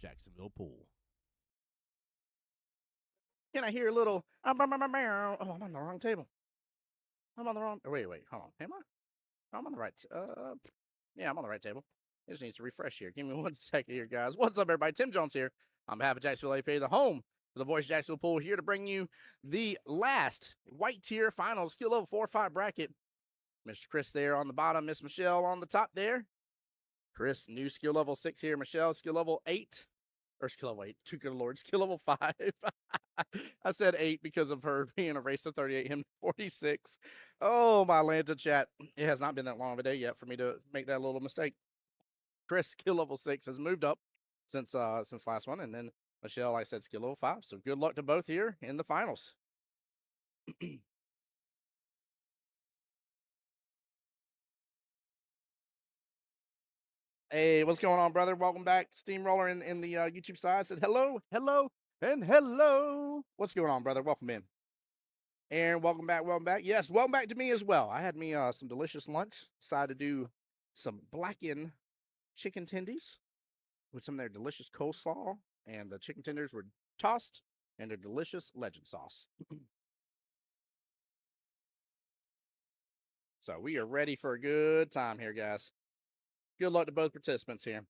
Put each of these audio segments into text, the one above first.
Jacksonville Pool. Can I hear a little? Oh, I'm on the wrong table. I'm on the wrong. Wait, hold on. Am I? I'm on the right. Yeah, I'm on the right table. It just needs to refresh here. Give me 1 second here, guys. What's up, everybody? Tim Jones here on behalf of Jacksonville APA, the home of the Voice Jacksonville Pool, here to bring you the last white tier final skill level 4-5 bracket. Mr. Chris there on the bottom, Miss Michelle on the top there. Chris, new skill level 6 here. Michelle, skill level 8. Or skill level 8. Good Lord, skill level 5. I said 8 because of her being a race of 38, him 46. Oh, my Atlanta chat. It has not been that long of a day yet for me to make that little mistake. Chris, skill level 6, has moved up since last one. And then Michelle, like I said, skill level 5. So good luck to both here in the finals. Hey, what's going on, brother? Welcome back. Steamroller in the YouTube side said hello, and hello. What's going on, brother? Welcome in. Aaron, welcome back, welcome back. Yes, welcome back to me as well. I had me some delicious lunch. Decided to do some blackened chicken tendies with some of their delicious coleslaw, and the chicken tenders were tossed in their delicious legend sauce. So we are ready for a good time here, guys. Good luck to both participants here.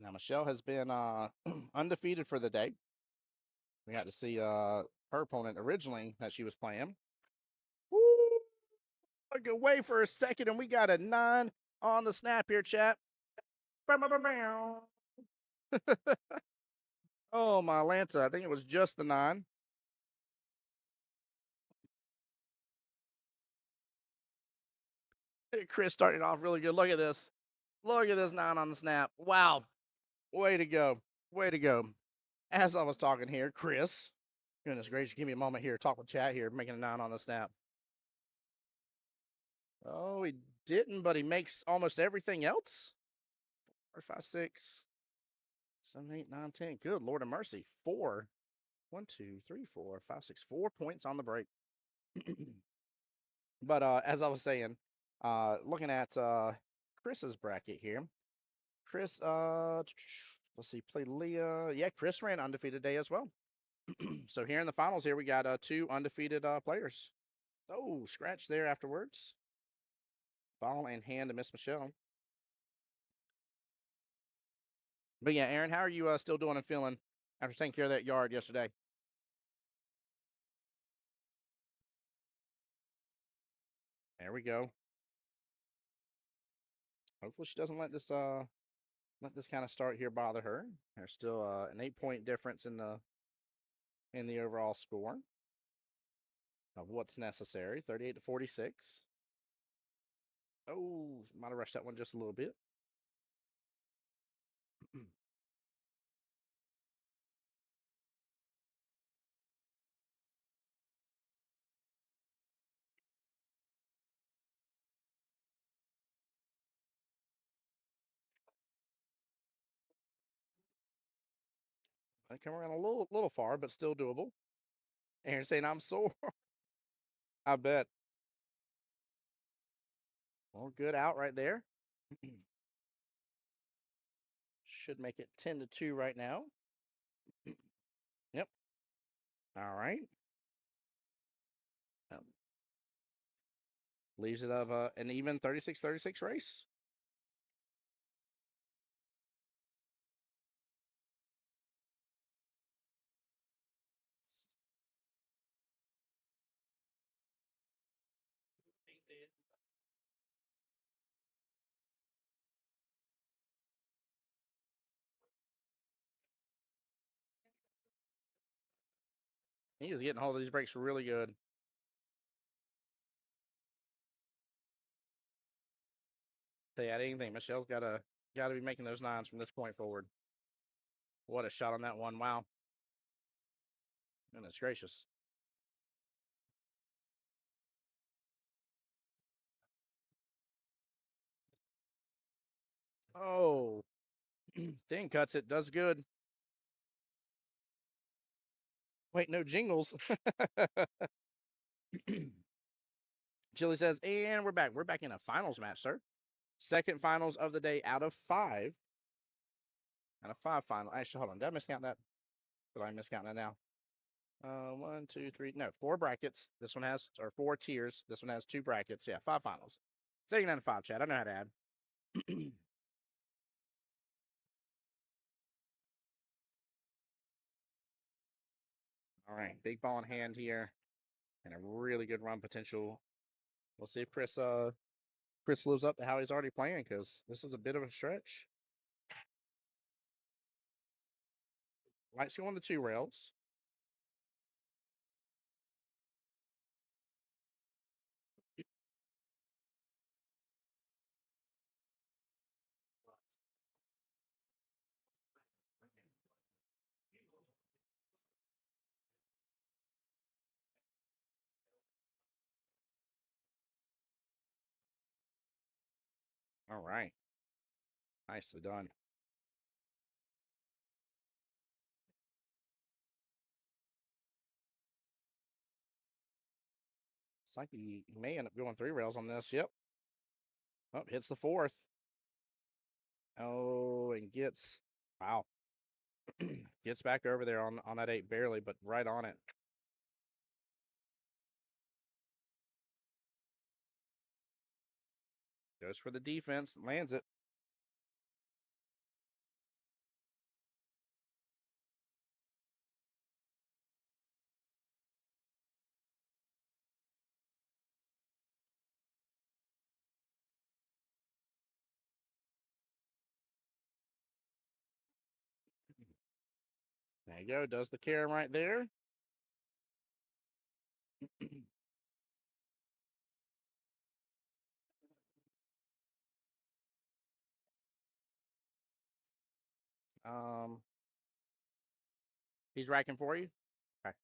Now, Michelle has been undefeated for the day. We got to see her opponent originally that she was playing. Woo! Look away for a second, and we got a 9 on the snap here, chat. Oh, my Atlanta. I think it was just the 9. Chris starting off really good. Look at this. Look at this 9 on the snap. Wow. Way to go. Way to go. As I was talking here, Chris. Goodness gracious, give me a moment here. Talk with chat here, making a 9 on the snap. Oh, he didn't, but he makes almost everything else. 4, 5, 6, 7, 8, 9, 10. Good Lord of mercy. 4. 1, 2, 3, 4, 5, 6. 4 points on the break. But as I was saying, looking at Chris's bracket here. Chris, let's see, played Leah. Yeah, Chris ran undefeated day as well. So here in the finals here, we got 2 undefeated players. Oh, scratch there afterwards. Ball and hand to Miss Michelle. But yeah, Aaron, how are you still doing and feeling after taking care of that yard yesterday? There we go. Hopefully she doesn't let this kind of start here bother her. There's still an 8-point difference in the overall score of what's necessary. 38 to 46. Oh, might have rushed that one just a little bit. I come around a little far, but still doable. Aaron saying I'm sore. I bet. Well, good out right there. Should make it 10 to 2 right now. Yep. All right. Leaves it of an even 36-36 race. He is getting hold of these breaks really good. To add anything, Michelle's gotta be making those 9s from this point forward. What a shot on that one! Wow. Goodness gracious. Oh, thin cuts it. Does good. Wait, no jingles. Chili says, and we're back. We're back in a finals match, sir. Second finals of the day out of 5. Out of 5 final. Actually, hold on. Did I miscount that? Did I miscount that now? 1, 2, 3. No, 4 brackets. This one has, or 4 tiers. This one has 2 brackets. Yeah, 5 finals. Second out of 5, chat. I know how to add. All right, big ball in hand here, and a really good run potential. We'll see if Chris lives up to how he's already playing, because this is a bit of a stretch. Lights go on the 2 rails. All right. Nicely done. It's like he may end up going 3 rails on this. Yep. Oh, hits the 4th. Oh, and gets, wow. Gets back over there on that 8 barely, but right on it. Goes for the defense, lands it. There you go. Does the carom right there. He's racking for you. Okay.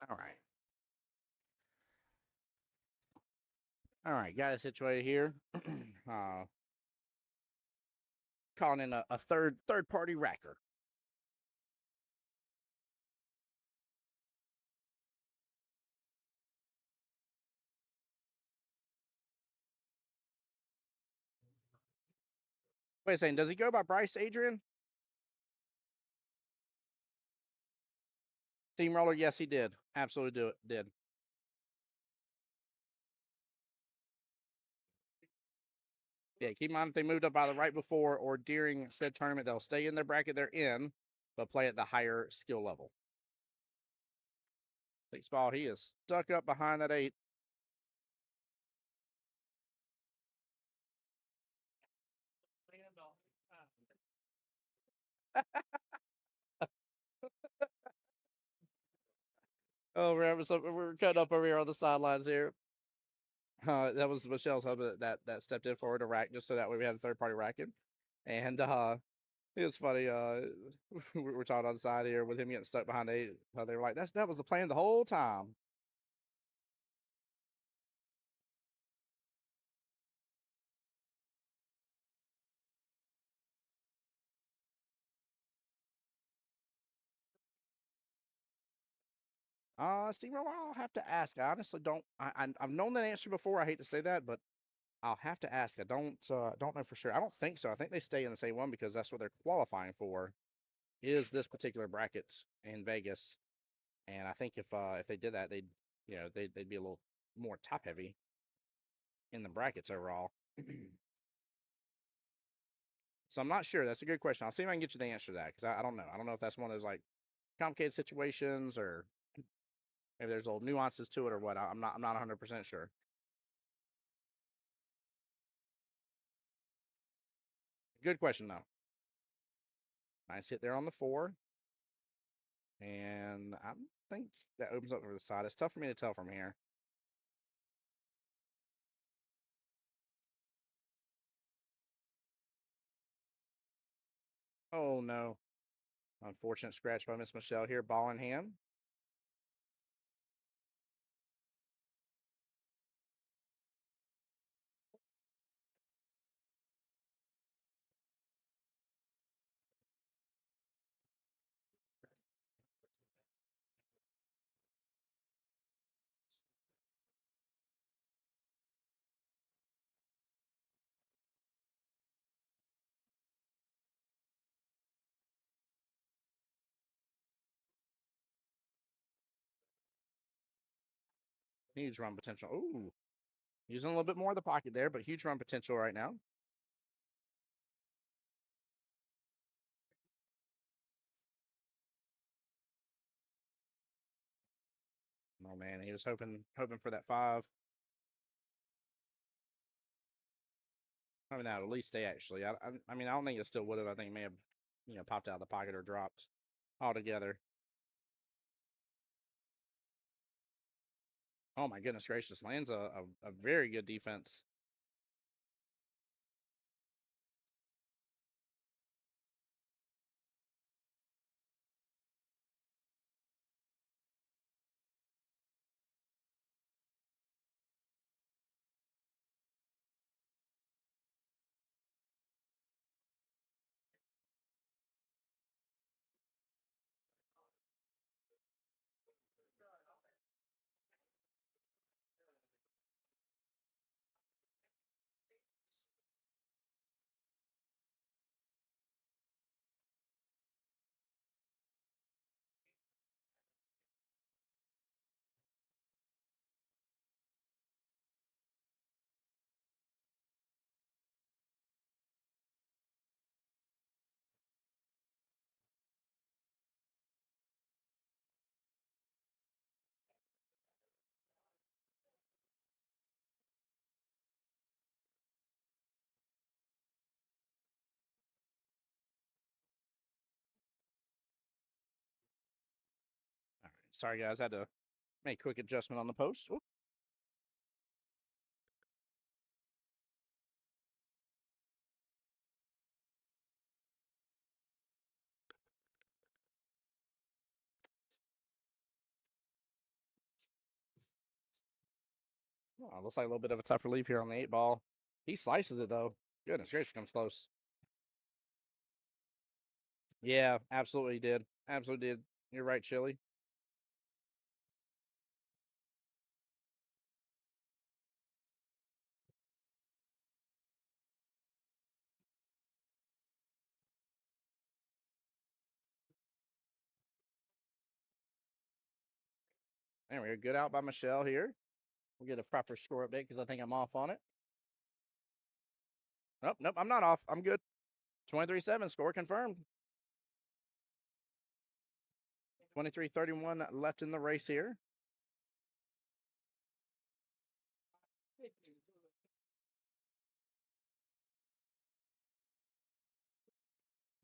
All right. All right. Got it situated here. Calling in a third party racker. Wait a second. Does he go by Bryce Adrian? Steamroller? Yes, he did. Absolutely did. Yeah, keep in mind if they moved up either right before or during said tournament, they'll stay in their bracket they're in, but play at the higher skill level. 6 ball, he is stuck up behind that 8. Oh, we're cutting up over here on the sidelines here. That was Michelle's husband that stepped in forward to rack just so that way we had a third party racking. And it was funny. We're talking on the side here with him getting stuck behind 8. They were like, that was the plan the whole time. Steamroller, I'll have to ask. I honestly don't. I've known that answer before. I hate to say that, but I'll have to ask. I don't know for sure. I don't think so. I think they stay in the same one because that's what they're qualifying for. Is this particular bracket in Vegas? And I think if they did that, they'd be a little more top heavy. in the brackets overall. So I'm not sure. That's a good question. I'll see if I can get you the answer to that because I don't know. I don't know if that's one of those like complicated situations or maybe there's little nuances to it or what. I'm not 100% sure. Good question though. Nice hit there on the 4. And I think that opens up for the side. It's tough for me to tell from here. Oh no. Unfortunate scratch by Miss Michelle here. Ball in hand. Huge run potential. Ooh. Using a little bit more of the pocket there, but huge run potential right now. Oh man, he was hoping for that 5. I mean, that at least stay actually. I mean, I don't think it still would have. I think it may have, popped out of the pocket or dropped altogether. Oh my goodness gracious! Lands a very good defense. All right, sorry guys, I had to make a quick adjustment on the post. Ooh. Oh, looks like a little bit of a tough relief here on the 8 ball. He slices it though. Goodness gracious, comes close. Yeah, absolutely did. Absolutely did. You're right, Chili. There we go. Good out by Michelle here. We'll get a proper score update because I think I'm off on it. Nope, nope, I'm not off. I'm good. 23-7, score confirmed. 23-31 left in the race here.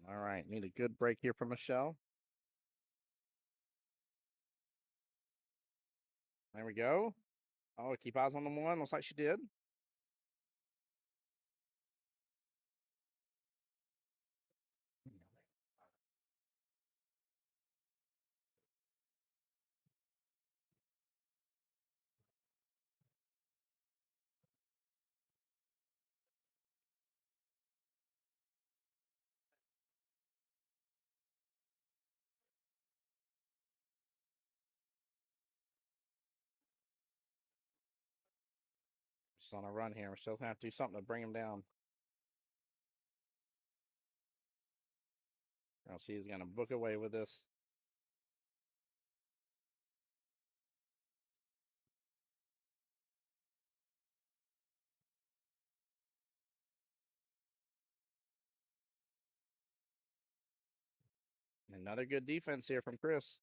All right, need a good break here from Michelle. There we go. Oh, keep eyes on the 1. Looks like she did. Just on a run here. Michelle's going to have to do something to bring him down. I'll see he's going to book away with this. Another good defense here from Chris.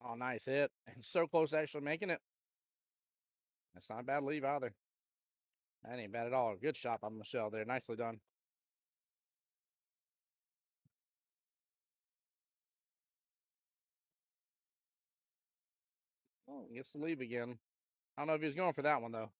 Oh, nice hit. And so close to actually making it. That's not a bad leave either. That ain't bad at all. Good shot by Michelle there. Nicely done. Oh, he gets the leave again. I don't know if he was going for that one, though.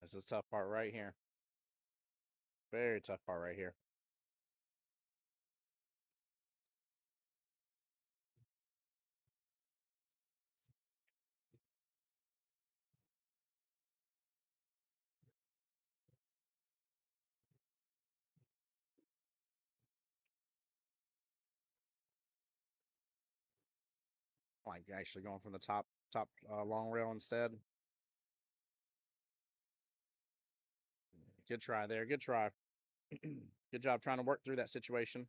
This is a tough part right here. Very tough part right here. Like actually going from the top long rail instead. Good try there. Good try. Good job trying to work through that situation.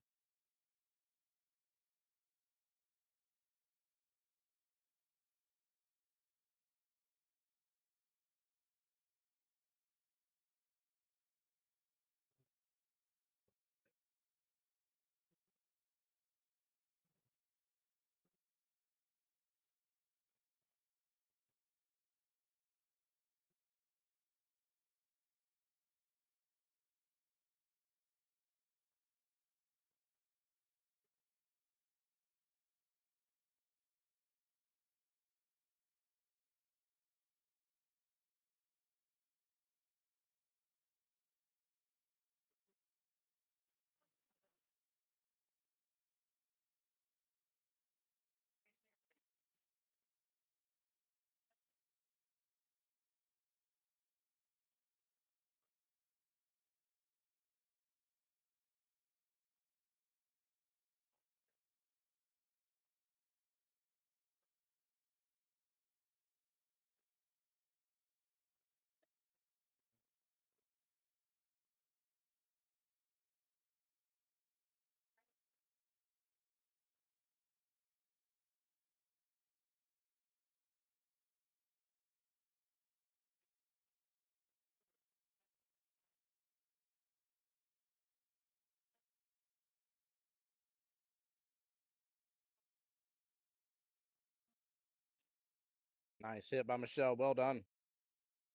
Nice hit by Michelle. Well done.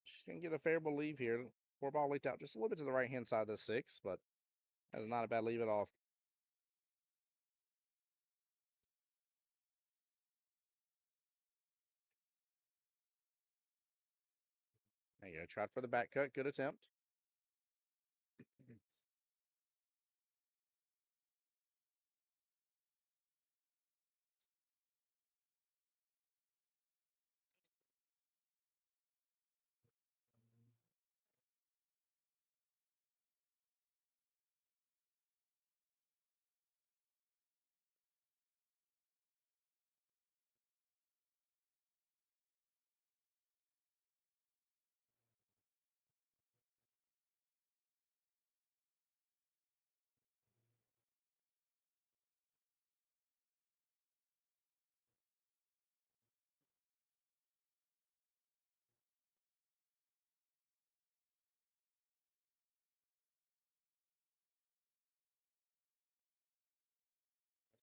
She's going to get a favorable leave here. 4-ball leaked out just a little bit to the right-hand side of the 6, but that is not a bad leave at all. There you go. Tried for the back cut. Good attempt.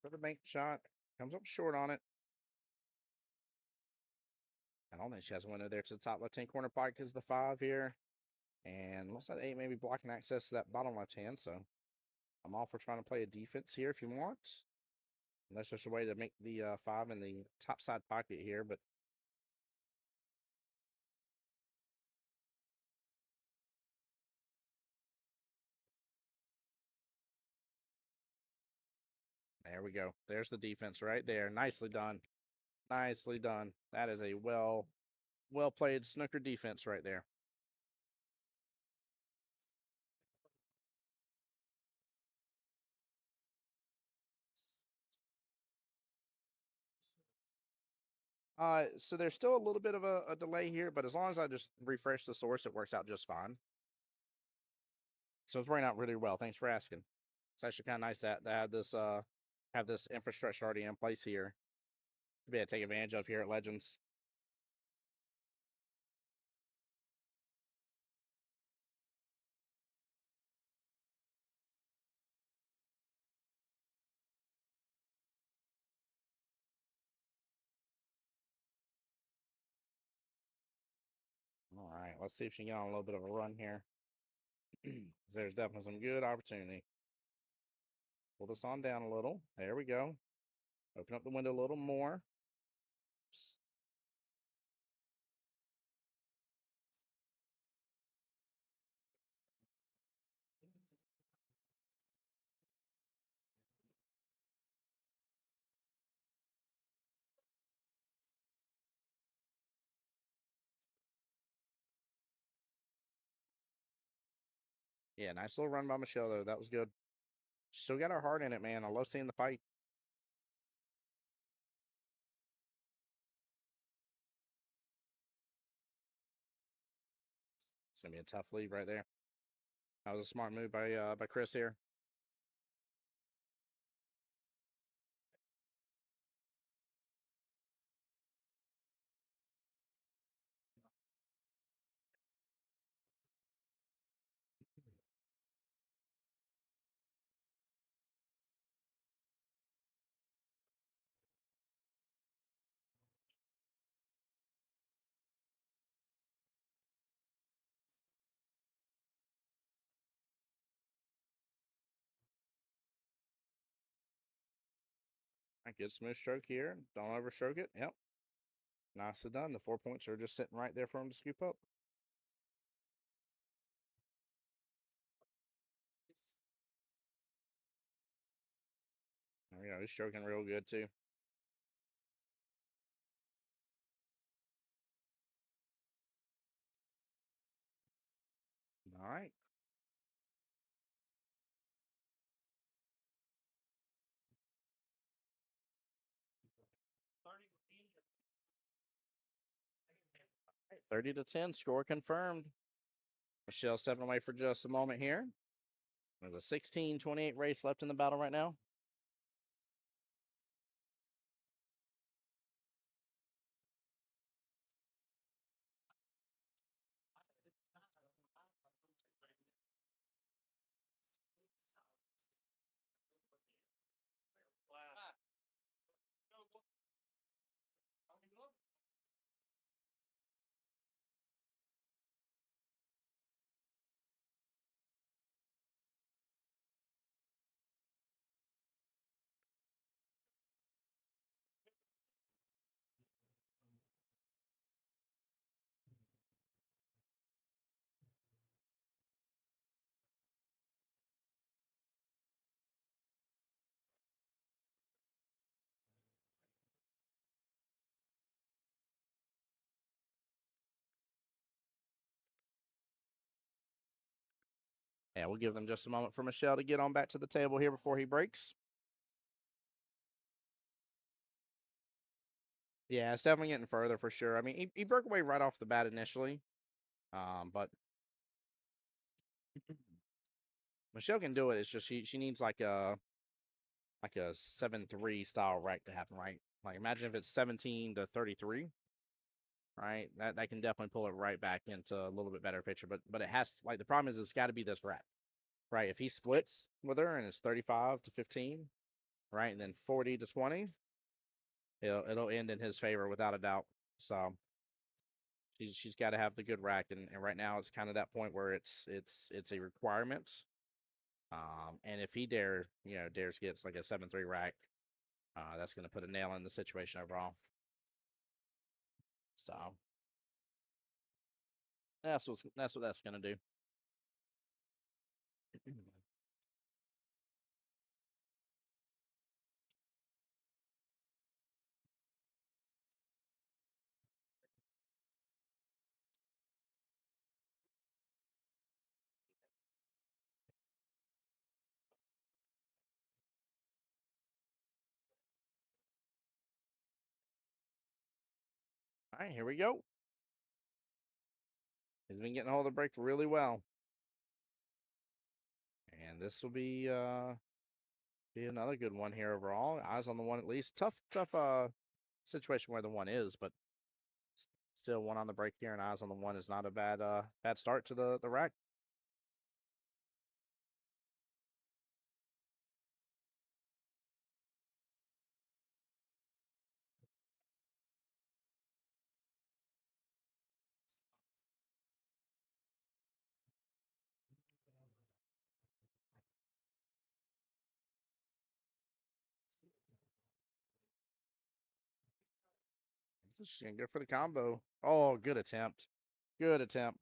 For the bank shot. Comes up short on it. I don't think she has a window there to the top left-hand corner pocket because the 5 here. And looks like the 8 may be blocking access to that bottom left hand, so I'm all for trying to play a defense here if you want. And that's just a way to make the 5 in the top side pocket here, but there we go. There's the defense right there. Nicely done. Nicely done. That is a well played snooker defense right there. So there's still a little bit of a delay here, but as long as I just refresh the source, it works out just fine. So it's working out really well. Thanks for asking. It's actually kind of nice to have this infrastructure already in place here to be able to take advantage of here at Legends. All right, let's see if she can get on a little bit of a run here. There's definitely some good opportunity. Pull this on down a little. There we go. Open up the window a little more. Yeah, nice little run by Michelle, though. That was good. Still got her heart in it, man. I love seeing the fight. It's going to be a tough lead right there. That was a smart move by Chris here. A good smooth stroke here. Don't overstroke it. Yep. Nicely done. The 4 points are just sitting right there for him to scoop up. There we go. He's stroking real good, too. All right. Right, 30 to 10. Score confirmed. Michelle stepping away for just a moment here. There's a 16-28 race left in the battle right now. Yeah, we'll give them just a moment for Michelle to get on back to the table here before he breaks. Yeah, it's definitely getting further for sure. I mean, he broke away right off the bat initially, but Michelle can do it. It's just she needs like a 7-3 style rack to happen, right? Like imagine if it's 17 to 33, right? That can definitely pull it right back into a little bit better picture. But it has like the problem is it's got to be this rack, right? If he splits with her and it's 35 to 15, right, and then 40 to 20, it'll end in his favor without a doubt. So She's got to have the good rack, and right now it's kind of that point where it's a requirement. And if he dares gets like a 7-3 rack, that's going to put a nail in the situation overall. So that's what that's going to do. All right, here we go. He's been getting a hold of the break really well. And this will be another good one here overall. Eyes on the one at least. Tough situation where the one is, but still one on the break here and eyes on the one is not a bad start to the rack. She's gonna go for the combo. Oh, good attempt. Good attempt.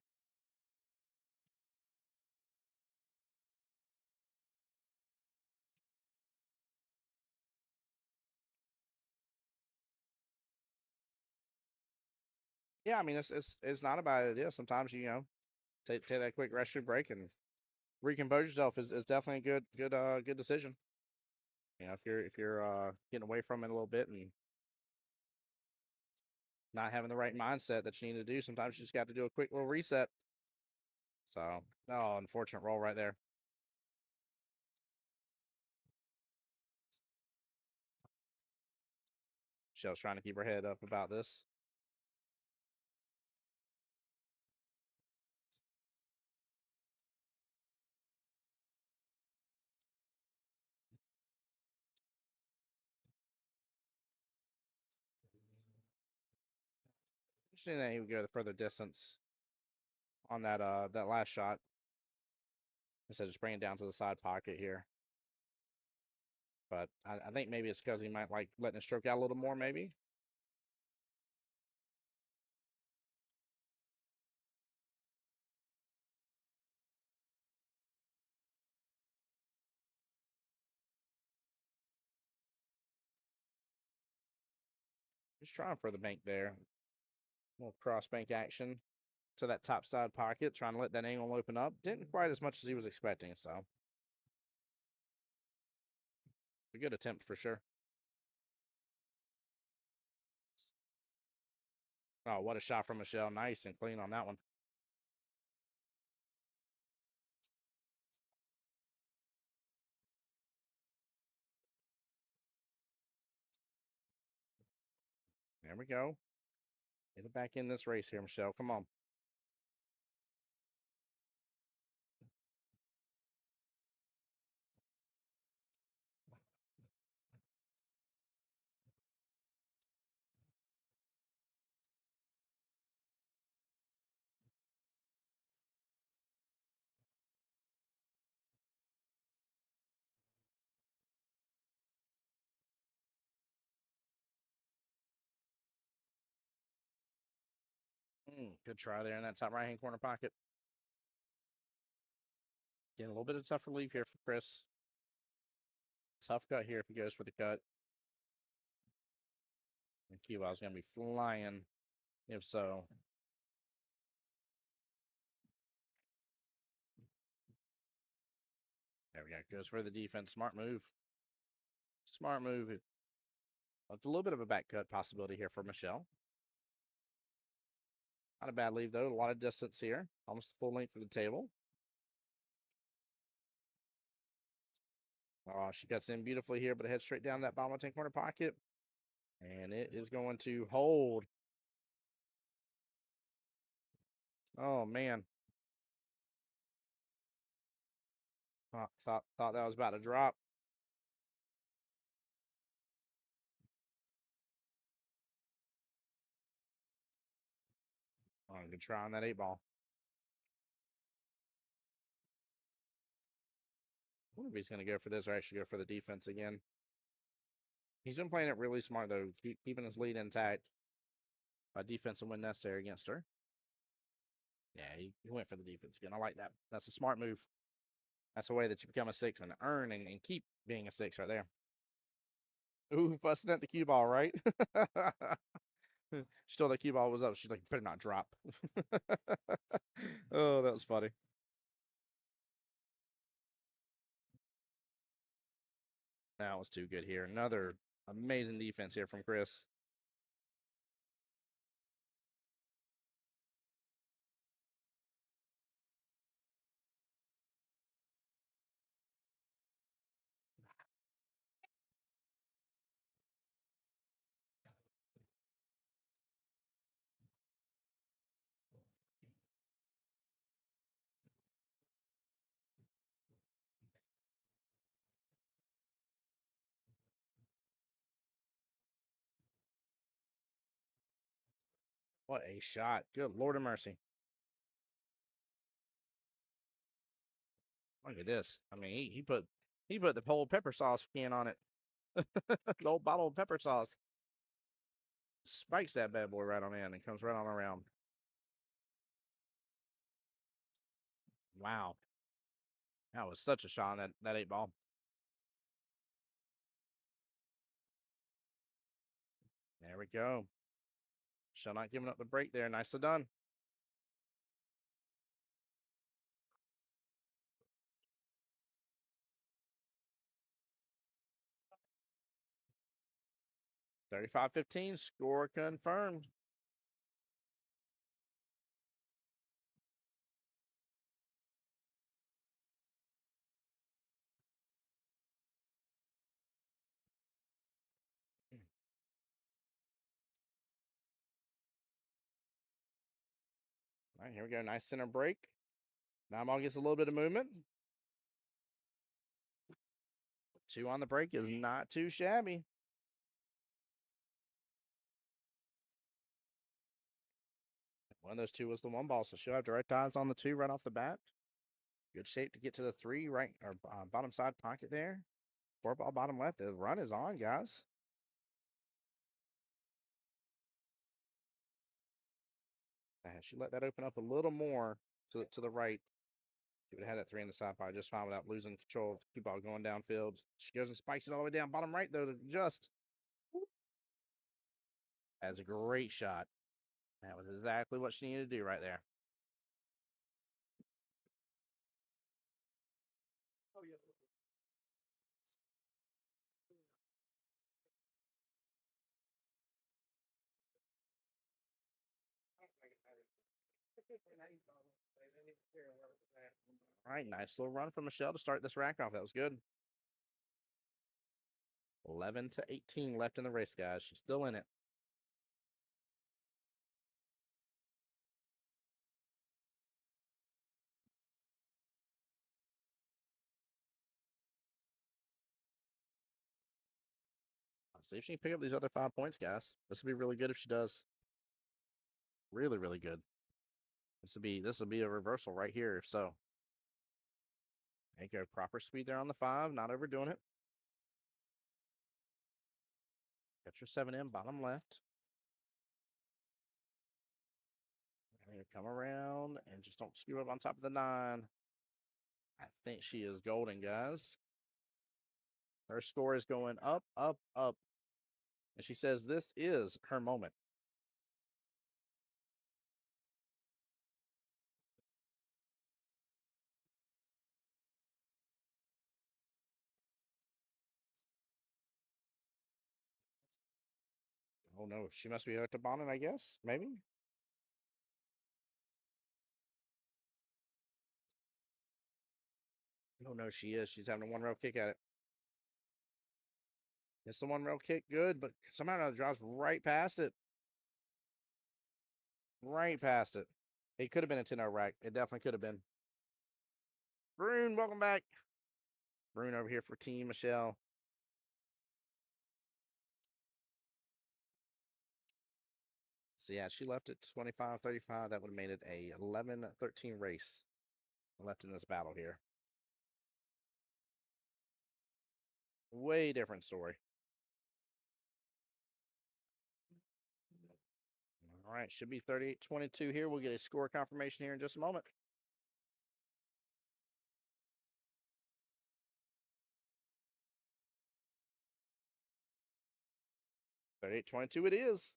Yeah, I mean it's not a bad idea. Sometimes take that quick restroom break and recompose yourself is definitely a good decision. If you're getting away from it a little bit and not having the right mindset that you need to do, sometimes you just got to do a quick little reset. So, oh, unfortunate roll right there. Michelle's trying to keep her head up about this. Interesting that he would go the further distance on that last shot instead of just bringing it down to the side pocket here. But I think maybe it's because he might like letting it stroke out a little more, maybe. Just trying for the bank there. A little cross bank action to that top side pocket, trying to let that angle open up. Didn't quite as much as he was expecting, so a good attempt for sure. Oh, what a shot from Michelle. Nice and clean on that one. There we go. Get it back in this race here, Michelle. Come on. Good try there in that top right-hand corner pocket. Getting a little bit of tough relief here for Chris. Tough cut here if he goes for the cut. And Kiwa's going to be flying if so. There we go. Goes for the defense. Smart move. Smart move. It's a little bit of a back cut possibility here for Michelle. Not a bad leave, though. A lot of distance here. Almost the full length of the table. Oh, she cuts in beautifully here, but it heads straight down that bottom left-hand corner pocket. And it is going to hold. Oh, man. Thought that was about to drop. Good try on that 8-ball. I wonder if he's going to go for this or actually go for the defense again. He's been playing it really smart, though, keeping his lead intact. By defense and when necessary against her. Yeah, he went for the defense again. I like that. That's a smart move. That's the way that you become a 6 and earn and keep being a 6 right there. Ooh, fussing at the cue ball, right? Still, the cue ball was up. She's like, better not drop. Oh, that was funny. That was too good here. Another amazing defense here from Chris. What a shot. Good Lord of mercy. Look at this. I mean, he put the whole pepper sauce can on it. The old bottle of pepper sauce. Spikes that bad boy right on in and comes right on around. Wow. That was such a shot on that 8-ball. There we go. Shall not giving up the break there. Nicely done. $35-15. Score confirmed. All right, here we go. Nice center break. Now ball gets a little bit of movement. 2 on the break is not too shabby. One of those 2 was the 1-ball, so she'll have direct eyes on the 2 right off the bat. Good shape to get to the 3 right or bottom side pocket there. 4-ball bottom left. The run is on, guys. She let that open up a little more to the right. She would have had that 3 in the side pocket just fine without losing control of the cue ball going downfield. She goes and spikes it all the way down bottom right, though, to just. That's a great shot. That was exactly what she needed to do right there. All right, nice little run from Michelle to start this rack off. That was good. 11-18 left in the race, guys. She's still in it. Let's see if she can pick up these other 5 points, guys. This would be really good if she does. Really, really good. This will be a reversal right here. If so, there you go. Proper speed there on the 5, not overdoing it. Got your 7 in bottom left. And come around and just don't screw up on top of the 9. I think she is golden, guys. Her score is going up, up, up. And she says this is her moment. Oh no, she must be out to bonnet, I guess. Maybe. Oh no, she is. She's having a 1-rail kick at it. It's the 1-rail kick, good, but somehow it drives right past it. Right past it. It could have been a 10-0 rack. It definitely could have been. Brune, welcome back. Brune over here for Team Michelle. So yeah, she left at 25-35. That would have made it a 11-13 race left in this battle here. Way different story. All right, should be 38-22 here. We'll get a score confirmation here in just a moment. 38-22 it is.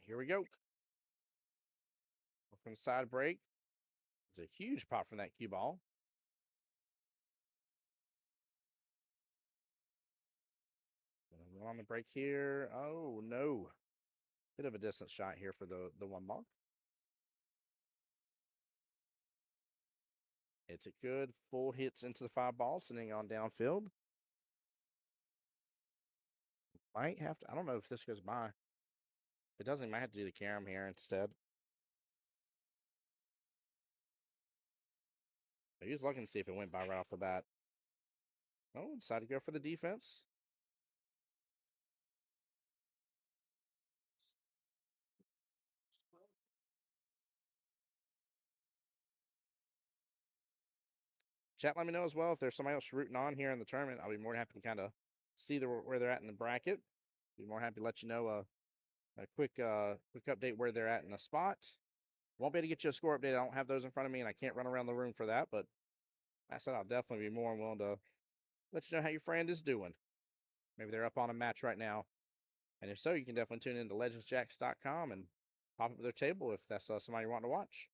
Here we go. From the side break. It's a huge pop from that cue ball. We're on the break here. Oh, no. Bit of a distance shot here for the one ball. It's a good full hits into the 5 ball, sitting on downfield. Might have to, I don't know if this goes by. If it doesn't, might have to do the carom here instead. He was looking to see if it went by right off the bat. Oh, decided to go for the defense. Chat, let me know as well if there's somebody else rooting on here in the tournament. I'll be more than happy to kind of see where they're at in the bracket. Be more happy to let you know a quick update where they're at in the spot. Won't be able to get you a score update. I don't have those in front of me, and I can't run around the room for that. But I said I'll definitely be more than willing to let you know how your friend is doing. Maybe they're up on a match right now. And if so, you can definitely tune in to legendsjacks.com and pop up their table if that's somebody you want to watch.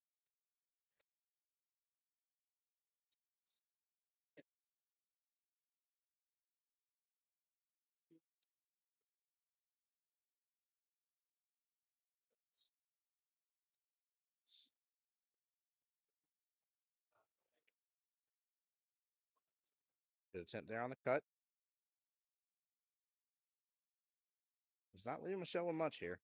Good attempt there on the cut. He's not leaving Michelle with much here.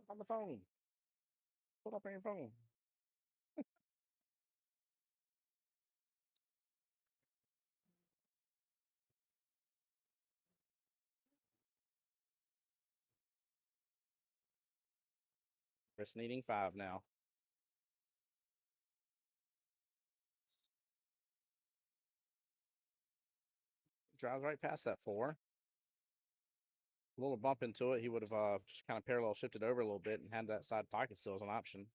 On the phone. Put up on your phone. Chris needing 5 now. Drives right past that 4. A little bump into it, he would have just kind of parallel shifted over a little bit and had that side pocket still as an option.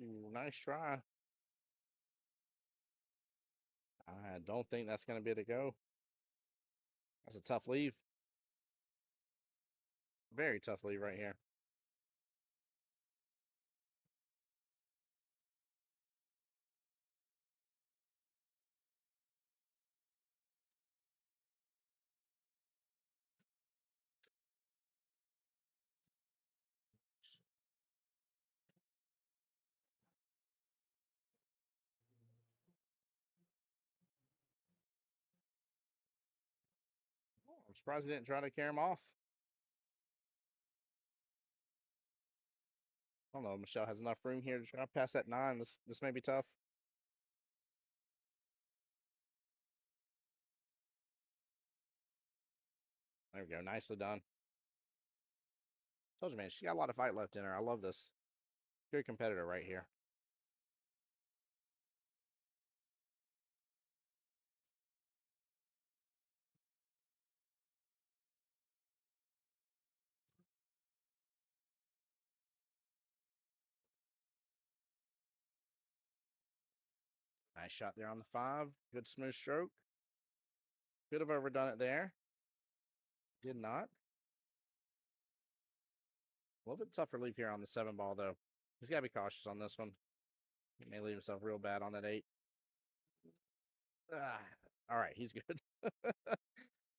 Ooh, nice try. I don't think that's going to be the go. That's a tough leave. Very tough leave right here. I'm surprised he didn't try to carry him off. I don't know. Michelle has enough room here to try to pass that 9. This may be tough. There we go. Nicely done. Told you, man, she's got a lot of fight left in her. I love this. Good competitor right here. Nice shot there on the 5. Good smooth stroke. Could have overdone it there. Did not. A little bit tougher leave here on the 7 ball, though. He's got to be cautious on this one. He may leave himself real bad on that 8. All right, he's good.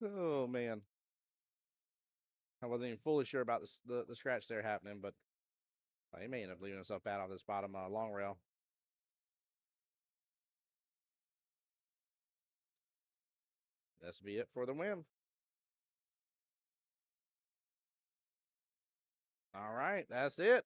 Oh, man. I wasn't even fully sure about the scratch there happening, but he may end up leaving himself bad off this bottom long rail. This will be it for the win. All right, that's it.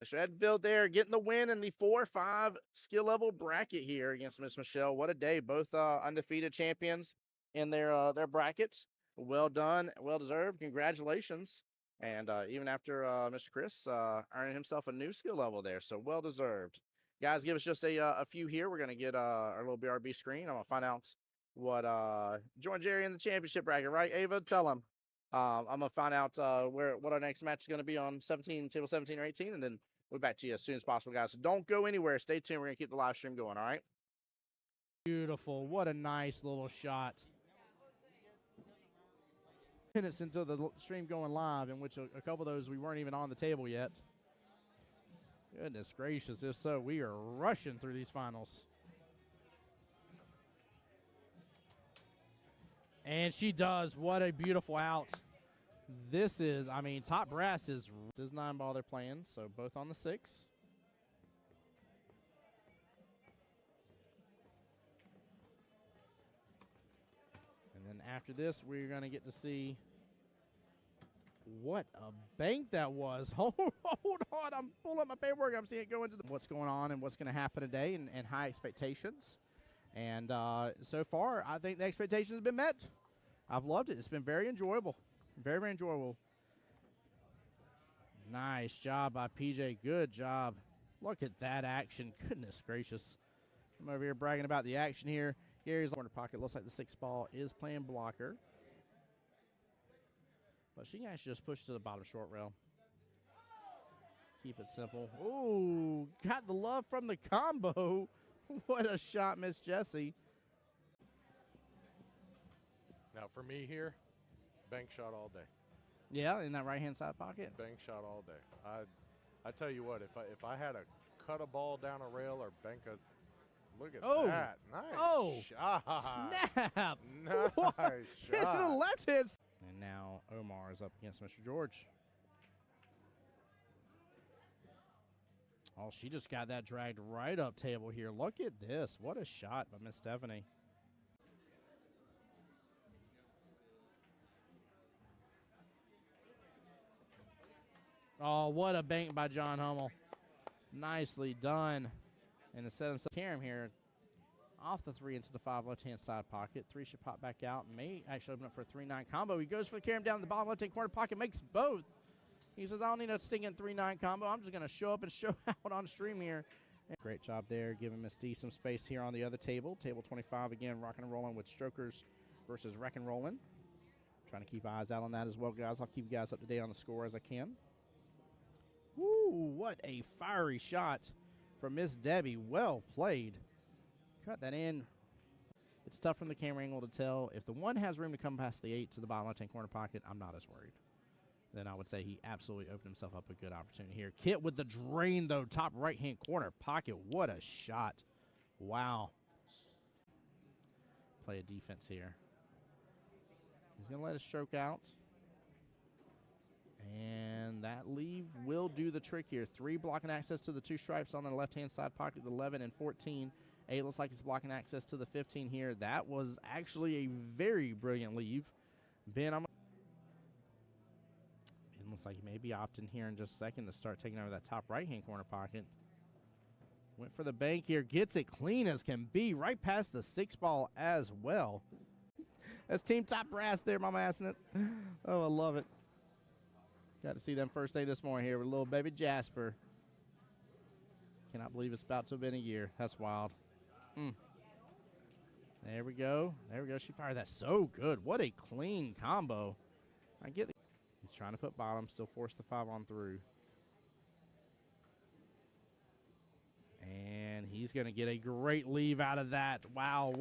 Jacksonville there getting the win in the 4-5 skill level bracket here against Miss Michelle. What a day. Both undefeated champions in their brackets. Well done. Well deserved. Congratulations. And even after Mr. Chris earning himself a new skill level there. So well deserved. Guys, give us just a few here. We're going to get our little BRB screen. I'm going to find out what join Jerry in the championship bracket, right, Ava? Tell him. I'm gonna find out what our next match is gonna be on table 17 or 18, and then we'll be back to you as soon as possible, guys. So don't go anywhere. Stay tuned. We're gonna keep the live stream going. All right. Beautiful. What a nice little shot. Minutes into the stream going live, in which a couple of those we weren't even on the table yet. Goodness gracious! If so, we are rushing through these finals. And she does. What a beautiful out. This is, I mean, top brass is 9 ball they're playing, so both on the 6. And then after this, we're going to get to see what a bank that was. Hold on. I'm pulling up my paperwork. I'm seeing it go into what's going on and what's going to happen today and high expectations. And so far, I think the expectations have been met. I've loved it. It's been very enjoyable. Very, very enjoyable. Nice job by PJ. Good job. Look at that action. Goodness gracious. I'm over here bragging about the action here. Gary's corner pocket. Looks like the 6 ball is playing blocker. But she can actually just push to the bottom short rail. Keep it simple. Ooh, got the love from the combo. What a shot, Miss Jessie. Now, for me here, bank shot all day. Yeah, in that right-hand side pocket. Bank shot all day. I tell you what, if I had to cut a ball down a rail or bank a, look at that. Nice shot. Snap. Nice shot. In the left hand. And now Omar is up against Mr. George. Oh, she just got that dragged right up table here. Look at this. What a shot by Miss Stephanie. Oh, what a bank by John Hummel. Nicely done. And to set himself Karam here off the 3 into the 5 left-hand side pocket. 3 should pop back out. May actually open up for a 3-9 combo. He goes for the Karam down in the bottom left-hand corner pocket. Makes both. He says, I don't need a stinking 3-9 combo. I'm just going to show up and show out on stream here. Great job there, giving Miss D some space here on the other table. Table 25, again, rocking and rolling with strokers versus wreck and rolling. Trying to keep eyes out on that as well, guys. I'll keep you guys up to date on the score as I can. Woo, what a fiery shot from Miss Debbie. Well played. Cut that in. It's tough from the camera angle to tell. If the 1 has room to come past the 8 to the bottom left-hand corner pocket, I'm not as worried. Then I would say he absolutely opened himself up a good opportunity here. Kit with the drain, though, top right-hand corner pocket. What a shot. Wow. Play a defense here. He's going to let it stroke out. And that leave will do the trick here. 3 blocking access to the 2 stripes on the left-hand side pocket, the 11 and 14. 8 looks like it's blocking access to the 15 here. That was actually a very brilliant leave. Ben, looks like he may be opting here in just a second to start taking over that top right-hand corner pocket. Went for the bank here. Gets it clean as can be. Right past the 6 ball as well. That's team top brass there, Mama Assing it. Oh, I love it. Got to see them first thing this morning here with little baby Jasper. Cannot believe it's about to have been a year. That's wild. There we go. There we go. She fired that so good. What a clean combo. I get it. He's trying to put bottom, still force the 5 on through. And he's going to get a great leave out of that. Wow,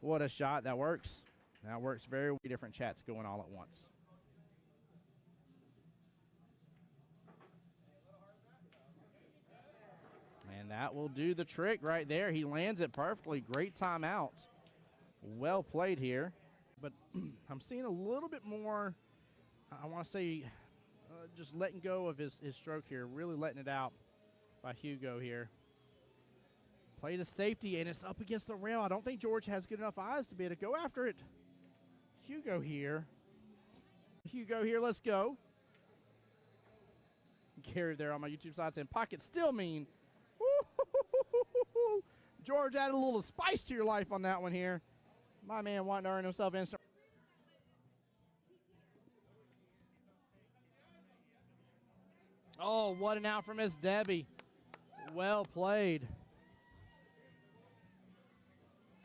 what a shot. That works. That works very well. Different chats going all at once. And that will do the trick right there. He lands it perfectly. Great timeout. Well played here. But I'm seeing a little bit more, I want to say, just letting go of his stroke here. Really letting it out by Hugo here. Play to safety, and it's up against the rail. I don't think George has good enough eyes to be able to go after it. Hugo here. Hugo here, let's go. Gary there on my YouTube side saying, pocket still mean. Woo-hoo-hoo-hoo-hoo-hoo. George added a little spice to your life on that one here. My man wanting to earn himself instant. Oh, what an out from Miss Debbie. Well played.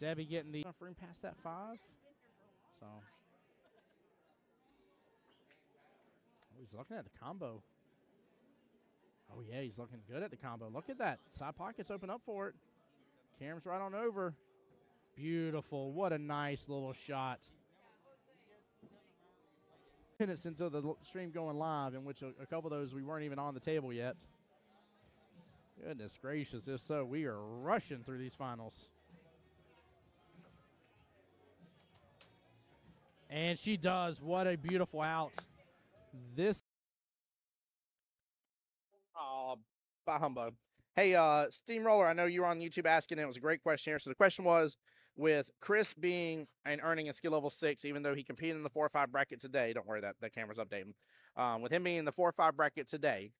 Debbie getting the enough room past that 5. So he's looking at the combo. Oh yeah, he's looking good at the combo. Look at that. Side pockets open up for it. Cam's right on over. Beautiful. What a nice little shot. Minutes into the stream going live, in which a couple of those we weren't even on the table yet. Goodness gracious, if so, we are rushing through these finals. And she does. What a beautiful out. This. Oh, bah humbug. Hey, Steamroller, I know you were on YouTube asking, and it was a great question here. So the question was, with Chris being and earning a skill level 6, even though he competed in the 4 or 5 bracket today, don't worry, that camera's updating. With him being in the 4 or 5 bracket today,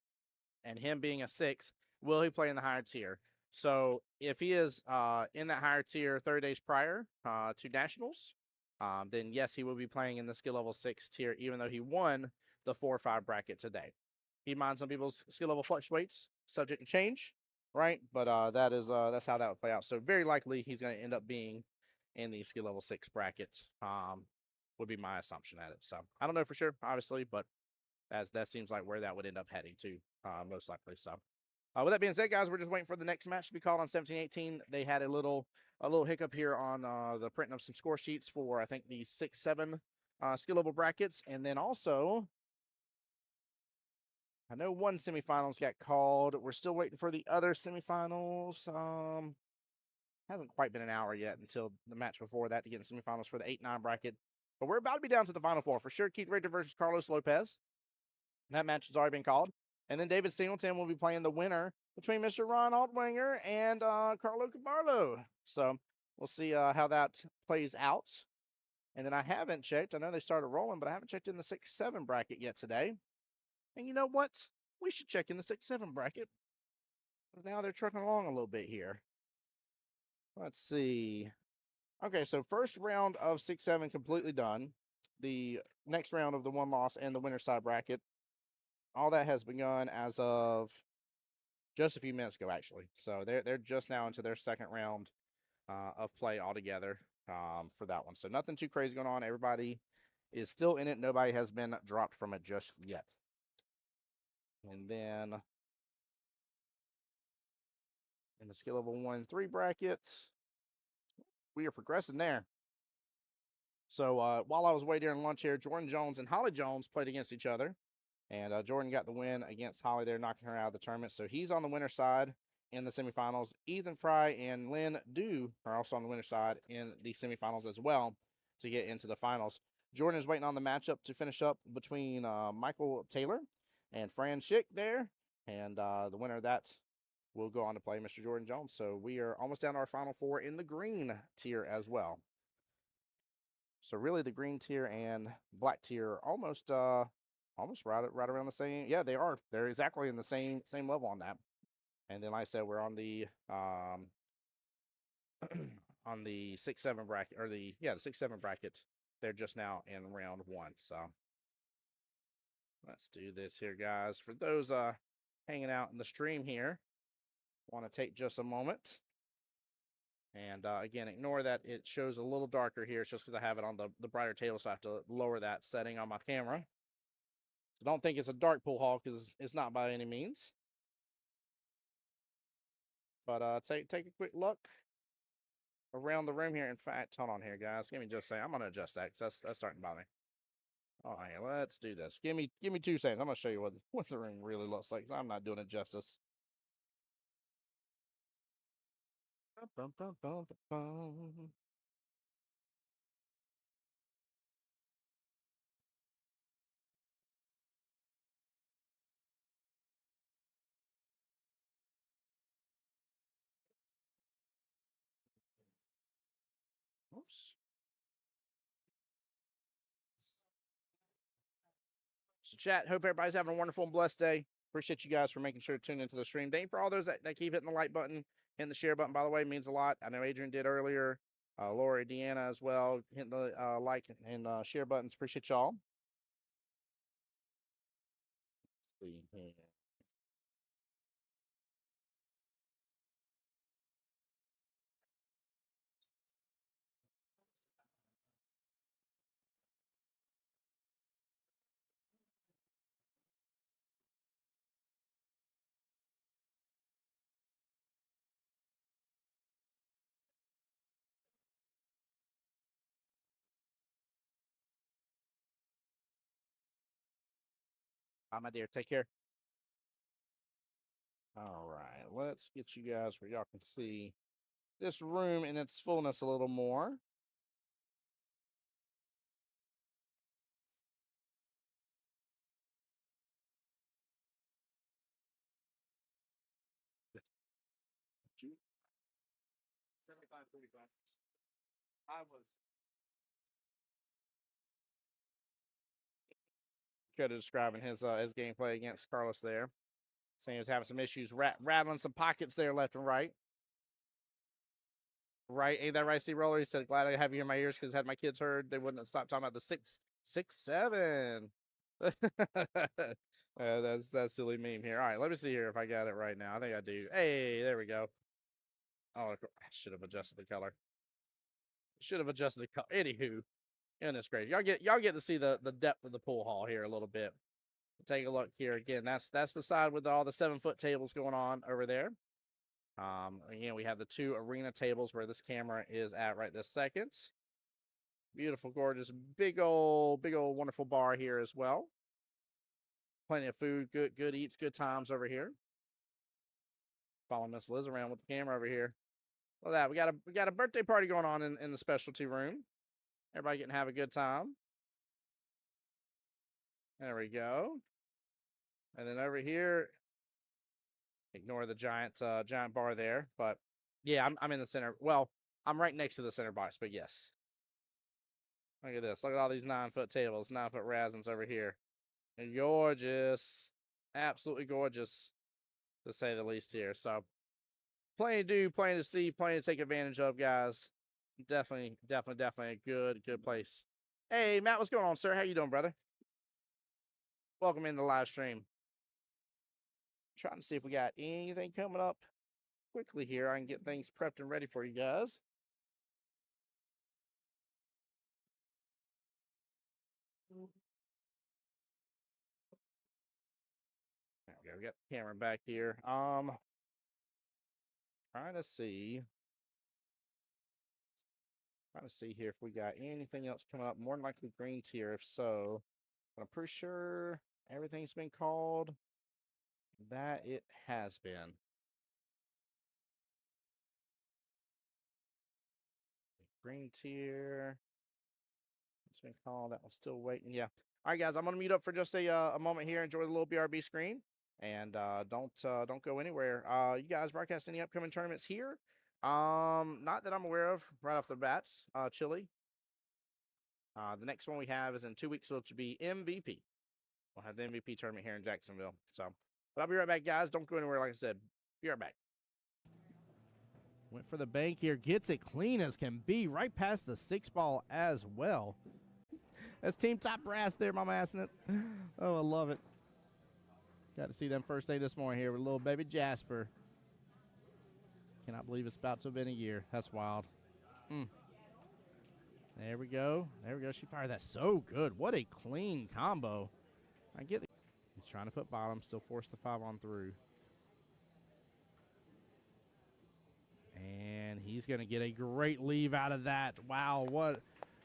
and him being a 6, will he play in the higher tier? So if he is in that higher tier 30 days prior to nationals, then yes, he will be playing in the skill level 6 tier, even though he won the 4 or 5 bracket today. Keep in mind, some people's skill level fluctuates, subject to change, right? But that's how that would play out. So very likely he's going to end up being in the skill level 6 bracket. Would be my assumption at it. So I don't know for sure, obviously, but that seems like where that would end up heading to, most likely. So with that being said, guys, we're just waiting for the next match to be called on 17-18. They had a little hiccup here on the printing of some score sheets for, I think, the 6-7 skill level brackets, and then also, I know one semifinals got called. We're still waiting for the other semifinals. Hasn't quite been an hour yet until the match before that to get in semifinals for the 8-9 bracket. But we're about to be down to the final 4 for sure. Keith Rader versus Carlos Lopez. That match has already been called. And then David Singleton will be playing the winner between Mr. Ron Altwinger and Carlo Cabarlo. So we'll see how that plays out. And then I haven't checked. I know they started rolling, but I haven't checked in the 6-7 bracket yet today. And you know what? We should check in the 6-7 bracket. Now they're trucking along a little bit here. Let's see. Okay, so first round of 6-7 completely done. The next round of the 1 loss and the winner side bracket, all that has begun as of just a few minutes ago, actually. So they're just now into their second round of play altogether for that one. So nothing too crazy going on. Everybody is still in it. Nobody has been dropped from it just yet. And then in the skill level 1-3 bracket, we are progressing there. So while I was waiting during lunch here, Jordan Jones and Holly Jones played against each other. And Jordan got the win against Holly there, knocking her out of the tournament. So he's on the winner's side in the semifinals. Ethan Fry and Lynn Dew are also on the winner's side in the semifinals as well to get into the finals. Jordan is waiting on the matchup to finish up between Michael Taylor and Fran Schick there. And the winner of that will go on to play Mr. Jordan Jones. So we are almost down to our final 4 in the green tier as well. So really the green tier and black tier almost right around the same. Yeah, they are. They're exactly in the same level on that. And then like I said, we're on the on the 6-7 bracket, or the 6-7 bracket. They're just now in round 1. So Let's do this here, guys. For those hanging out in the stream here, want to take just a moment. And again, ignore that it shows a little darker here. It's just because I have it on the brighter table, so I have to lower that setting on my camera. So don't think it's a dark pool hall, because it's not by any means. But take a quick look around the room here. In fact, hold on here, guys. Give me just a second. I'm going to adjust that, because that's starting to bother me. All right, let's do this. Give me 2 seconds. I'm going to show you what the room really looks like, because I'm not doing it justice. Bum, bum, bum, bum. Oops. So chat, hope everybody's having a wonderful and blessed day. Appreciate you guys for making sure to tune into the stream. Thank you for all those that keep hitting the like button and the share button, by the way, means a lot. I know Adrian did earlier. Lori, Deanna as well, hitting the like and share buttons. Appreciate y'all. Let's see here. Bye, my dear. Take care. All right, let's get you guys where y'all can see this room in its fullness a little more. I was kind of describing his gameplay against Carlos there, saying he was having some issues rattling some pockets there left and right. Right, ain't that right, Steve Roller? He said, "Glad I have you in my ears, because had my kids heard, they wouldn't stop talking about the 6-7." That's silly meme here. All right, let me see here if I got it right now. I think I do. Hey, there we go. Oh, I should have adjusted the color. Anywho, goodness gracious, y'all get to see the depth of the pool hall here a little bit. Take a look here again. That's the side with all the 7-foot tables going on over there. Again, we have the 2 arena tables where this camera is at right this second. Beautiful, gorgeous, big old, wonderful bar here as well. Plenty of food, good eats, good times over here. Following Miss Liz around with the camera over here. Look at that. We got a birthday party going on in the specialty room. Everybody getting to have a good time. There we go. And then over here, ignore the giant bar there, but yeah, I'm in the center. Well, I'm right next to the center box, but yes. Look at this. Look at all these 9-foot tables, 9-foot rasins over here. And gorgeous. Absolutely gorgeous, to say the least here. So, plenty to do, plenty to see, plenty to take advantage of, guys. Definitely a good place. Hey, Matt, what's going on, sir? How you doing, brother? Welcome into the live stream. Trying to see if we got anything coming up quickly here. I can get things prepped and ready for you guys. There we go. We got the camera back here. Trying to see here if we got anything else coming up. More than likely green tier, if so. But I'm pretty sure everything's been called. That it has been. Green tier. It's been called. That one's still waiting. Yeah. All right, guys. I'm gonna mute up for just a moment here. Enjoy the little BRB screen, and don't go anywhere. You guys broadcast any upcoming tournaments here? Not that I'm aware of right off the bats. Chile. The next one we have is in 2 weeks, so it should be MVP. We'll have the MVP tournament here in Jacksonville. So, but I'll be right back, guys. Don't go anywhere. Like I said, be right back. Went for the bank here. Gets it clean as can be. Right past the 6 ball as well. That's Team Top Brass there, my assing it. Oh, I love it. Got to see them first thing this morning here with little baby Jasper. Cannot believe it's about to have been a year. That's wild. There we go. There we go. She fired that so good. What a clean combo. I get it. He's trying to put bottom, still force the 5 on through. And he's going to get a great leave out of that. Wow,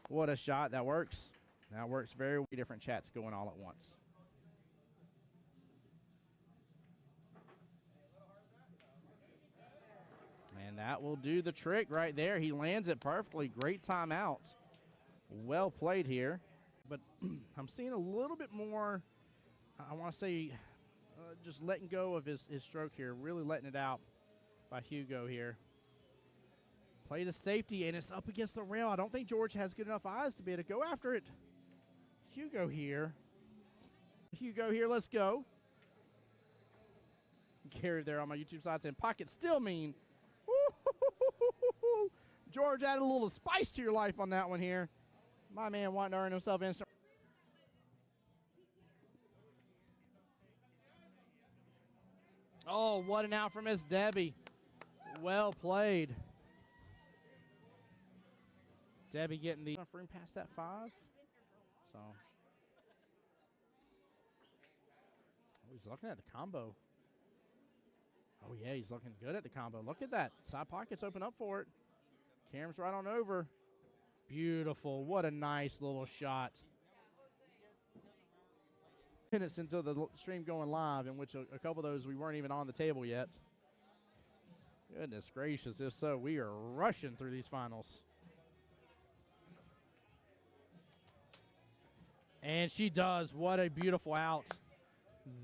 what a shot. That works. That works very well. Different chats going all at once. And that will do the trick right there. He lands it perfectly. Great timeout. Well played here. But I'm seeing a little bit more, I want to say, just letting go of his stroke here. Really letting it out by Hugo here. Play to safety, and it's up against the rail. I don't think George has good enough eyes to be able to go after it. Hugo here. Hugo here, let's go. Carried there on my YouTube side saying, pocket still mean. Woo-hoo-hoo-hoo-hoo-hoo. George added a little spice to your life on that one here. My man wanting to earn himself instant. Oh, what an out from Miss Debbie. Well played. Debbie getting the enough room past that 5. So. Oh, he's looking at the combo. Oh, yeah, he's looking good at the combo. Look at that. Side pockets open up for it. Cam's right on over. Beautiful. What a nice little shot. Minutes into the stream going live, in which a couple of those we weren't even on the table yet. Goodness gracious. If so, we are rushing through these finals. And she does. What a beautiful out.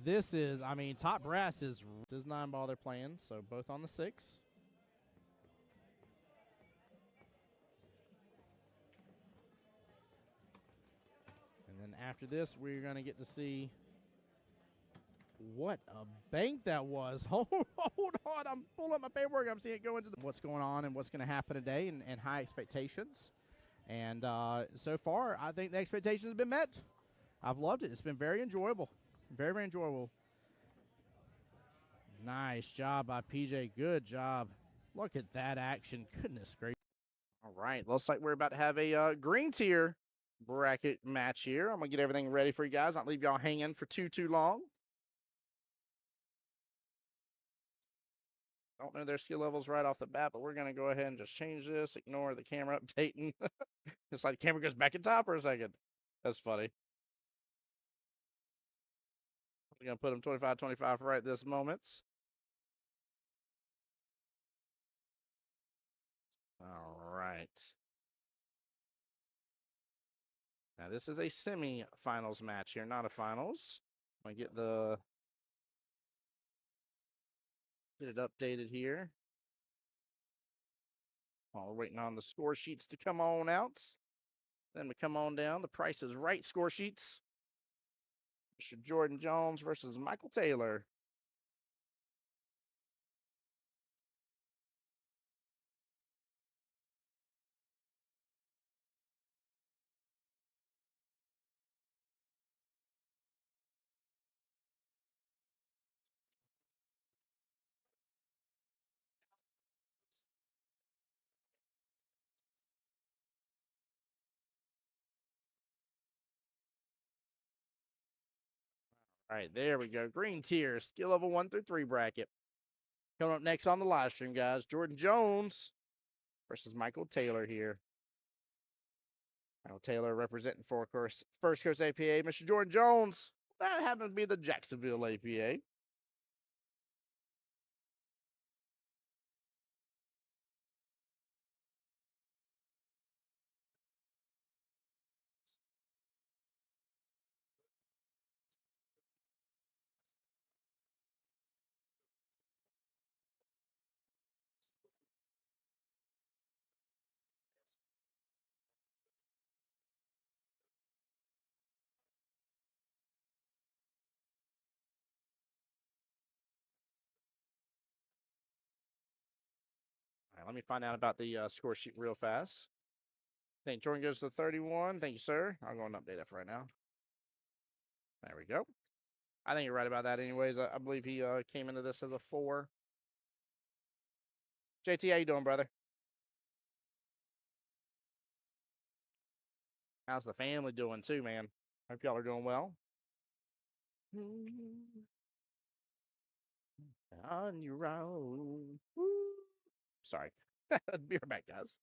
This is, I mean, Top Brass is 9-ball they're playing, so both on the 6. And then after this, we're going to get to see what a bank that was. Hold on. I'm pulling up my paperwork. I'm seeing it go into what's going on and what's going to happen today and high expectations. And so far, I think the expectations have been met. I've loved it. It's been very enjoyable. Very, very enjoyable. Nice job by PJ. Good job. Look at that action. Goodness gracious. All right. Looks like we're about to have a green tier bracket match here. I'm going to get everything ready for you guys. Not leave y'all hanging for too long. Don't know their skill levels right off the bat, but we're going to go ahead and just change this. Ignore the camera updating. It's like the camera goes back in top for a second. That's funny. We're going to put them 25-25 right this moment. All right. Now, this is a semi-finals match here, not a finals. I'm going to get it updated here. While we're waiting on the score sheets to come on out. Then we come on down. The Price is Right score sheets. Mr. Jordan Jones versus Michael Taylor. All right, there we go. Green tier, skill level 1 through 3 bracket. Coming up next on the live stream, guys, Jordan Jones versus Michael Taylor here. Michael Taylor representing for First Coast APA. Mr. Jordan Jones, that happens to be the Jacksonville APA. All right, let me find out about the score sheet real fast. think Jordan goes to 31. Thank you, sir. I'll go and update that for right now. There we go. I think you're right about that anyways. I believe he came into this as a 4. JT, how you doing, brother? How's the family doing too, man? Hope y'all are doing well. On your own. Woo. Sorry. Be right back, guys.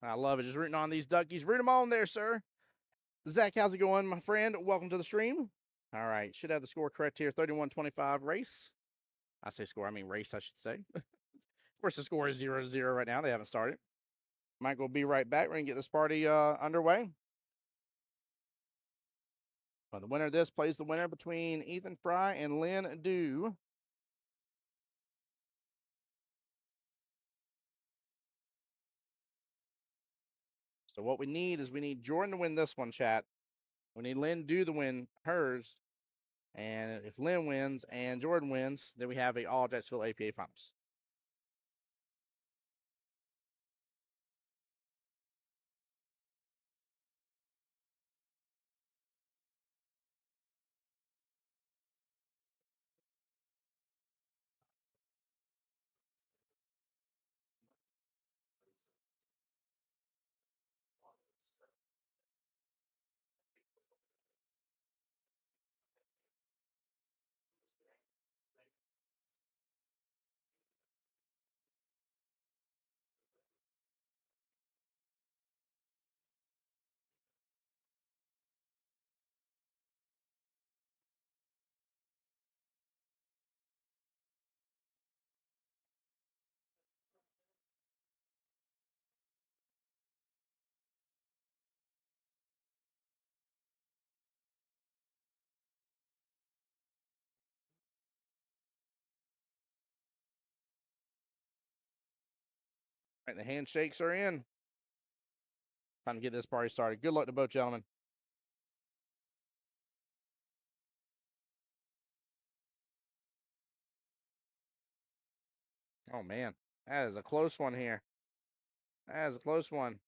I love it. Just rooting on these duckies. Root them on there, sir. Zach, how's it going, my friend? Welcome to the stream. All right. Should have the score correct here. 31-25 race. I say score. I mean race, I should say. Of course, the score is 0-0 right now. They haven't started. Mike will be right back. We're going to get this party underway. The winner of this plays the winner between Ethan Fry and Lynn Dew. So what we need is we need Jordan to win this one, chat. We need Lynn Dew to win hers. And if Lynn wins and Jordan wins, then we have a all Jacksonville APA finals. All right, the handshakes are in. Time to get this party started. Good luck to both gentlemen. Oh, man. That is a close one here. That is a close one.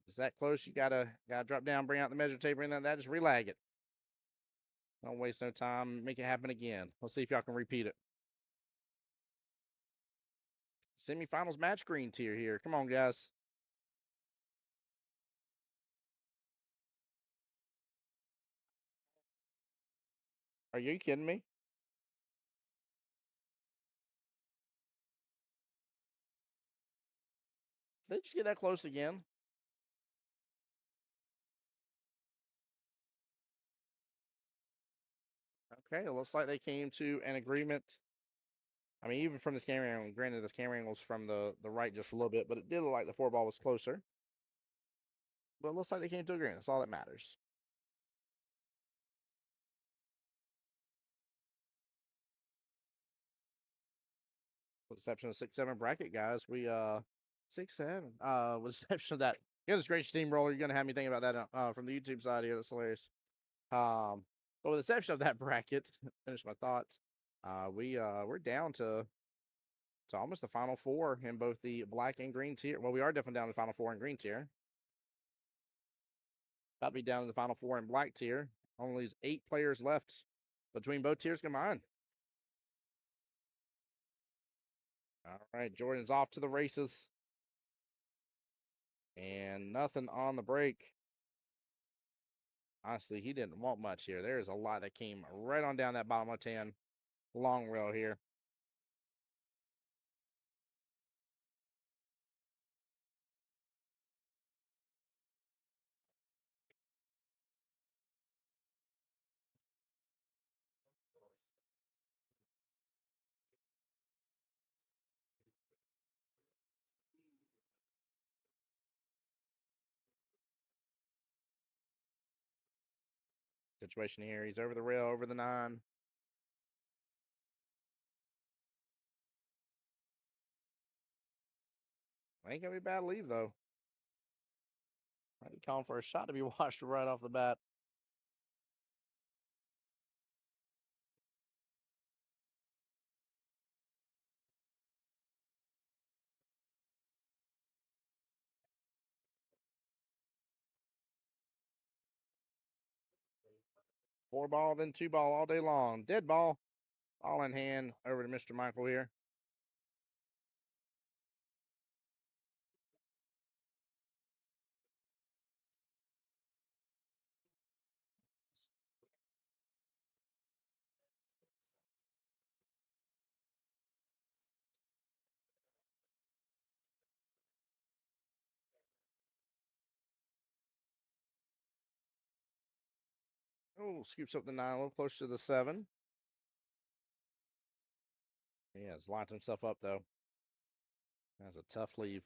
Is that close? You gotta drop down, bring out the measure tape, bring that. Just relag it. Don't waste no time. Make it happen again. Let's see if y'all can repeat it. Semifinals match green tier here. Come on, guys. Are you kidding me? Did they just get that close again? Okay, it looks like they came to an agreement. I mean, even from this camera angle, granted, this camera angle was from the right just a little bit, but it did look like the 4-ball was closer. But it looks like they came to agreement. That's all that matters. With the exception of 6-7 bracket, guys, we 6-7. With the exception of that, this great steamroller. You're gonna have me thinking about that from the YouTube side here. That's hilarious. But with the exception of that bracket, finish my thoughts. We're down to almost the final four in both the black and green tier. Well, we are definitely down to the final four in green tier. About to be down to the final four in black tier. Only 8 players left between both tiers combined. All right, Jordan's off to the races. And nothing on the break. Honestly, he didn't want much here. There's a lot that came right on down that bottom of 10. Long rail here. Situation here. He's over the rail, over the 9. Ain't gonna be a bad leave though. Might be calling for a shot to be watched right off the bat. Four ball, then 2 ball all day long. Dead ball. All in hand. Over to Mr. Michael here. Oh, scoops up the 9 a little closer to the 7. He has locked himself up though. That's a tough leave.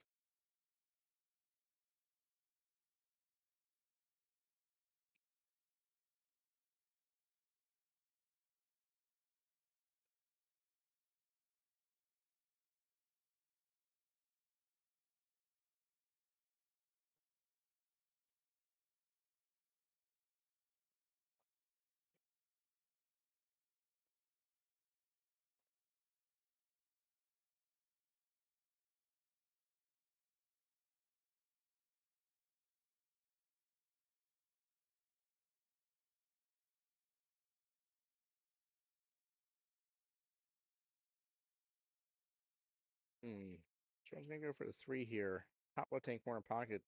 Jordan's gonna go for the 3 here. Top left hand corner pocket.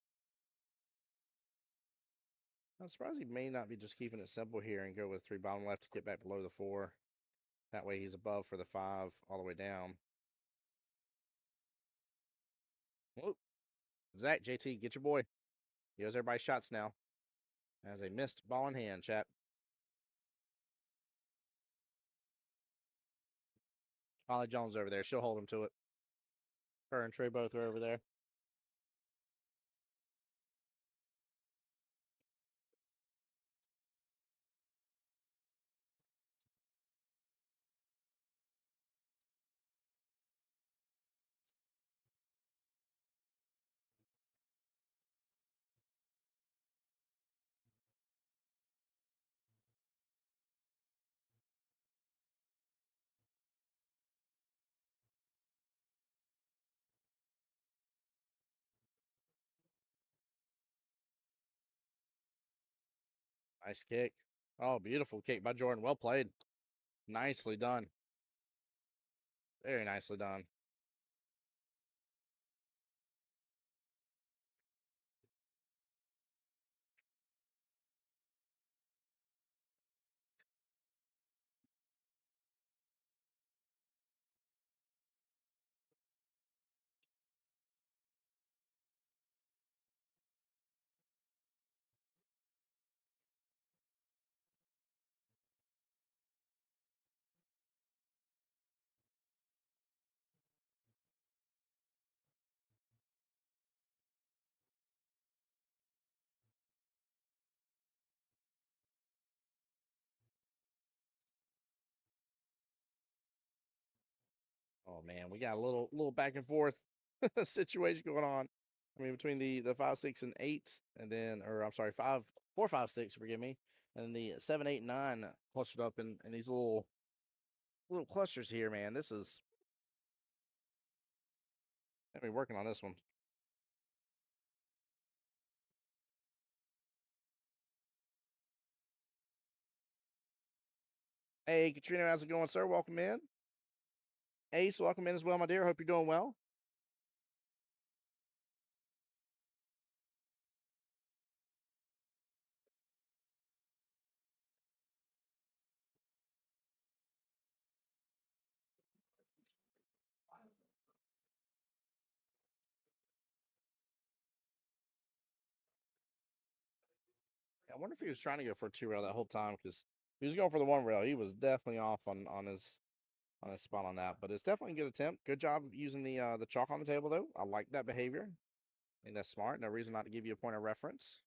I'm surprised he may not be just keeping it simple here and go with 3 bottom left to get back below the 4. That way he's above for the 5 all the way down. Whoop. Zach, JT, get your boy. He owes everybody shots now. As a missed ball in hand, chat. Holly Jones over there. She'll hold him to it. Her and Trey both are over there. Nice kick. Oh, beautiful kick by Jordan. Well played. Nicely done. Very nicely done. Oh man, we got a little back and forth situation going on. I mean, between the 5, 6, and 8, and then, or I'm sorry, 5, 4, 5, 6. Forgive me, and the 7, 8, and 9 clustered up in these little clusters here. Man, this is. I've been working on this one. Hey, Katrina, how's it going, sir? Welcome in. Ace, welcome in as well, my dear. Hope you're doing well. I wonder if he was trying to go for a 2-rail that whole time, because he was going for the 1-rail. He was definitely off on his spot on that, but it's definitely a good attempt. Good job using the chalk on the table, though. I like that behavior. I think that's smart. No reason not to give you a point of reference.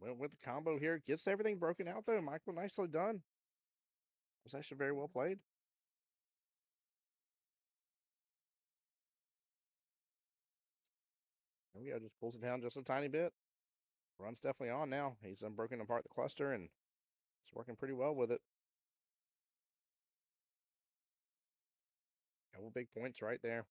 Went with the combo here. Gets everything broken out, though. Michael, nicely done. It was actually very well played. There we go. Just pulls it down just a tiny bit. Run's definitely on now. He's broken apart the cluster, and it's working pretty well with it. Couple big points right there.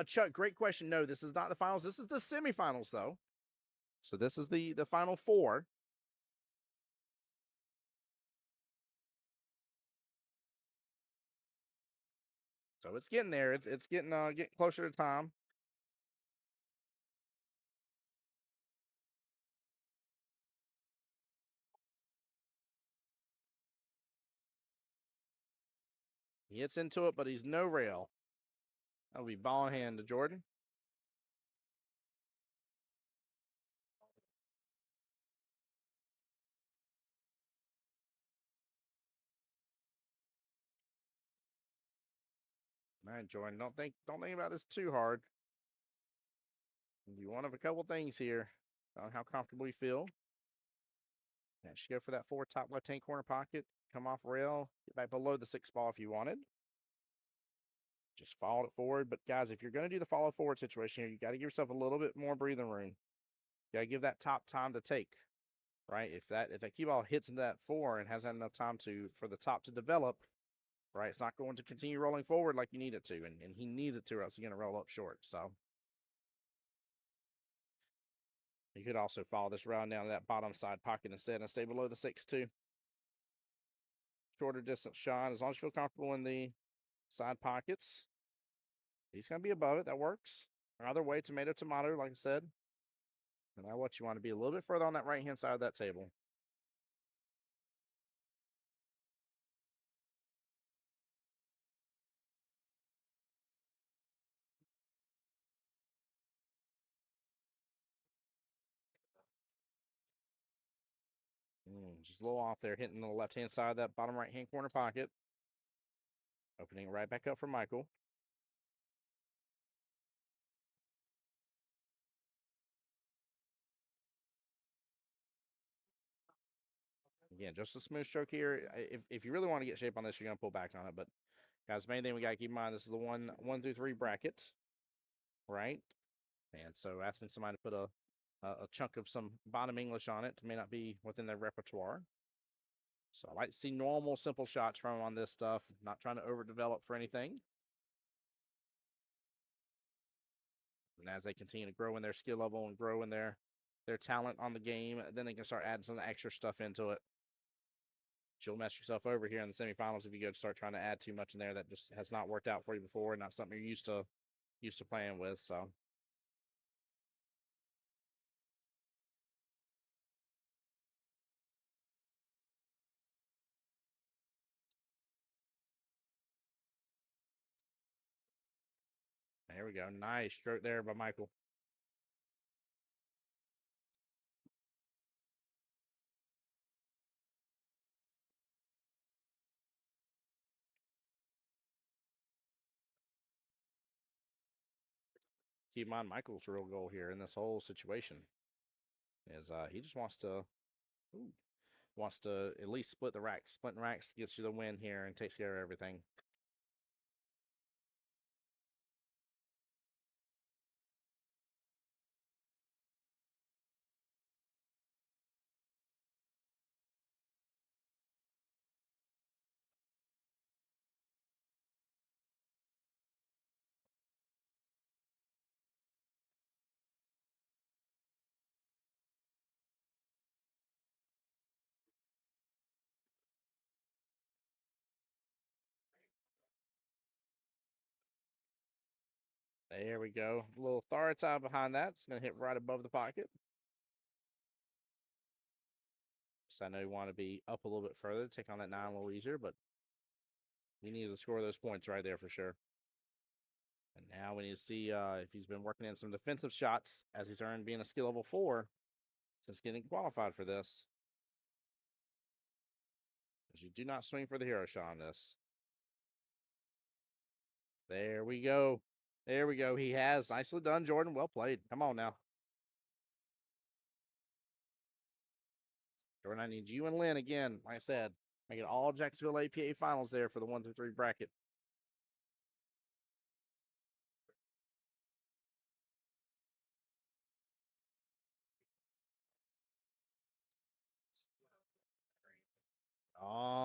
Chuck, great question. No, this is not the finals. This is the semifinals, though. So this is the final 4. So it's getting there. It's getting closer to time. He gets into it, but he's no rail. That'll be ball in hand to Jordan. All right, Jordan. Don't think about this too hard. You one of a couple things here on how comfortable you feel. Yeah, should go for that 4 top left-hand corner pocket. Come off rail. Get back below the 6 ball if you wanted. Just followed it forward. But guys, if you're going to do the follow forward situation here, you got to give yourself a little bit more breathing room. You got to give that top time to take. Right? If that cue ball hits into that 4 and hasn't had enough time for the top to develop, right, it's not going to continue rolling forward like you need it to, and he needs it to, or else he's going to roll up short. So you could also follow this round down to that bottom side pocket instead and stay below the 6-2. Shorter distance shot, as long as you feel comfortable in the side pockets. He's going to be above it. That works. Either way, tomato, tomato, like I said. And now what you want to be a little bit further on that right-hand side of that table. Just a little off there, hitting the left-hand side of that bottom right-hand corner pocket. Opening it right back up for Michael. Again, just a smooth stroke here. If you really want to get shape on this, you're going to pull back on it. But, guys, main thing we got to keep in mind, this is the one through three bracket, right? And so asking somebody to put a chunk of some bottom English on it may not be within their repertoire. So I like to see normal, simple shots from them on this stuff. Not trying to overdevelop for anything. And as they continue to grow in their skill level and grow in their talent on the game, then they can start adding some extra stuff into it. You'll mess yourself over here in the semifinals if you go to start trying to add too much in there that just has not worked out for you before, and not something you're used to playing with. So there we go. Nice stroke there by Michael. Keep in mind, Michael's real goal here in this whole situation is he just wants to at least split the racks. Splitting racks gets you the win here and takes care of everything. There we go. A little authority behind that. It's going to hit right above the pocket. So I know you want to be up a little bit further, take on that 9 a little easier, but you need to score those points right there for sure. And now we need to see if he's been working in some defensive shots as he's earned being a skill level 4 since getting qualified for this. As you do not swing for the hero shot on this. There we go. There we go. He has. Nicely done, Jordan. Well played. Come on now. Jordan, I need you and Lynn again. Like I said, make it all Jacksonville APA finals there for the 1 through 3 bracket.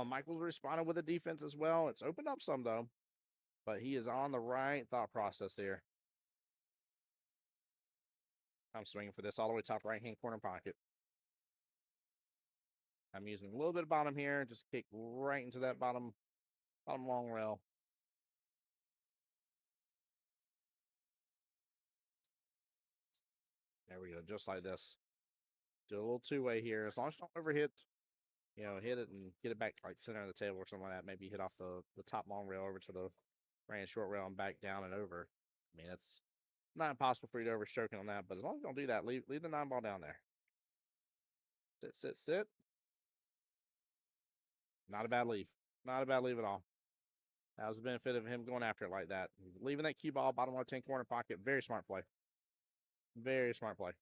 Michael's responded with a defense as well. It's opened up some, though. But he is on the right thought process here. I'm swinging for this all the way top right-hand corner pocket. I'm using a little bit of bottom here. Just kick right into that bottom long rail. There we go. Just like this. Do a little two-way here. As long as you don't overhit, hit it and get it back like center of the table or something like that. Maybe hit off the top long rail over to the right short rail and back down and over. I mean, it's not impossible for you to overstroke on that, but as long as you don't do that, leave the 9 ball down there. Sit, sit, sit. Not a bad leave. Not a bad leave at all. That was the benefit of him going after it like that. He's leaving that cue ball bottom left-hand corner pocket. Very smart play. Very smart play.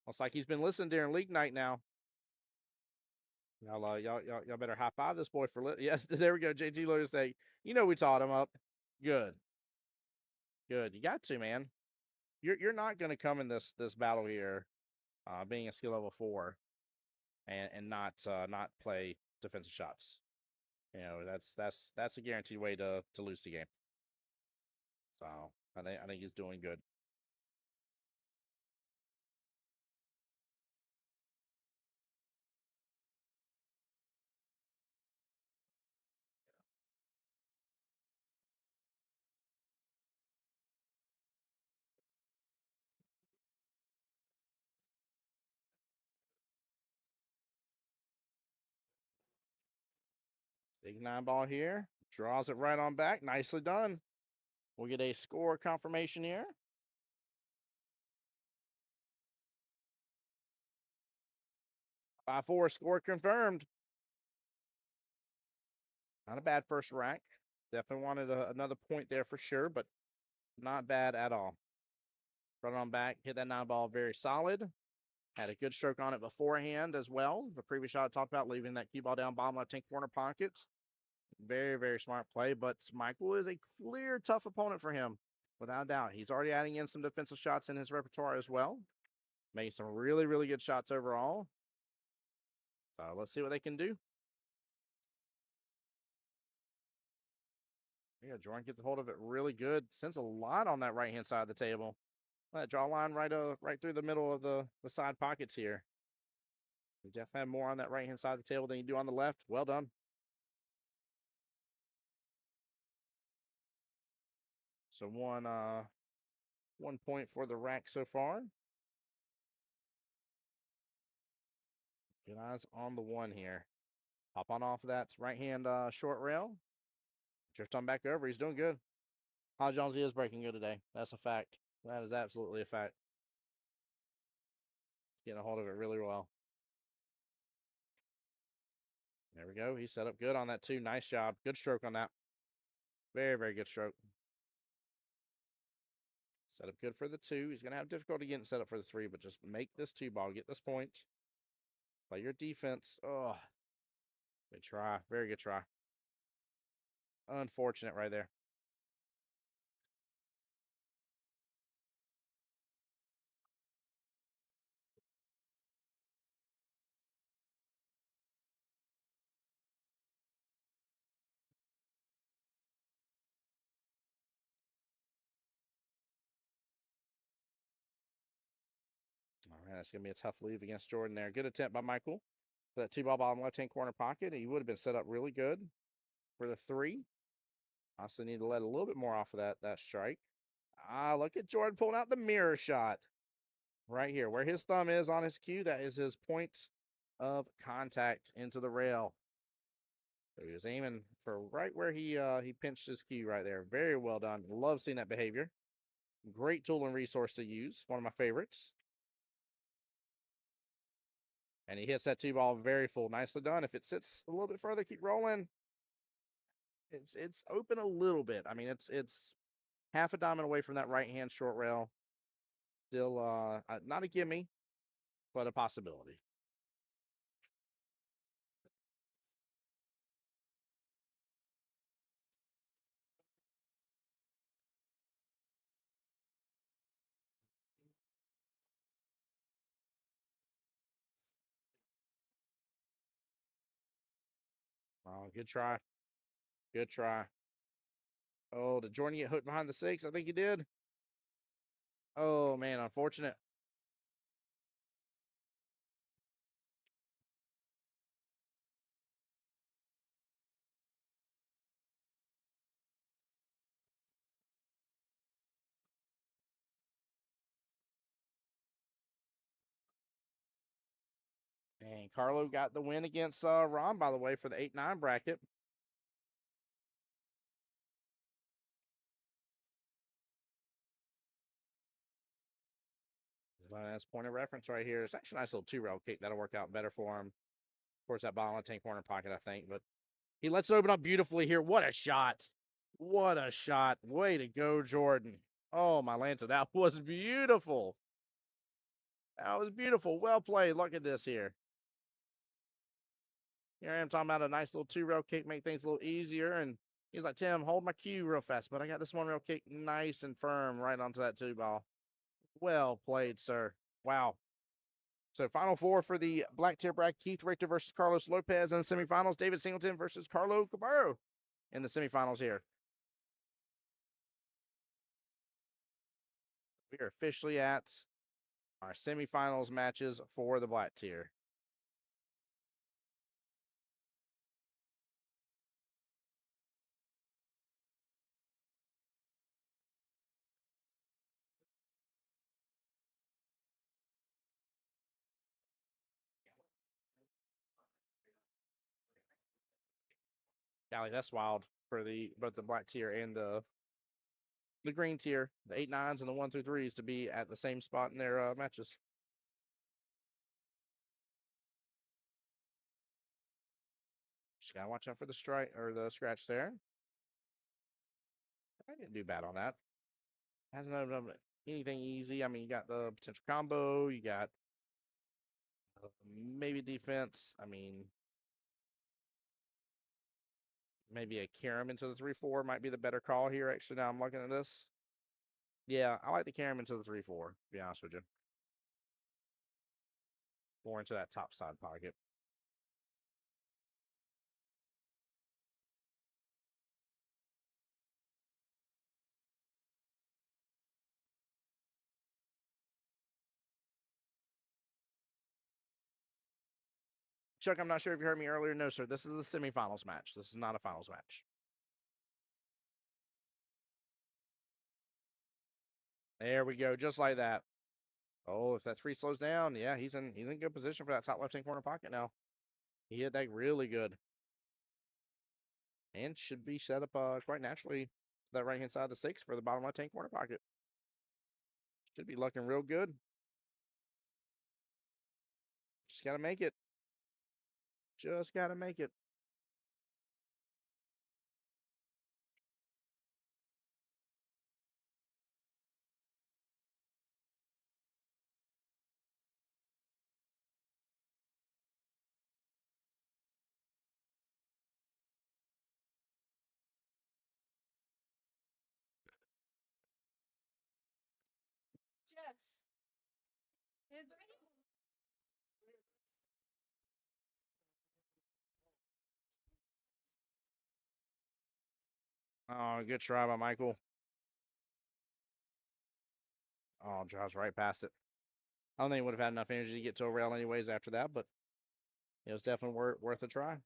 Looks like he's been listening during league night now. Y'all better high five this boy for yes. There we go. JT Lawyer say, we taught him up. Good. Good. You got to, man. You're not going to come in this battle here, being a skill level 4, and not play defensive shots. That's a guaranteed way to lose the game. So I think he's doing good. Big 9 ball here. Draws it right on back. Nicely done. We'll get a score confirmation here. 5-4 score confirmed. Not a bad first rack. Definitely wanted another point there for sure, but not bad at all. Run on back, hit that 9 ball very solid. Had a good stroke on it beforehand as well. The previous shot I talked about, leaving that cue ball down bottom left-hand corner pocket. Very, very smart play, but Michael is a clear, tough opponent for him, without a doubt. He's already adding in some defensive shots in his repertoire as well. Making some really, really good shots overall. So let's see what they can do. Yeah, Jordan gets a hold of it really good. Sends a lot on that right-hand side of the table. Let draw a line right through the middle of the side pockets here. We definitely have more on that right-hand side of the table than you do on the left. Well done. So one point for the rack so far. Good eyes on the one here. Hop on off of that right-hand short rail. Drift on back over. He's doing good. Hodge Jones is breaking good today. That's a fact. That is absolutely a fact. He's getting a hold of it really well. There we go. He set up good on that too. Nice job. Good stroke on that. Very, very good stroke. Set up good for the 2. He's going to have difficulty getting set up for the 3, but just make this 2-ball. Get this point. Play your defense. Oh, good try. Very good try. Unfortunate right there. All right, that's going to be a tough leave against Jordan there. Good attempt by Michael. For that 2-ball bottom left-hand corner pocket. He would have been set up really good for the 3. Also need to let a little bit more off of that strike. Look at Jordan pulling out the mirror shot. Right here, where his thumb is on his cue, that is his point of contact into the rail. So he was aiming for right where he pinched his cue right there. Very well done. Love seeing that behavior. Great tool and resource to use. One of my favorites. And he hits that 2-ball very full. Nicely done. If it sits a little bit further, keep rolling. It's open a little bit. I mean, it's half a diamond away from that right-hand short rail. Still not a gimme, but a possibility. Oh, good try. Good try. Oh, did Jordan get hooked behind the 6? I think he did. Oh, man, unfortunate. And Carlo got the win against Ron, by the way, for the 8-9 bracket. That's point of reference right here. It's actually a nice little 2-rail kick. That'll work out better for him. Of course, that ball in the 10 corner pocket, I think. But he lets it open up beautifully here. What a shot. What a shot. Way to go, Jordan. Oh, my Lanta. That was beautiful. That was beautiful. Well played. Look at this here. Here I am talking about a nice little 2-rail kick, make things a little easier. And he's like, Tim, hold my cue real fast. But I got this 1-rail kick nice and firm right onto that 2-ball. Well played, sir. Wow. So final 4 for the black tier bracket: Keith Richter versus Carlos Lopez in the semifinals. David Singleton versus Carlo Cabarro in the semifinals here. We are officially at our semifinals matches for the black tier. Golly, that's wild for both the black tier and the green tier, the 8-9s and the 1 through 3s to be at the same spot in their matches. Just gotta watch out for the strike or the scratch there. I didn't do bad on that. Hasn't opened up anything easy. I mean, you got the potential combo. You got maybe defense. I mean, maybe a Karam into the 3-4 might be the better call here. Actually, now I'm looking at this. Yeah, I like the Karam into the 3-4, to be honest with you. More into that top side pocket. Chuck, I'm not sure if you heard me earlier. No, sir. This is a semifinals match. This is not a finals match. There we go. Just like that. Oh, if that 3 slows down, yeah, he's in good position for that top left-hand corner pocket now. He hit that really good. And should be set up quite naturally to that right-hand side of the 6 for the bottom left-hand corner pocket. Should be looking real good. Just got to make it. Just got to make it. Oh, good try by Michael. Oh, drives right past it. I don't think he would have had enough energy to get to a rail anyways after that, but it was definitely worth a try.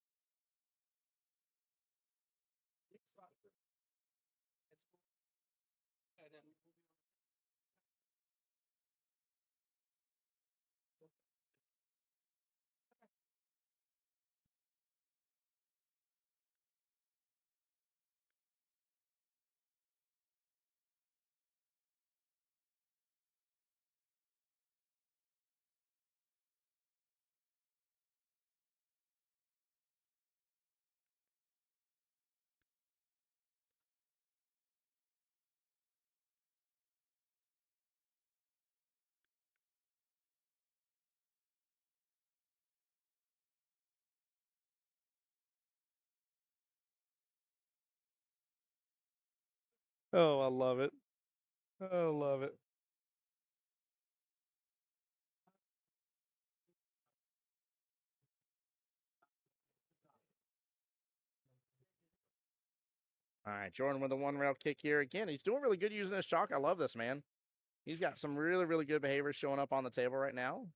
Oh, I love it. I love it. All right, Jordan with a 1-rail kick here. Again, he's doing really good using his chalk. I love this, man. He's got some really, really good behaviors showing up on the table right now.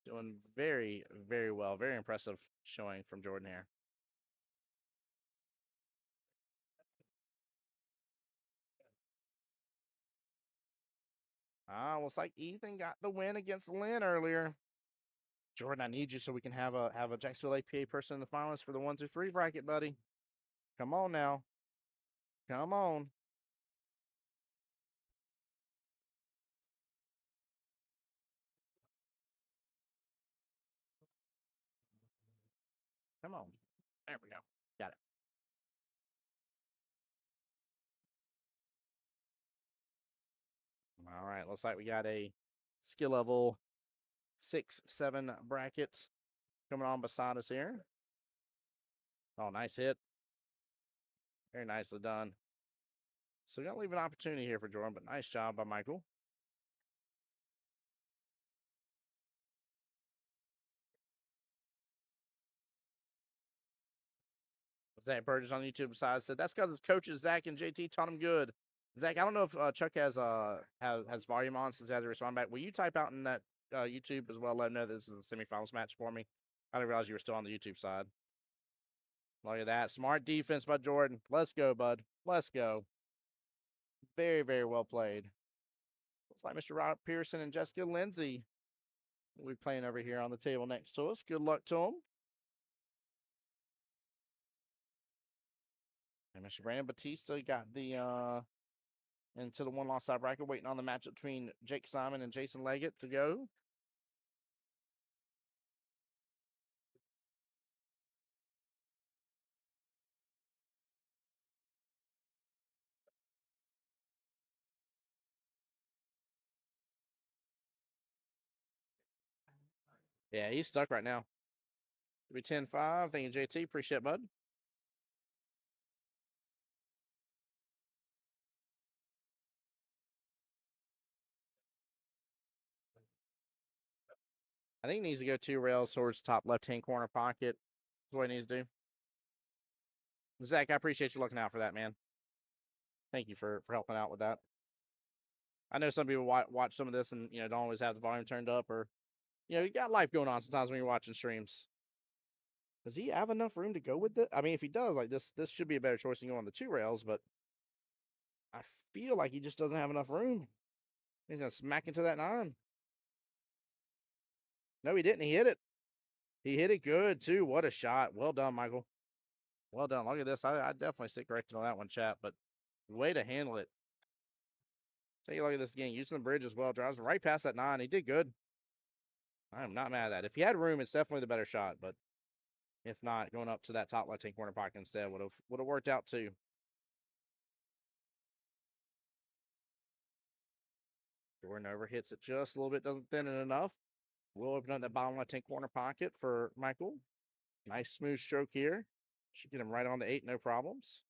Doing very, very well. Very impressive showing from Jordan here. Looks like Ethan got the win against Lynn earlier. Jordan, I need you so we can have a Jacksonville APA person in the finals for the 1-3 bracket, buddy. Come on now. Come on. Come on. There we go. Got it. All right. Looks like we got a skill level 6-7 bracket coming on beside us here. Oh, nice hit. Very nicely done. So we got to leave an opportunity here for Jordan, but nice job by Michael. Zach Burgess on YouTube besides said that's because his coaches Zach and JT taught him good. Zach, I don't know if Chuck has volume on since he has to respond back. Will you type out in that YouTube as well? Let him know this is a semifinals match for me. I didn't realize you were still on the YouTube side. Look at that. Smart defense by Jordan. Let's go, bud. Let's go. Very, very well played. Looks like Mr. Robert Pearson and Jessica Lindsay will be playing over here on the table next to us. Good luck to them. And Mr. Brandon Batista got the into the 1-loss side bracket, waiting on the matchup between Jake Simon and Jason Leggett to go. Yeah, he's stuck right now. It'll be 10-5. Thank you, JT. Appreciate it, bud. I think he needs to go 2 rails towards top left-hand corner pocket. That's what he needs to do. Zach, I appreciate you looking out for that, man. Thank you for helping out with that. I know some people watch some of this and, don't always have the volume turned up, or, you got life going on sometimes when you're watching streams. Does he have enough room to go with it? I mean, if he does, like, this should be a better choice than going on the 2 rails, but I feel like he just doesn't have enough room. He's going to smack into that 9. No, he didn't. He hit it. He hit it good, too. What a shot. Well done, Michael. Well done. Look at this. I definitely sit corrected on that one, chat, but way to handle it. Take a look at this again. Using the bridge as well. Drives right past that 9. He did good. I am not mad at that. If he had room, it's definitely the better shot, but if not, going up to that top left-hand corner pocket instead would have worked out too. Jordan over hits it just a little bit, doesn't thin it enough. We'll open up that bottom left-hand corner pocket for Michael. Nice smooth stroke here. Should get him right on the 8, no problems.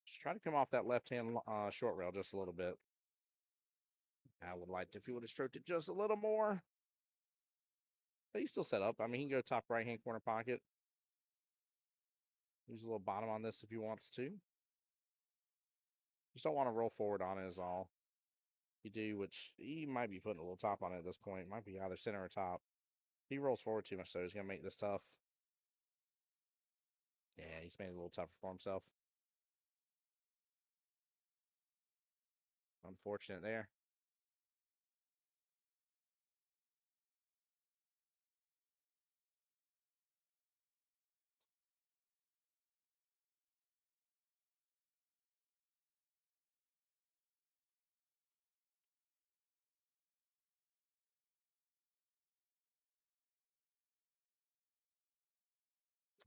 Just try to come off that left-hand short rail just a little bit. I would like if he would have stroked it just a little more. But he's still set up. I mean, he can go top right-hand corner pocket. Use a little bottom on this if he wants to. Just don't want to roll forward on it is all. You do, which he might be putting a little top on it at this point. Might be either center or top. He rolls forward too much, so he's going to make this tough. Yeah, he's made it a little tougher for himself. Unfortunate there.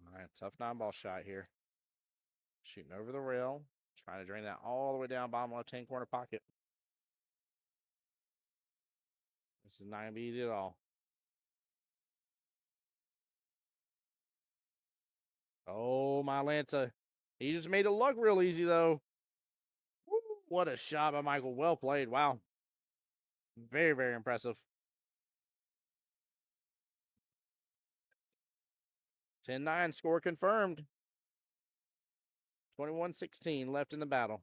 All right, tough 9-ball shot here. Shooting over the rail. Trying to drain that all the way down bottom left-hand corner pocket. This is not going to be easy at all. Oh, my Lanta. He just made it look real easy, though. Woo, what a shot by Michael. Well played. Wow. Very, very impressive. 10-9, score confirmed. 21-16 left in the battle.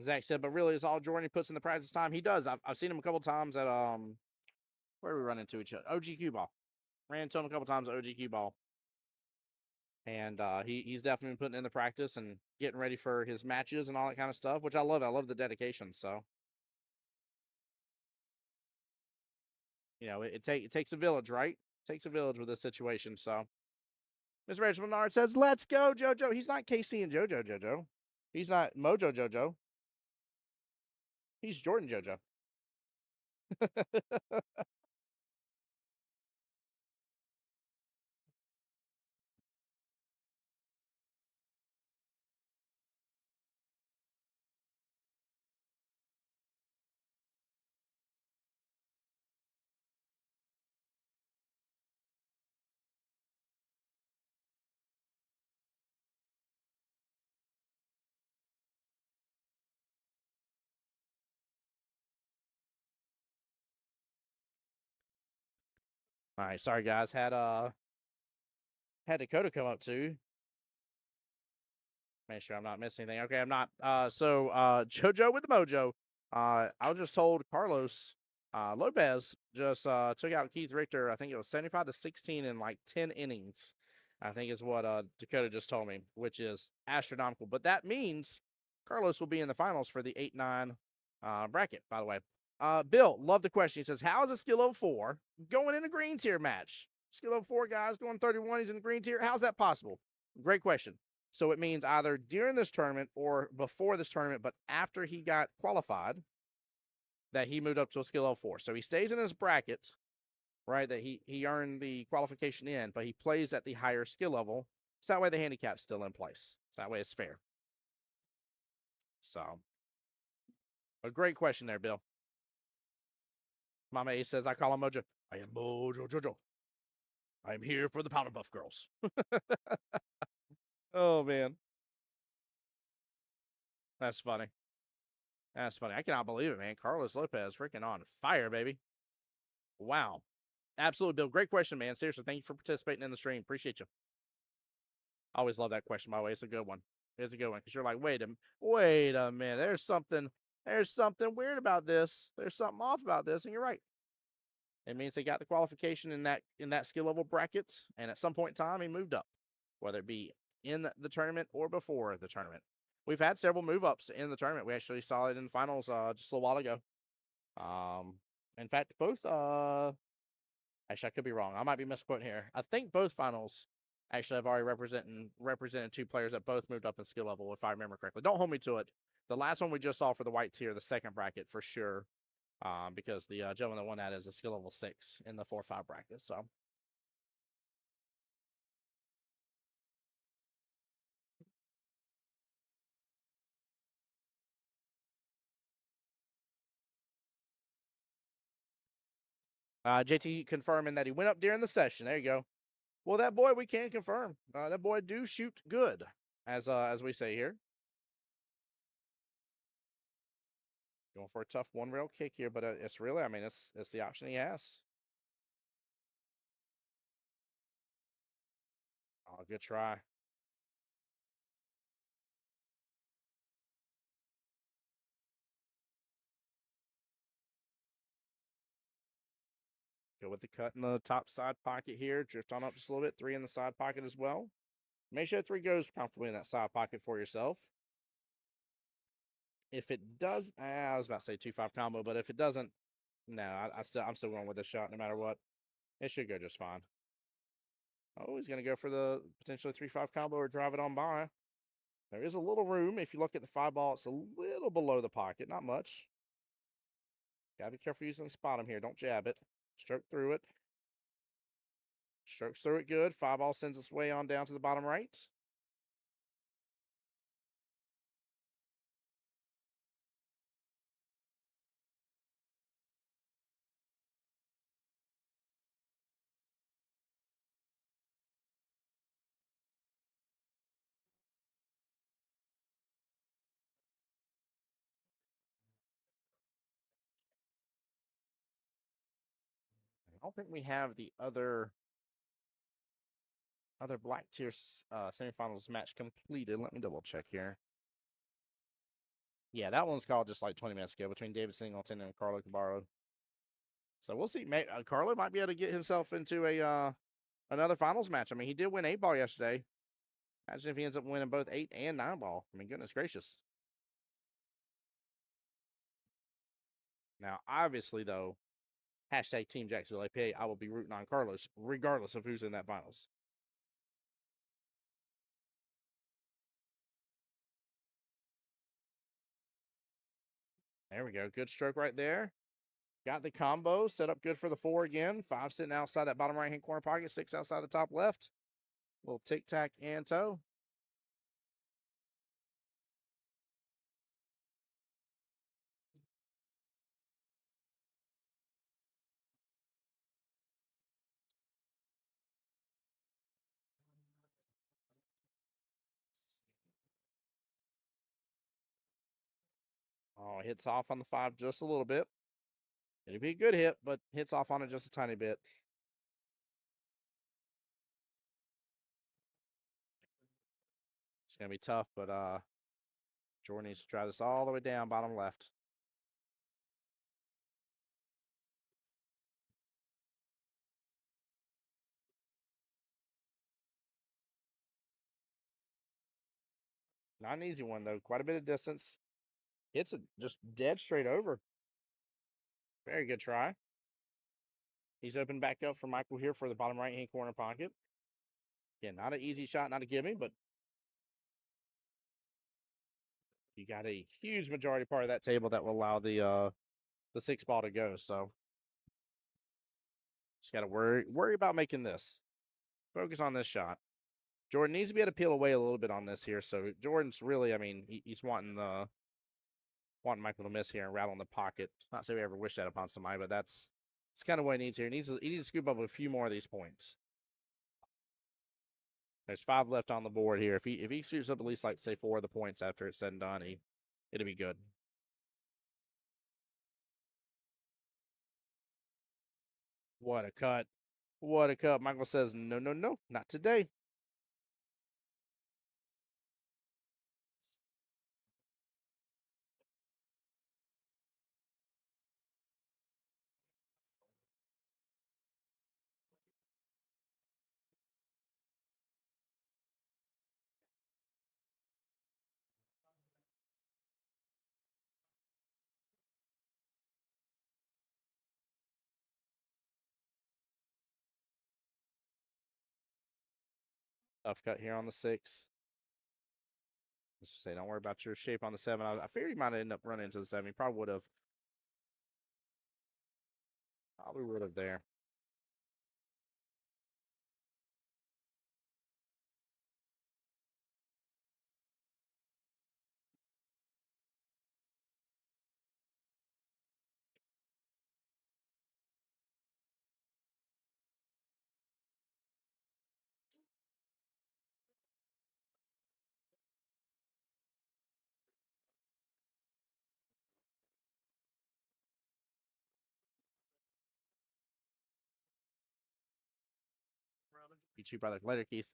Zach said, but really, it's all Jordan he puts in the practice time. He does. I've seen him a couple times at where do we run into each other? OGQ ball. Ran into him a couple times at OGQ ball. And he's definitely been putting in the practice and getting ready for his matches and all that kind of stuff, which I love. I love the dedication. So, it takes a village, right? It takes a village with this situation. So, Mr. Rachel Menard says, let's go, JoJo. He's not KC and JoJo. He's not Mojo JoJo. He's Jordan JoJo. All right, sorry guys. Had Dakota come up too. Make sure I'm not missing anything. Okay, I'm not. So JoJo with the mojo. I was just told Carlos Lopez just took out Keith Richter. I think it was 75-16 in like 10 innings. I think is what Dakota just told me, which is astronomical. But that means Carlos will be in the finals for the 8-9 bracket, by the way. Bill, love the question. He says, how is a skill level 4 going in a green tier match? Skill level 4 guys going 31. He's in the green tier. How's that possible? Great question. So it means either during this tournament or before this tournament, but after he got qualified, that he moved up to a skill level 4. So he stays in his bracket, right, that he earned the qualification in, but he plays at the higher skill level. So that way the handicap's still in place. So that way it's fair. So, a great question there, Bill. Mama Ace says, I call him Mojo. I am Mojo Jojo. I am here for the Powder Buff girls. Oh, man. That's funny. That's funny. I cannot believe it, man. Carlos Lopez freaking on fire, baby. Wow. Absolutely, Bill. Great question, man. Seriously, thank you for participating in the stream. Appreciate you. I always love that question, by the way. It's a good one. It's a good one because you're like, wait a minute. There's something weird about this. There's something off about this, and you're right. It means they got the qualification in that skill level bracket, and at some point in time, he moved up, whether it be in the tournament or before the tournament. We've had several move ups in the tournament. We actually saw it in the finals just a little while ago. In fact, both actually I could be wrong. I might be misquoting here. I think both finals actually have already represented two players that both moved up in skill level, if I remember correctly. Don't hold me to it. The last one we just saw for the white tier, the second bracket for sure, because the gentleman that won that is a skill level 6 in the 4-5 bracket. So. JT confirming that he went up during the session. There you go. Well, that boy, we can confirm. That boy do shoot good, as we say here. Going for a tough one-rail kick here, but it's really, I mean, it's the option he has. Oh, good try. Go with the cut in the top side pocket here. Drift on up just a little bit. 3 in the side pocket as well. Make sure 3 goes comfortably in that side pocket for yourself. If it does, I was about to say 2-5 combo, but if it doesn't, no, I'm still going with this shot no matter what. It should go just fine. Oh, he's going to go for the potentially 3-5 combo or drive it on by. There is a little room. If you look at the 5 ball, it's a little below the pocket, not much. Gotta be careful using the spot here. Don't jab it. Stroke through it. Strokes through it good. 5 ball sends its way on down to the bottom right. I don't think we have the other black tier semifinals match completed. Let me double check here. Yeah, that one's called just like 20 minutes ago between David Singleton and Carlo Cabarro. So we'll see. Carlo might be able to get himself into a another finals match. I mean, he did win 8 ball yesterday. Imagine if he ends up winning both 8 and 9 ball. I mean, goodness gracious. Now, obviously, though, hashtag Team Jacksonville APA, I will be rooting on Carlos regardless of who's in that finals. There we go. Good stroke right there. Got the combo set up good for the 4 again. 5 sitting outside that bottom right-hand corner pocket. 6 outside the top left. Little tic-tac and toe. Oh, hits off on the 5 just a little bit. It'd be a good hit, but hits off on it just a tiny bit. It's going to be tough, but Jordan needs to try this all the way down, bottom left. Not an easy one, though. Quite a bit of distance. Hits it just dead straight over. Very good try. He's opened back up for Michael here for the bottom right-hand corner pocket. Again, not an easy shot, not a gimme, but You got a huge majority part of that table that will allow the 6 ball to go. So just got to worry about making this. Focus on this shot. Jordan needs to be able to peel away a little bit on this here. So Jordan's really, I mean, he's wanting Michael to miss here and rattle in the pocket. Not say we ever wish that upon somebody, but that's kind of what he needs here. He needs to scoop up a few more of these points. There's 5 left on the board here. If he scoops up at least, like, say, 4 of the points after it's said and done, it'll be good. What a cut. What a cut. Michael says, no, no, no, not today. Tough cut here on the 6. Let's just say, don't worry about your shape on the 7. I figured he might end up running into the 7. He probably would have. Probably would have there. You too, brother. Later, Keith.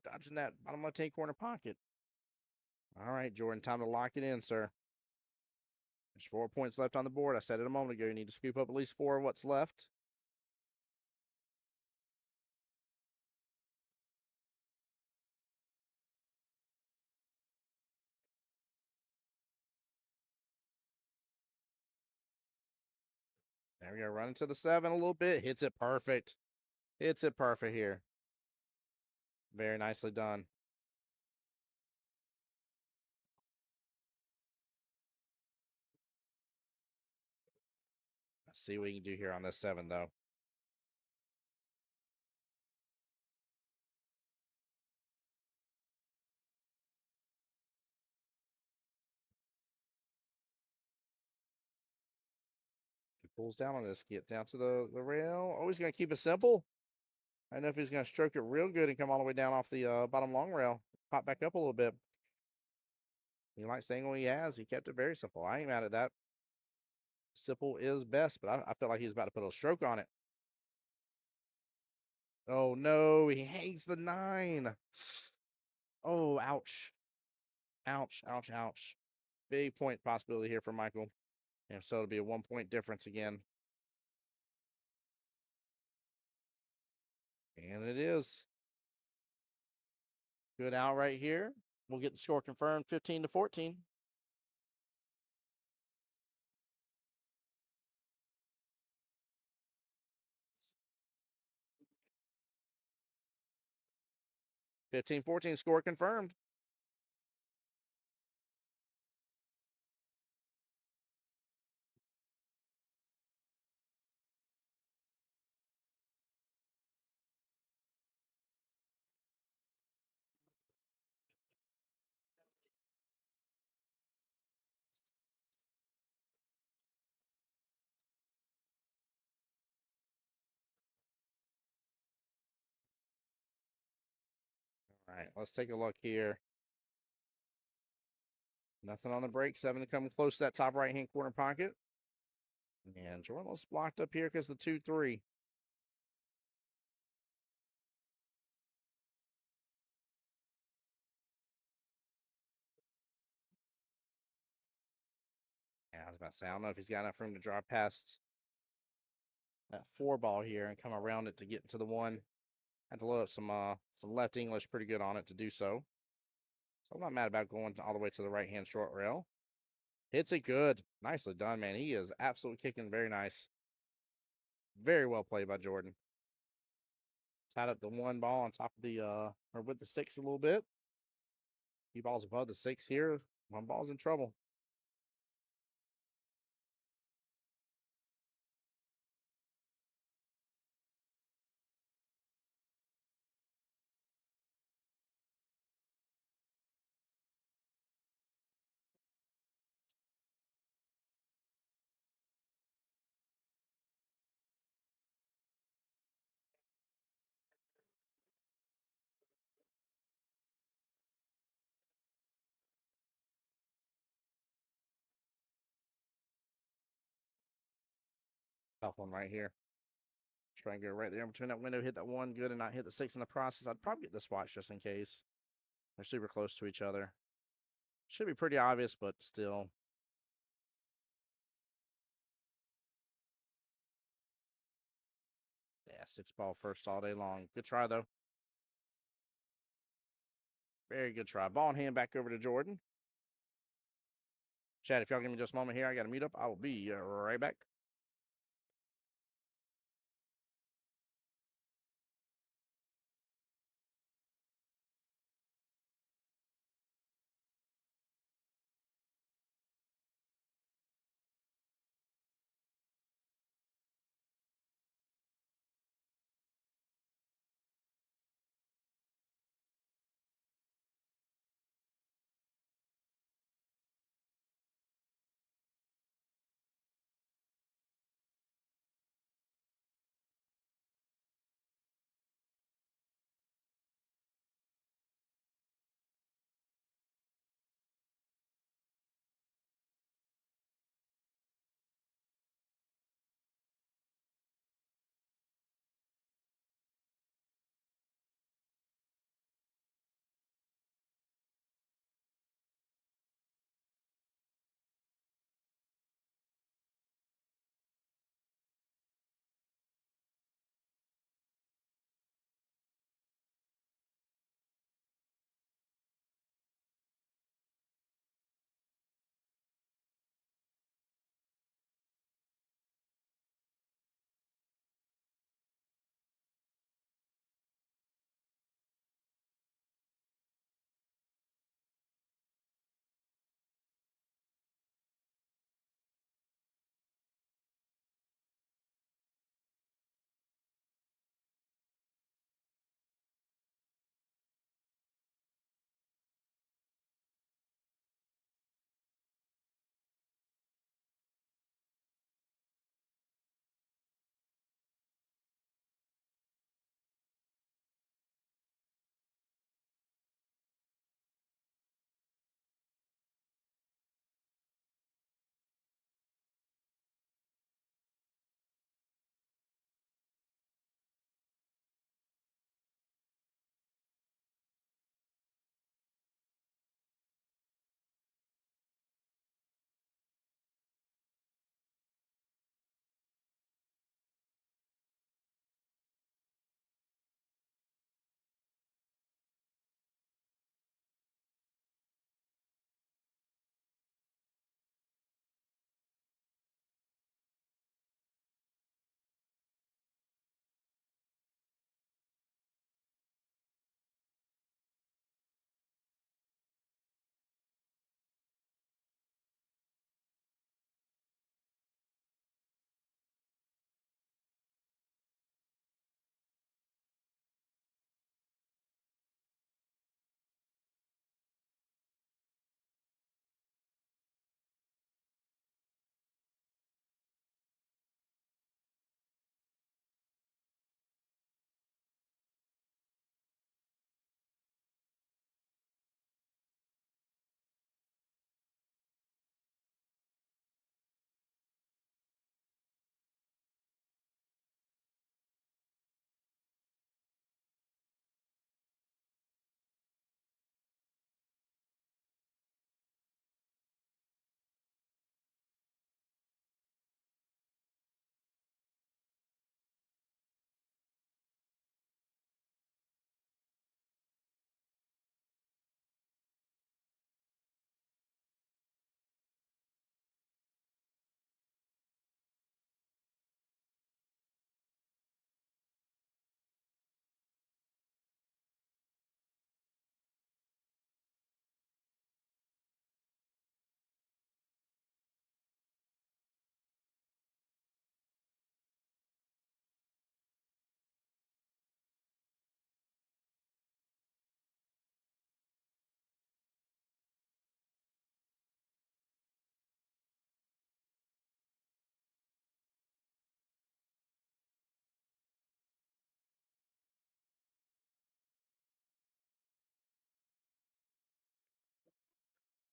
Dodging that bottom left-hand corner pocket. All right, Jordan, time to lock it in, sir. There's 4 points left on the board. I said it a moment ago. You need to scoop up at least 4 of what's left. There we go. Running to the 7 a little bit. Hits it perfect. Hits it perfect here. Very nicely done. Let's see what we can do here on this 7, though. He pulls down on this. Get down to the rail. Oh, he's going to keep it simple. I don't know if he's going to stroke it real good and come all the way down off the bottom long rail. Pop back up a little bit. He likes the angle he has. He kept it very simple. I ain't mad at that. Simple is best, but I felt like he was about to put a stroke on it. Oh, no. He hangs the 9. Oh, ouch. Ouch, ouch, ouch. Big point possibility here for Michael. And so it'll be a 1-point difference again. And it is. Good out right here. We'll get the score confirmed, 15-14. Score confirmed. All right, let's take a look here. Nothing on the break. 7 to come close to that top right-hand corner pocket. And Jordan's blocked up here because the 2-3. Yeah, I was about to say, I don't know if he's got enough room to drive past that 4 ball here and come around it to get into the 1. Had to load up some left English pretty good on it to do so. So I'm not mad about going all the way to the right-hand short rail. Hits it good. Nicely done, man. He is absolutely kicking very nice. Very well played by Jordan. Tied up the 1 ball on top of the, or with the 6 a little bit. He balls above the 6 here. One ball's in trouble. Tough one right here. Try and get right there in between that window, hit that 1 good and not hit the 6 in the process. I'd probably get this watch just in case. They're super close to each other. Should be pretty obvious, but still. Yeah, 6 ball first all day long. Good try, though. Very good try. Ball in hand back over to Jordan. Chad, if y'all give me just a moment here, I got to mute up. I will be right back.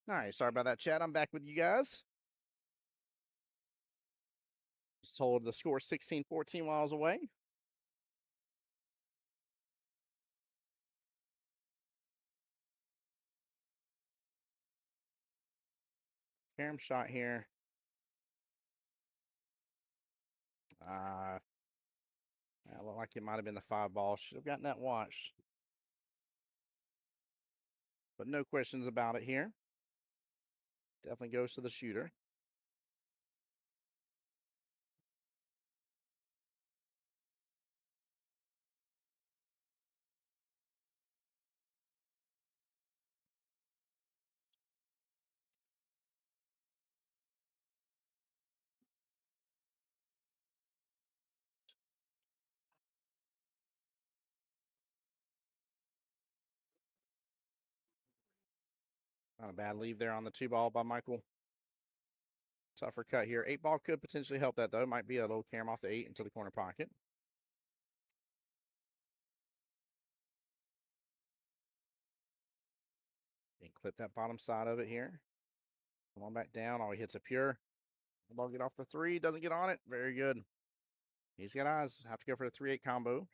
All right, sorry about that, chat. I'm back with you guys. Just told the score 16-14 while I was away. Carom shot here. That looked like it might have been the 5 ball. Should have gotten that watched. But no questions about it here. Definitely goes to the shooter. Not a bad leave there on the 2 ball by Michael. Tougher cut here. 8 ball could potentially help that, though. Might be a little carom off the 8 into the corner pocket. And clip that bottom side of it here. Come on back down. Oh, he hits a pure. The ball get off the 3. Doesn't get on it. Very good. He's got eyes. Have to go for the 3-8 combo.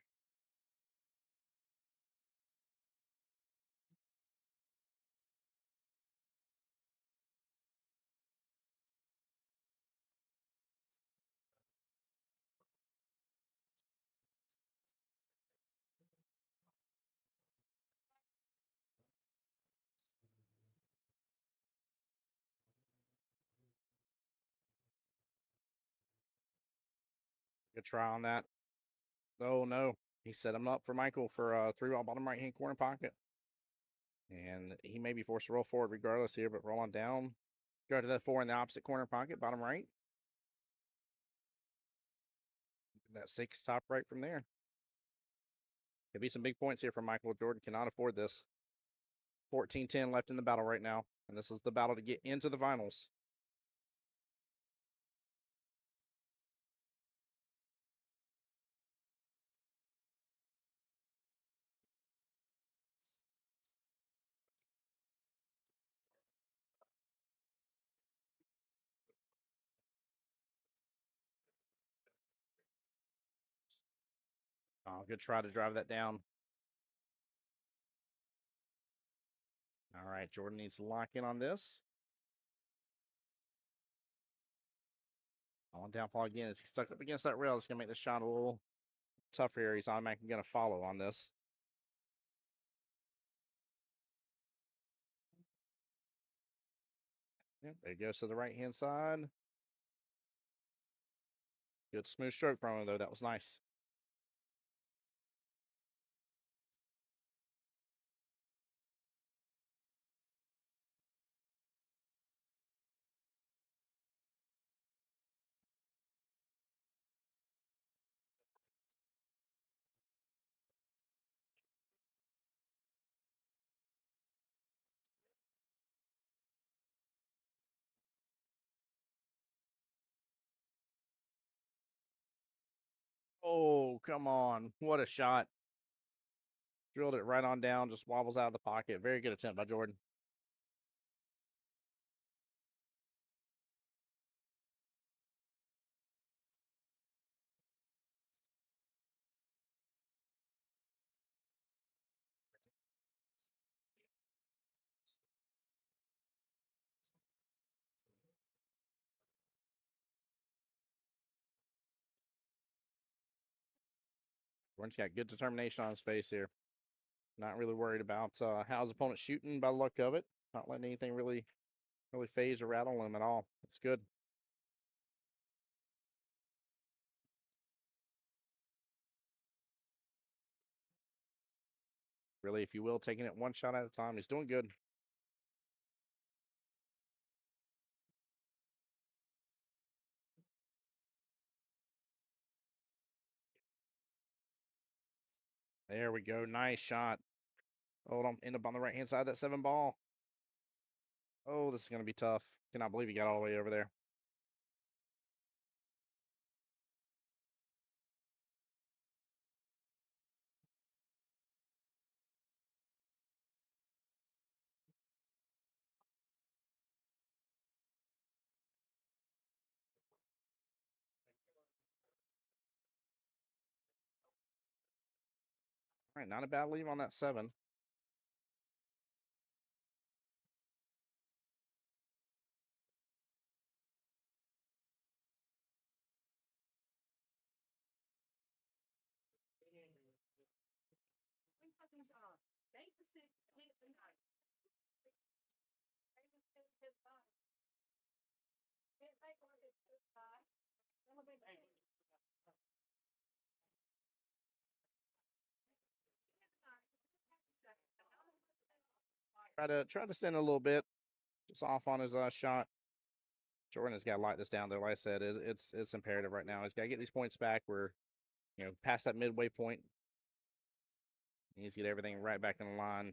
Good try on that. Oh, no. He set him up for Michael for a 3-ball bottom right-hand corner pocket. And he may be forced to roll forward regardless here, but roll on down. Go to that 4 in the opposite corner pocket, bottom right. That 6 top right from there. Could be some big points here from Michael. Jordan cannot afford this. 14-10 left in the battle right now. And this is the battle to get into the finals. Oh, good try to drive that down. All right, Jordan needs to lock in on this. On downfall again. Is he stuck up against that rail? It's going to make the shot a little tougher here. He's automatically going to follow on this. Yep, there he goes to the right-hand side. Good smooth stroke from him, though. That was nice. Oh, come on. What a shot. Drilled it right on down, just wobbles out of the pocket. Very good attempt by Jordan. Jordan's got good determination on his face here. Not really worried about how his opponent's shooting by the look of it. Not letting anything really phase or rattle him at all. It's good. Really, if you will, taking it 1 shot at a time. He's doing good. There we go. Nice shot. Hold on. End up on the right-hand side of that 7 ball. Oh, this is going to be tough. Cannot believe he got all the way over there. All right, not a bad leave on that 7. Try to send a little bit, just off on his shot. Jordan has got to light this down, though. Like I said, it's imperative right now. He's got to get these points back. We're past that midway point. He needs to get everything right back in line.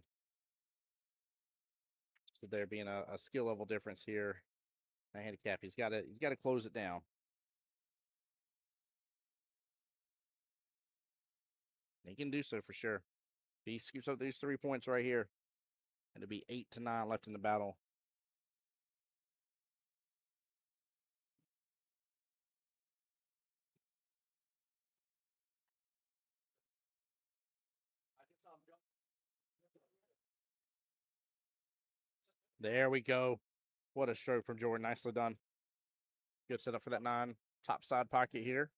So there being a skill level difference here. A handicap. He's got to close it down. He can do so for sure. He scoops up these 3 points right here. It'll be 8-9 left in the battle. There we go. What a stroke from Jordan. Nicely done. Good setup for that 9. Top side pocket here.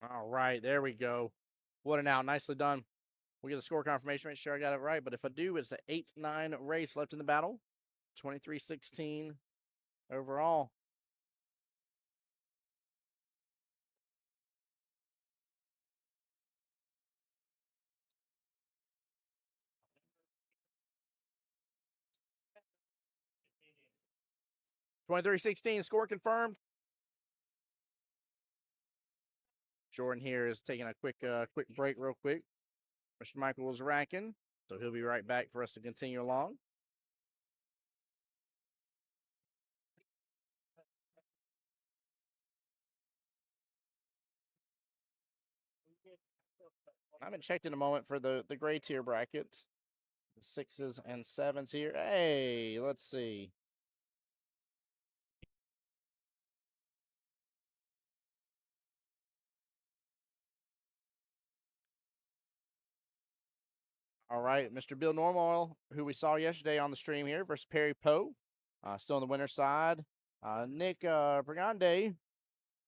All right, there we go. What an out. Nicely done. We'll get a score confirmation, make sure I got it right. But if I do, it's an 8-9 race left in the battle. 23-16 overall. (23-16) score confirmed. Jordan here is taking a quick break real quick. Mr. Michael is racking, so he'll be right back for us to continue along. I haven't checked in a moment for the gray tier bracket. The 6s and 7s here. Hey, let's see. All right, Mr. Bill Normal, who we saw yesterday on the stream here, versus Perry Poe, still on the winner's side. Nick Brigande,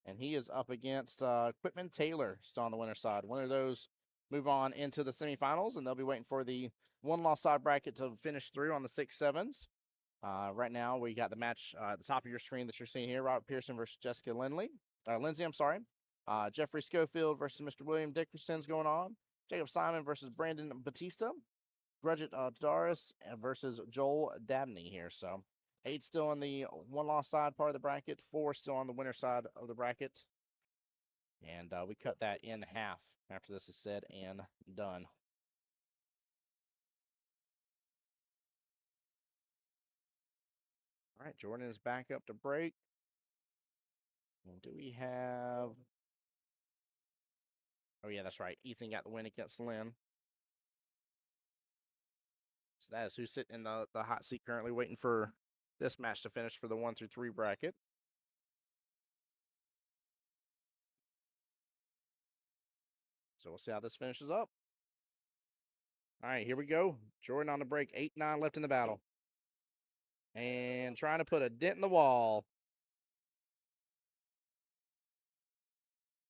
and he is up against Quitman Taylor, still on the winner's side. One of those move on into the semifinals, and they'll be waiting for the one-loss side bracket to finish through on the 6-7s. Right now, we got the match at the top of your screen that you're seeing here, Robert Pearson versus Jessica Lindsay, I'm sorry. Jeffrey Schofield versus Mr. William Dickerson's going on. Jacob Simon versus Brandon Batista. Grudget Doris versus Joel Dabney here. So 8 still on the one-loss side part of the bracket. 4 still on the winner side of the bracket. And we cut that in half after this is said and done. All right, Jordan is back up to break. And do we have... Oh, yeah, that's right. Ethan got the win against Lynn. So that is who's sitting in the hot seat currently, waiting for this match to finish for the 1-3 bracket. So we'll see how this finishes up. All right, here we go. Jordan on the break. 8-9 left in the battle. And trying to put a dent in the wall.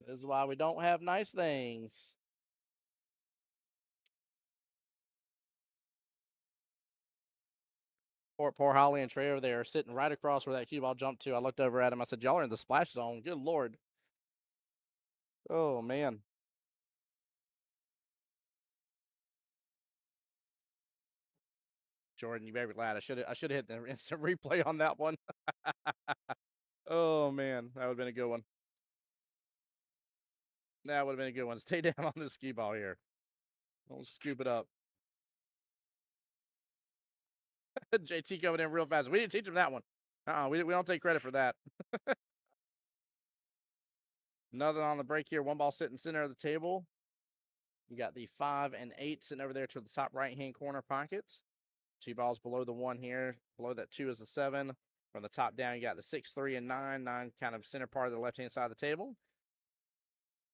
This is why we don't have nice things. Poor Holly and Trey over there sitting right across where that cue ball jumped to. I looked over at him. I said, y'all are in the splash zone. Good Lord. Oh, man. Jordan, you better be glad. I should have hit the instant replay on that one. Oh, man. That would have been a good one. That would have been a good one. Stay down on this skee ball here. Don't scoop it up. JT coming in real fast. We didn't teach him that one. We don't take credit for that. Nothing on the break here. One ball sitting center of the table. You got the 5 and 8 sitting over there to the top right-hand corner pocket. 2 balls below the 1 here. Below that 2 is the 7. From the top down, you got the 6, 3, and 9. 9 kind of center part of the left-hand side of the table.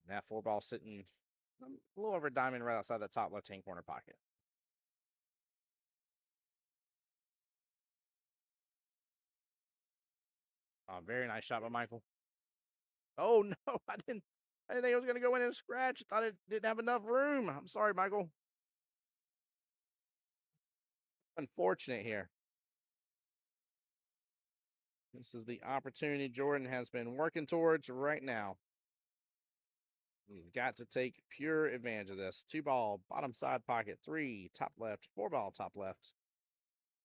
And that 4 ball sitting a little over a diamond right outside that top left-hand corner pocket. Very nice shot by Michael. Oh, no, I didn't think it was going to go in and scratch. I thought it didn't have enough room. I'm sorry, Michael. Unfortunate here. This is the opportunity Jordan has been working towards right now. He's got to take pure advantage of this. 2 ball, bottom side pocket. 3, top left. 4 ball, top left.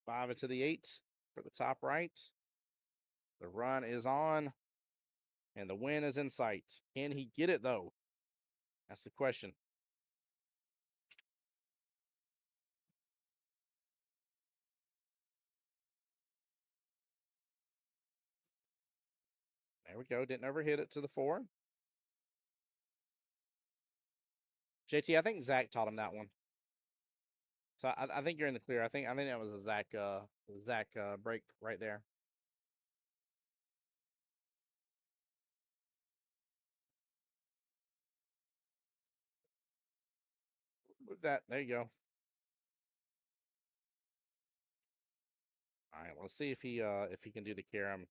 5 into the 8 for the top right. The run is on, and the win is in sight. Can he get it, though? That's the question. There we go. Didn't overhit it to the 4. JT, I think Zach taught him that one. So I think you're in the clear. I think that was a Zach break right there. Move that. There you go. All right, let's see if he can do the carom.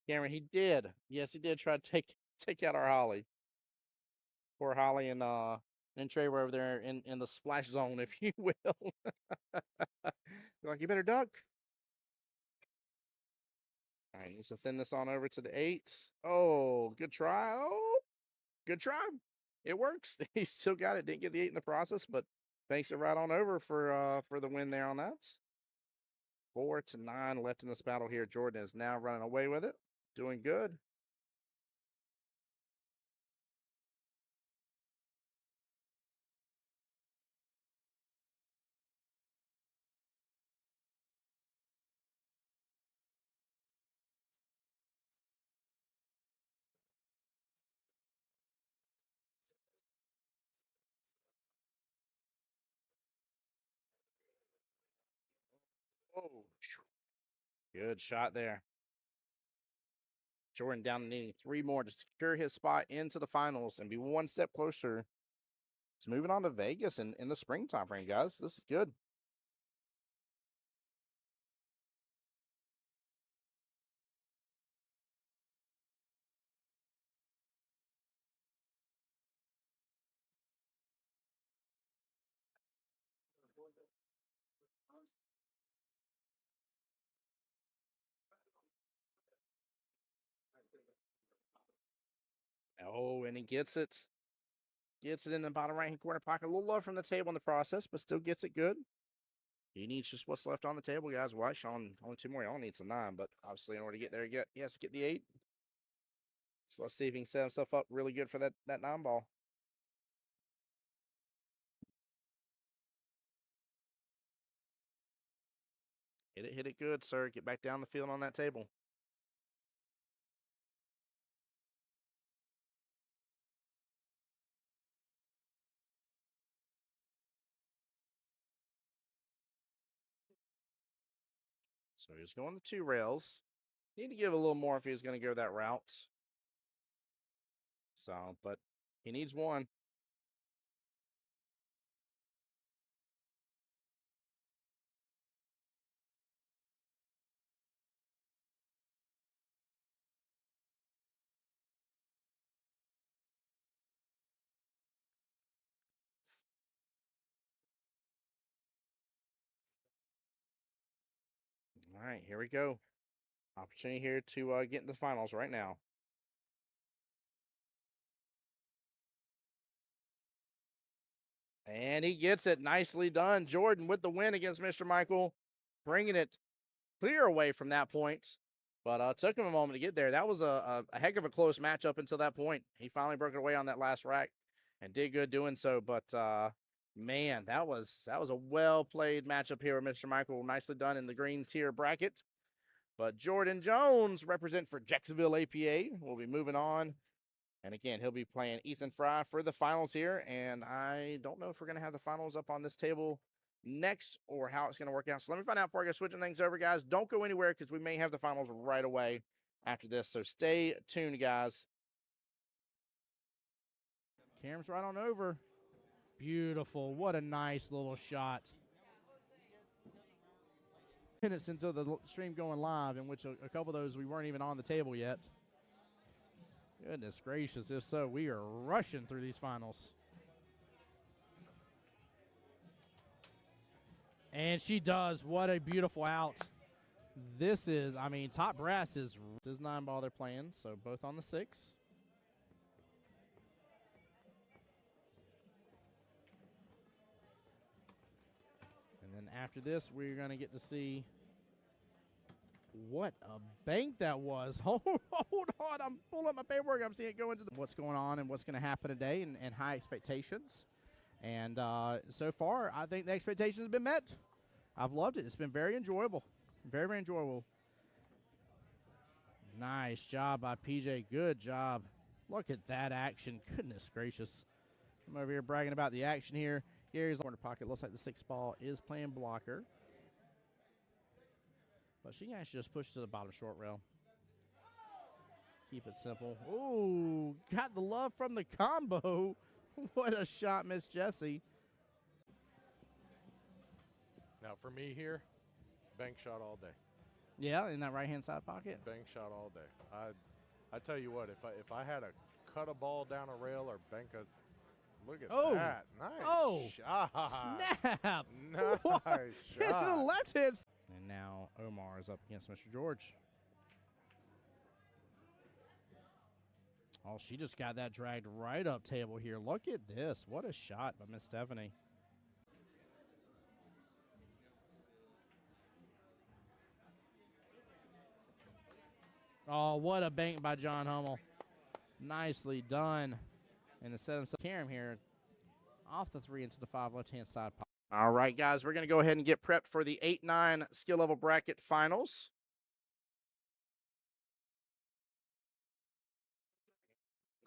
Cameron, he did. Yes, he did try to take out our Holly. Poor Holly and Trey were over there in the splash zone, if you will. You're like, you better duck. All right, needs to thin this on over to the 8. Oh, good try. Oh, good try. It works. He still got it. Didn't get the 8 in the process, but banks it right on over for the win there on that. 4 to 9 left in this battle here. Jordan is now running away with it. Doing good. Oh, good shot there. Jordan down needing 3 more to secure his spot into the finals and be 1 step closer to moving on to Vegas in the springtime frame, guys. This is good. Oh, and he gets it. Gets it in the bottom right-hand corner pocket. A little low from the table in the process, but still gets it good. He needs just what's left on the table, guys. Watch on only 2 more. He only needs a 9, but obviously in order to get there, he has to get the 8. So let's see if he can set himself up really good for that 9 ball. Hit it good, sir. Get back down the field on that table. So he's going to 2 rails. Need to give a little more if he was going to go that route. So, but he needs 1. All right, here we go. Opportunity here to get in the finals right now. And he gets it. Nicely done. Jordan with the win against Mr. Michael, bringing it clear away from that point. But took him a moment to get there. That was a heck of a close match up until that point. He finally broke it away on that last rack and did good doing so. But Man, that was a well-played matchup here with Mr. Michael. Nicely done in the green tier bracket. But Jordan Jones, represent for Jacksonville APA, will be moving on. And again, he'll be playing Ethan Fry for the finals here. And I don't know if we're going to have the finals up on this table next or how it's going to work out. So let me find out before I go switching things over, guys. Don't go anywhere because we may have the finals right away after this. So stay tuned, guys. Cam's right on over. Beautiful. What a nice little shot. Minutes into the stream going live, in which a couple of those we weren't even on the table yet. Goodness gracious, if so, we are rushing through these finals. And she does. What a beautiful out. This is, I mean, top brass is 9-ball they're playing, so both on the 6. And then after this, we're going to get to see what a bank that was. Hold on. I'm pulling up my paperwork. I'm seeing it go into what's going on and what's going to happen today and high expectations. And so far, I think the expectations have been met. I've loved it. It's been very enjoyable. Very, very enjoyable. Nice job by PJ. Good job. Look at that action. Goodness gracious. I'm over here bragging about the action here. Gary's corner pocket. Looks like the 6th ball is playing blocker. But she can actually just push to the bottom short rail. Keep it simple. Ooh, got the love from the combo. What a shot, Miss Jessie. Now for me here, bank shot all day. Yeah, in that right-hand side pocket. Bank shot all day. I tell you what, if I had to cut a ball down a rail or bank a, look at that. Nice shot. Snap. Nice Hit shot. the left hand. And now Omar is up against Mr. George. Oh, she just got that dragged right up table here. Look at this. What a shot by Miss Stephanie. Oh, what a bank by John Hummel. Nicely done. And to set himself Karam here off the 3 into the 5 left-hand side. All right, guys, we're going to go ahead and get prepped for the 8-9 skill level bracket finals.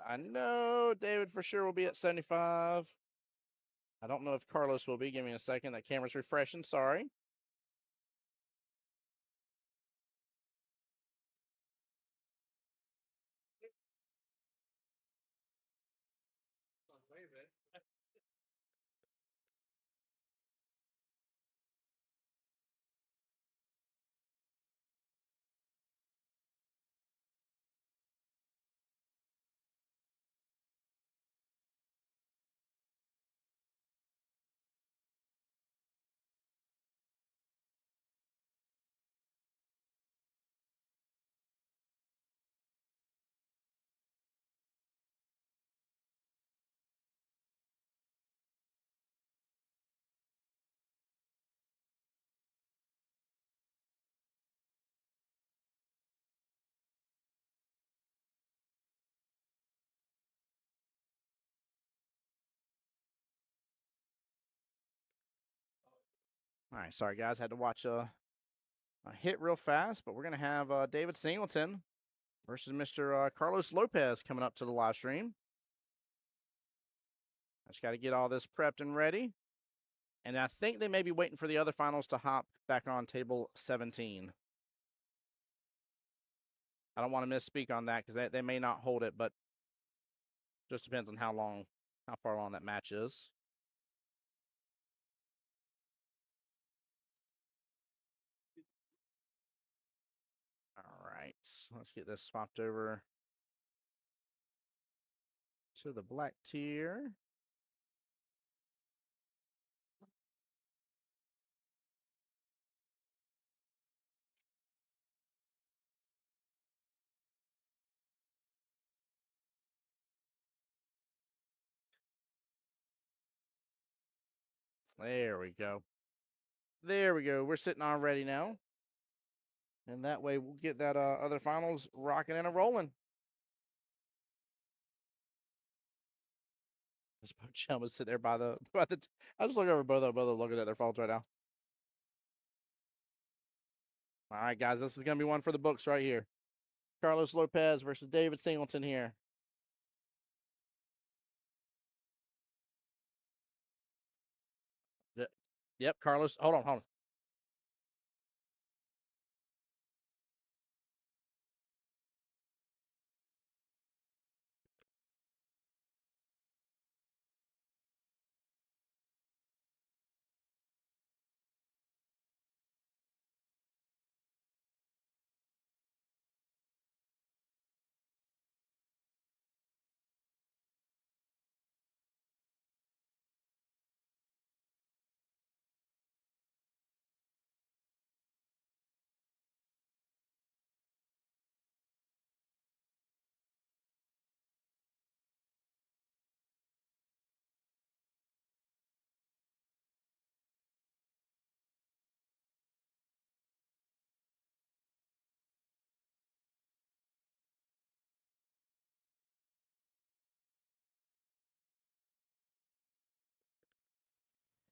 I know David for sure will be at 75. I don't know if Carlos will be. Give me a second. That camera's refreshing. Sorry. All right, sorry, guys. Had to watch a hit real fast, but we're going to have David Singleton versus Mr. Carlos Lopez coming up to the live stream. I just got to get all this prepped and ready. And I think they may be waiting for the other finals to hop back on table 17. I don't want to misspeak on that because they may not hold it, but just depends on how far along that match is. All right, let's get this swapped over to the black tier. There we go. There we go. We're sitting on ready now. And that way we'll get that other finals rocking and a rolling. This chum was sitting there by the. I just look over both of them looking at their phones right now. All right, guys, this is gonna be one for the books right here. Carlos Lopez versus David Singleton here. Yep, Carlos. Hold on.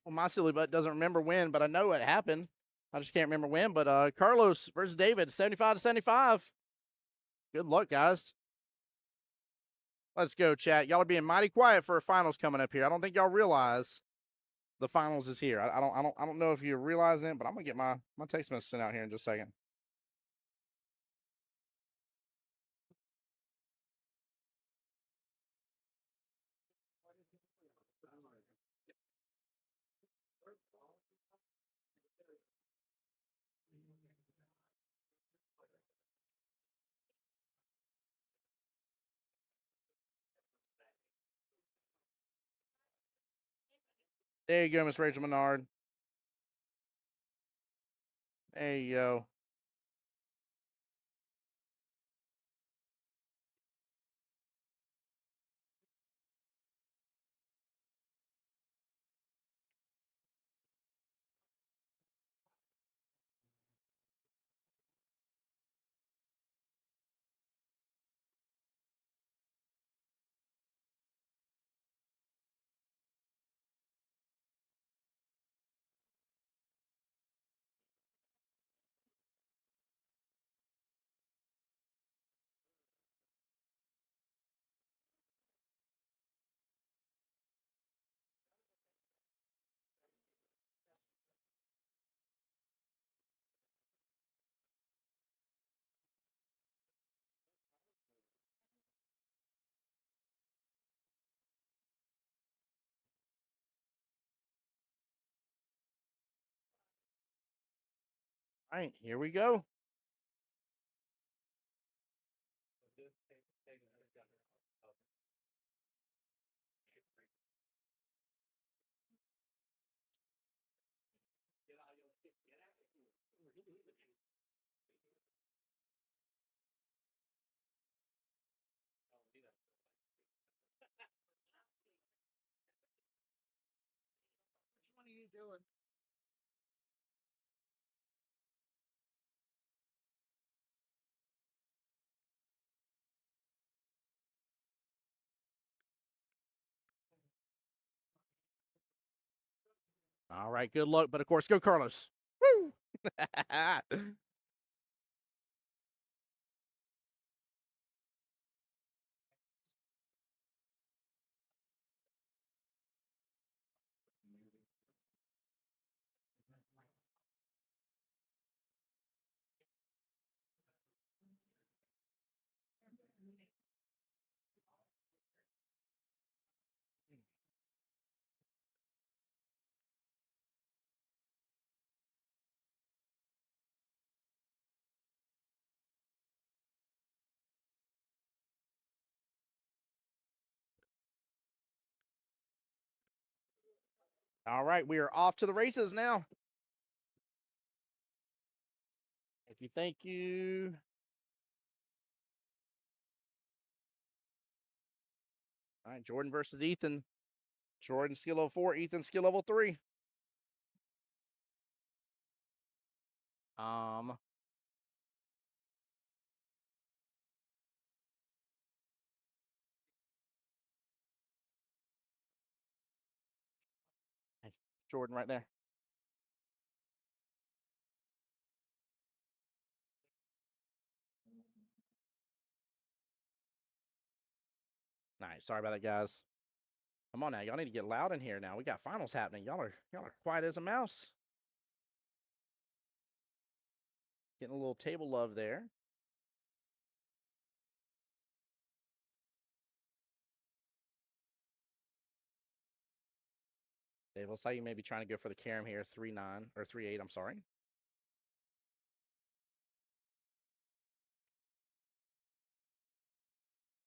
Well, my silly butt doesn't remember when, but I know it happened. I just can't remember when. But Carlos versus David, 75-75. Good luck, guys. Let's go, chat. Y'all are being mighty quiet for finals coming up here. I don't think y'all realize the finals is here. I don't know if you're realizing it, but I'm gonna get my text message sent out here in just a second. There you go, Miss Rachel Menard. There you go. All right, here we go. What are you doing? All right, good luck. But of course, go Carlos. Woo! All right, we are off to the races now. Thank you. All right, Jordan versus Ethan. Jordan skill level 4, Ethan skill level 3. Jordan right there. Nice. Sorry about that, guys. Come on now, y'all need to get loud in here now. We got finals happening. Y'all are quiet as a mouse. Getting a little table love there. Dave, looks like you may be trying to go for the carom here, 3-9 or 3-8. I'm sorry.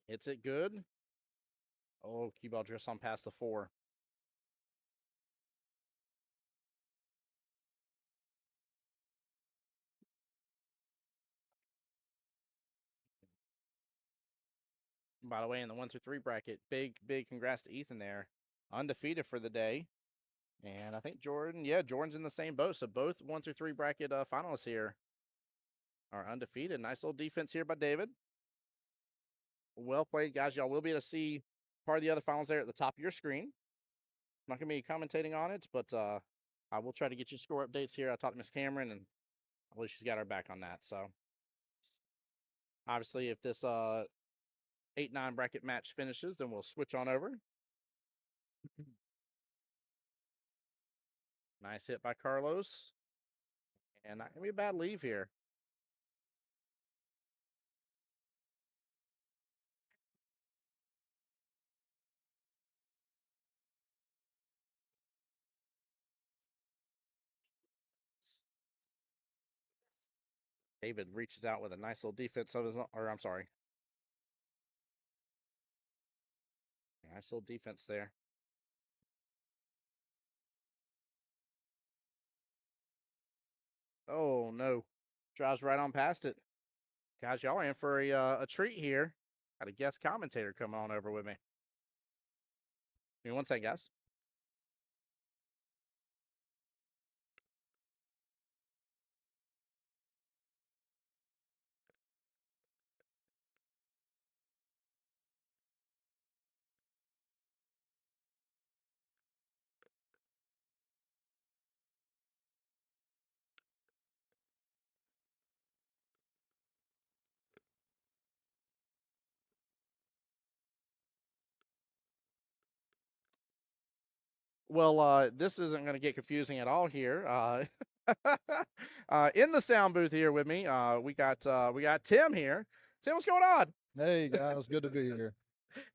Hits it good. Oh, cue ball drifts on past the 4. By the way, in the 1 through 3 bracket, big congrats to Ethan there. Undefeated for the day. And I think Jordan, yeah, Jordan's in the same boat. So both 1 through 3 bracket finalists here are undefeated. Nice little defense here by David. Well played, guys. Y'all will be able to see part of the other finals there at the top of your screen. I'm not going to be commentating on it, but I will try to get you score updates here. I talked to Miss Cameron, and I believe she's got our back on that. So obviously, if this 8-9 bracket match finishes, then we'll switch on over. Nice hit by Carlos. And not going to be a bad leave here. David reaches out with a nice little defense of his own, or I'm sorry. Nice little defense there. Oh, no. Drives right on past it. Guys, y'all are in for a treat here. Got a guest commentator coming on over with me. Give me one second, guys. Well, this isn't going to get confusing at all here. In the sound booth here with me, we got Tim here. Tim, what's going on? Hey guys, good to be here.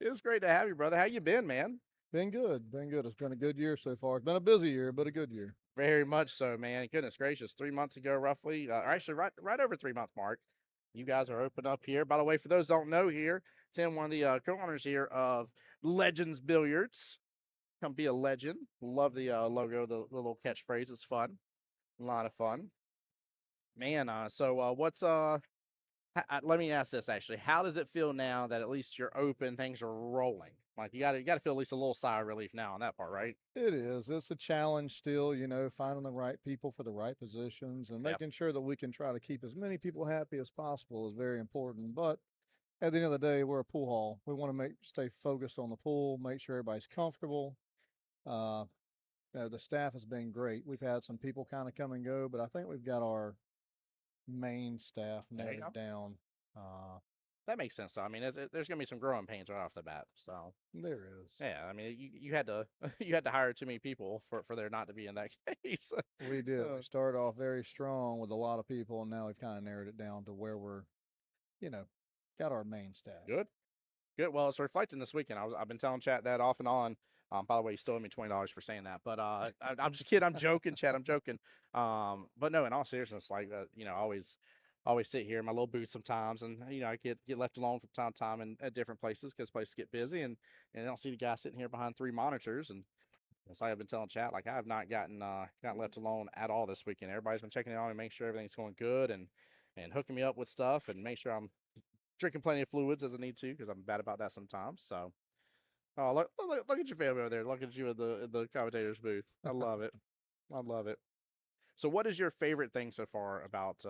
It's great to have you, brother. How you been, man? Been good, been good. It's been a good year so far. It's been a busy year, but a good year. Very much so, man. Goodness gracious, 3 months ago, roughly, or actually right over 3 month mark. You guys are open up here. By the way, for those who don't know here, Tim, one of the co-owners here of Legends Billiards. Come be a legend. Love the logo, the little catchphrase. It's fun. A lot of fun. Man, so what's let me ask this actually. How does it feel now that at least you're open, things are rolling? Like you gotta feel at least a little sigh of relief now on that part, right? It is. It's a challenge still, finding the right people for the right positions and making sure that we can try to keep as many people happy as possible is very important. But at the end of the day, we're a pool hall. We want to stay focused on the pool, make sure everybody's comfortable. The staff has been great. We've had some people kind of come and go, but I think we've got our main staff nailed down. That makes sense. So, I mean, there's going to be some growing pains right off the bat. So there is. Yeah, I mean, you had to you had to hire too many people for there not to be in that case. We did. We started off very strong with a lot of people, and now we've kind of narrowed it down to where we're, got our main staff. Good. Well, it's reflecting this weekend. I've been telling chat that off and on. By the way, you still owe me $20 for saying that, but I'm just kidding. I'm joking, chat. I'm joking. But no, in all seriousness, like I always sit here in my little booth sometimes, and I get left alone from time to time and at different places because places get busy, and I don't see the guy sitting here behind 3 monitors. And it's like I've been telling chat, like I have not gotten left alone at all this weekend. Everybody's been checking in on me, make sure everything's going good, and hooking me up with stuff, and make sure I'm drinking plenty of fluids as I need to because I'm bad about that sometimes. So, oh look at your family over there. Look at you in the commentator's booth. I love it. I love it. So, what is your favorite thing so far about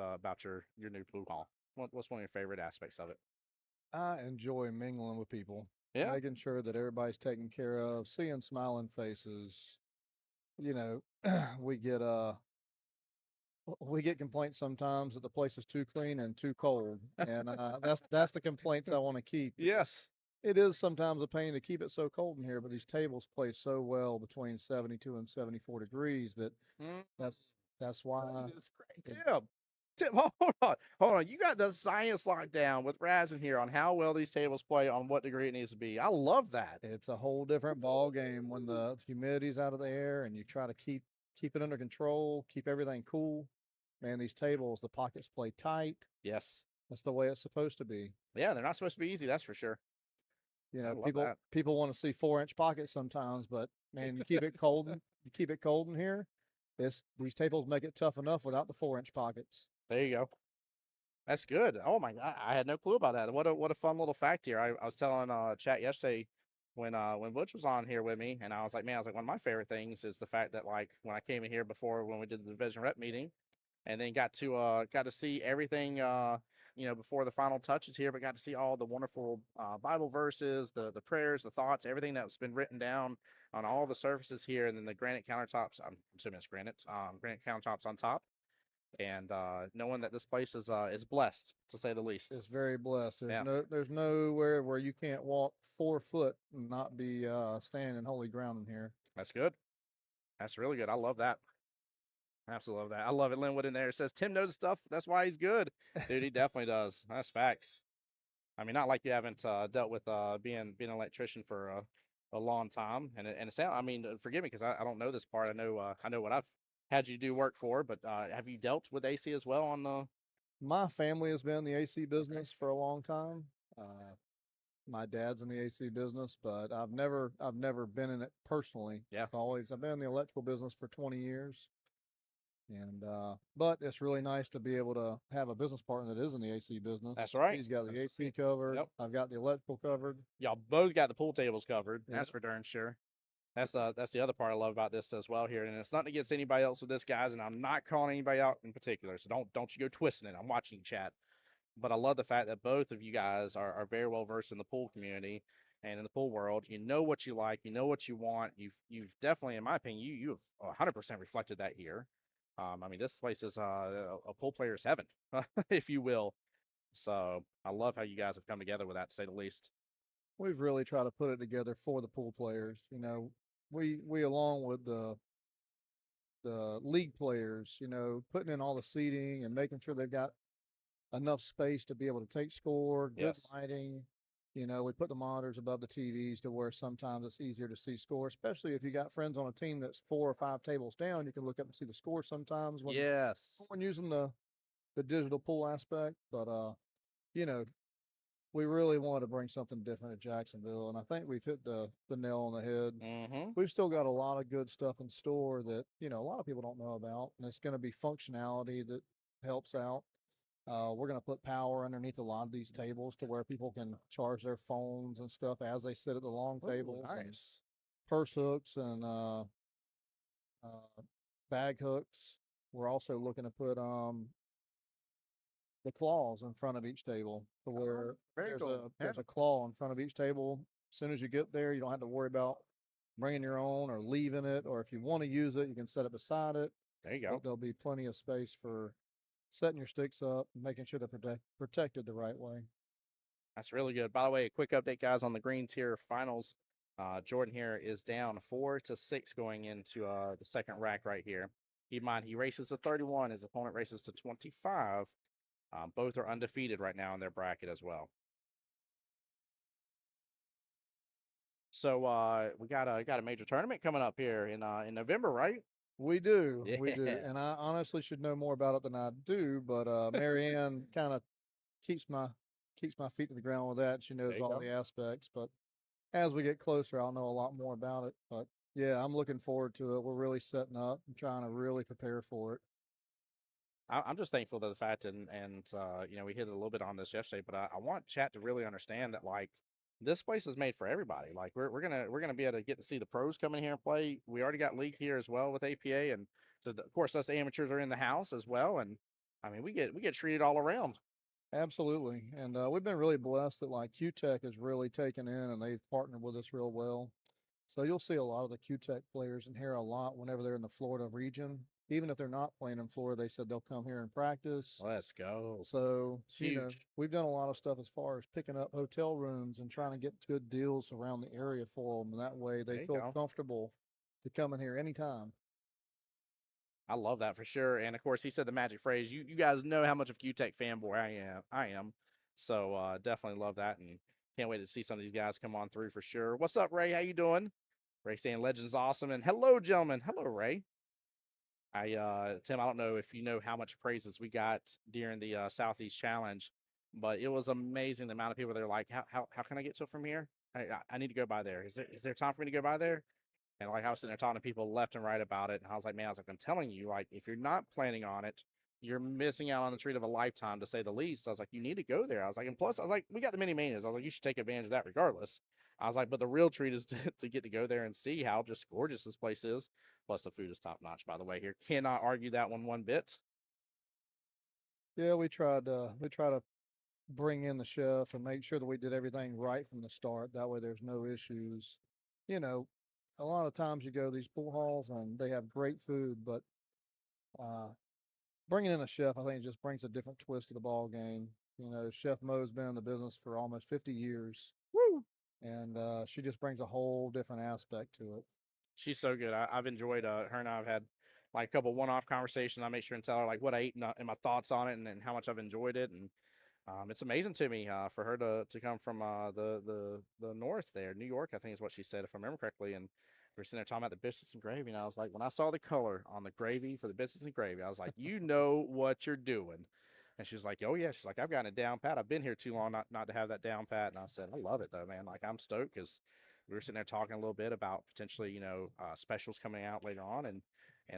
your new pool hall? What's one of your favorite aspects of it? I enjoy mingling with people. Yeah, making sure that everybody's taken care of, seeing smiling faces. you know, we get we get complaints sometimes that the place is too clean and too cold, and that's the complaints I want to keep. Yes. It is sometimes a pain to keep it so cold in here, but these tables play so well between 72 and 74 degrees that Mm. that's why. It's great. Tim, hold on. You got the science locked down with Raz in here on how well these tables play on what degree it needs to be. I love that. It's a whole different ball game when the humidity's out of the air and you try to keep it under control, keep everything cool. Man, these tables, the pockets play tight. Yes. That's the way it's supposed to be. Yeah, they're not supposed to be easy, that's for sure. You know, people want to see 4-inch pockets sometimes, but man, you keep it cold. You keep it cold in here. These tables make it tough enough without the 4-inch pockets. There you go. That's good. Oh my God, I had no clue about that. What a fun little fact here. I was telling chat yesterday when Butch was on here with me, and I was like, man, one of my favorite things is the fact that like when I came in here before when we did the division rep meeting, and then got to see everything before the final touches here, but got to see all the wonderful Bible verses, the prayers, the thoughts, everything that's been written down on all the surfaces here, and then the granite countertops. I'm assuming it's granite countertops on top. And knowing that this place is blessed, to say the least. It's very blessed. There's nowhere where you can't walk 4 foot and not be standing in holy ground in here. That's good. That's really good. I love that. Absolutely love that. I love it. Linwood in there says Tim knows stuff. That's why he's good. Dude, he definitely does. That's facts. I mean, not like you haven't dealt with being an electrician for a long time. And it sound. I mean, forgive me because I don't know this part. I know what I've had you do work for, but have you dealt with AC as well on the? My family has been in the AC business for a long time. My dad's in the AC business, but I've never been in it personally. Yeah. I've been in the electrical business for 20 years. And but it's really nice to be able to have a business partner that is in the AC business. That's right. He's got the AC covered. Yep. I've got the electrical covered. Y'all both got the pool tables covered. Yep. That's for darn sure. That's the other part I love about this as well here. And it's nothing against anybody else with this, guys, and I'm not calling anybody out in particular. So don't you go twisting it. I'm watching you chat. But I love the fact that both of you guys are very well versed in the pool community and in the pool world. You know what you like, you know what you want. You've definitely, in my opinion, you have 100% reflected that here. I mean, this place is a pool player's heaven, if you will. So I love how you guys have come together with that, to say the least. We've really tried to put it together for the pool players. You know, we along with the league players, you know, putting in all the seating and making sure they've got enough space to be able to take score, good lighting. You know, we put the monitors above the TVs to where sometimes it's easier to see score, especially if you got friends on a team that's 4 or 5 tables down. You can look up and see the score sometimes when using the digital pool aspect. But you know, we really wanted to bring something different at Jacksonville, and I think we've hit the nail on the head. Mm-hmm. We've still got a lot of good stuff in store that, you know, a lot of people don't know about, and it's going to be functionality that helps out. We're going to put power underneath a lot of these tables to where people can charge their phones and stuff as they sit at the long tables. Nice. Purse hooks and bag hooks. We're also looking to put the claws in front of each table to where there's a claw in front of each table. As soon as you get there, you don't have to worry about bringing your own or leaving it, or if you want to use it, you can set it beside it. There you go. There'll be plenty of space for setting your sticks up and making sure they're protected the right way. That's really good. By the way, a quick update, guys, on the green tier finals. Jordan here is down 4-6 going into the second rack right here. Keep in mind, he races to 31. His opponent races to 25. Both are undefeated right now in their bracket as well. So we got a major tournament coming up here in November, right? We do. Yeah. We do. And I honestly should know more about it than I do, but Marianne kind of keeps my feet to the ground with that. She knows all the aspects, but as we get closer, I'll know a lot more about it. But yeah, I'm looking forward to it. We're really setting up and trying to really prepare for it. I'm just thankful to the fact, and you know, we hit a little bit on this yesterday, but I want chat to really understand that, like, this place is made for everybody. Like, we're gonna be able to get to see the pros come in here and play. We already got league here as well with APA, and of course us amateurs are in the house as well. And I mean, we get treated all around. Absolutely, and we've been really blessed that like QTech has really taken in, and they've partnered with us real well. So you'll see a lot of the QTech players in here a lot whenever they're in the Florida region. Even if they're not playing in Florida, they said they'll come here and practice. Let's go. So, It's huge. we've done a lot of stuff as far as picking up hotel rooms and trying to get good deals around the area for them. And that way they feel comfortable to come in here anytime. I love that for sure. And of course, he said the magic phrase. You guys know how much of QTech fanboy I am. So definitely love that, and can't wait to see some of these guys come on through for sure. What's up, Ray? How you doing? Ray saying Legends awesome, and hello, gentlemen. Hello, Ray. Tim, I don't know if you know how much praises we got during the Southeast Challenge, but it was amazing the amount of people that are like, how can I get to from here? I need to go by there. Is there time for me to go by there? And like I was sitting there talking to people left and right about it, and I was like, man, I'm telling you, like if you're not planning on it, you're missing out on the treat of a lifetime, to say the least. I was like, you need to go there. I was like, and plus, I was like, we got the mini manias. I was like, you should take advantage of that regardless. I was like, but the real treat is to get to go there and see how just gorgeous this place is. Plus, the food is top notch, by the way. Here, cannot argue that one bit. Yeah, we tried to bring in the chef and make sure that we did everything right from the start. That way, there's no issues. You know, a lot of times you go to these pool halls and they have great food, but bringing in a chef, I think, just brings a different twist to the ball game. You know, Chef Mo's been in the business for almost 50 years. Woo! And she just brings a whole different aspect to it. She's so good. I've enjoyed her, and I've had like a couple one-off conversations. I make sure and tell her like what I ate and my thoughts on it, and how much I've enjoyed it. And it's amazing to me for her to come from the north there, New York, I think is what she said, if I remember correctly. And we were sitting there talking about the biscuits and gravy, and I was like, when I saw the color on the gravy for the biscuits and gravy, I was like, you know what you're doing. And she's like, oh yeah, she's like, I've gotten it down pat. I've been here too long not to have that down pat. And I said, I love it though, man. Like I'm stoked because we were sitting there talking a little bit about potentially, specials coming out later on, and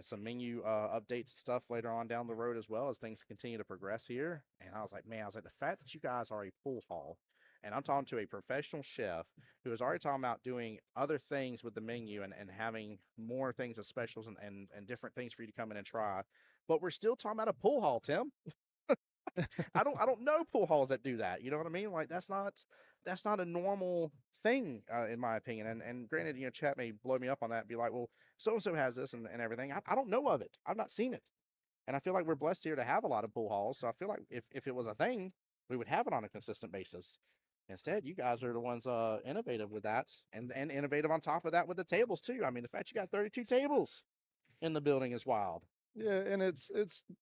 some menu updates and stuff later on down the road as well as things continue to progress here. And I was like, the fact that you guys are a pool hall, and I'm talking to a professional chef who is already talking about doing other things with the menu and having more things as specials and different things for you to come in and try. But we're still talking about a pool hall, Tim. I don't know pool halls that do that. You know what I mean? Like that's not a normal thing, in my opinion. And granted, chat may blow me up on that and be like, well, so-and-so has this and everything. I don't know of it. I've not seen it. And I feel like we're blessed here to have a lot of pool halls. So I feel like if it was a thing, we would have it on a consistent basis. Instead, you guys are the ones innovative with that, and innovative on top of that with the tables too. I mean, the fact you got 32 tables in the building is wild. Yeah, and it's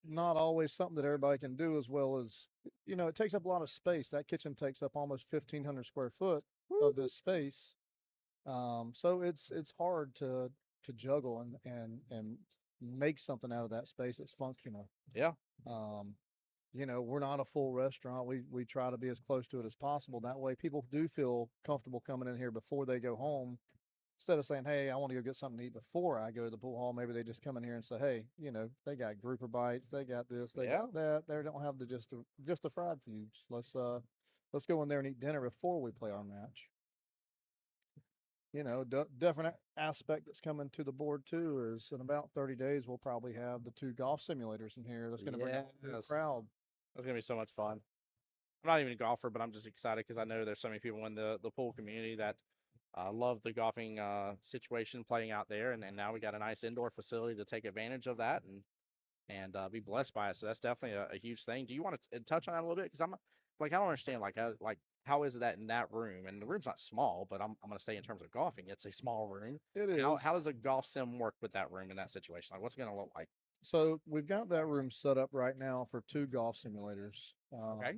not always something that everybody can do as well as, it takes up a lot of space. That kitchen takes up almost 1,500 square foot of this space. So it's hard to juggle and make something out of that space that's functional. Yeah. We're not a full restaurant. We try to be as close to it as possible. That way people do feel comfortable coming in here before they go home. Instead of saying, hey, I want to go get something to eat before I go to the pool hall, maybe they just come in here and say, hey, they got grouper bites, they got this, they got that. They don't have just the fried foods. Let's go in there and eat dinner before we play our match. Different aspect that's coming to the board too is in about 30 days we'll probably have the 2 golf simulators in here. That's going to bring a crowd. That's going to be so much fun. I'm not even a golfer, but I'm just excited because I know there's so many people in the pool community that love the golfing situation playing out there, and now we got a nice indoor facility to take advantage of that and be blessed by it. So that's definitely a huge thing. Do you want to touch on that a little bit? Because I'm like, I don't understand how is it that in that room, and the room's not small, but I'm going to say in terms of golfing, it's a small room. It is. How does a golf sim work with that room in that situation? Like, what's it going to look like? So we've got that room set up right now for 2 golf simulators. Okay.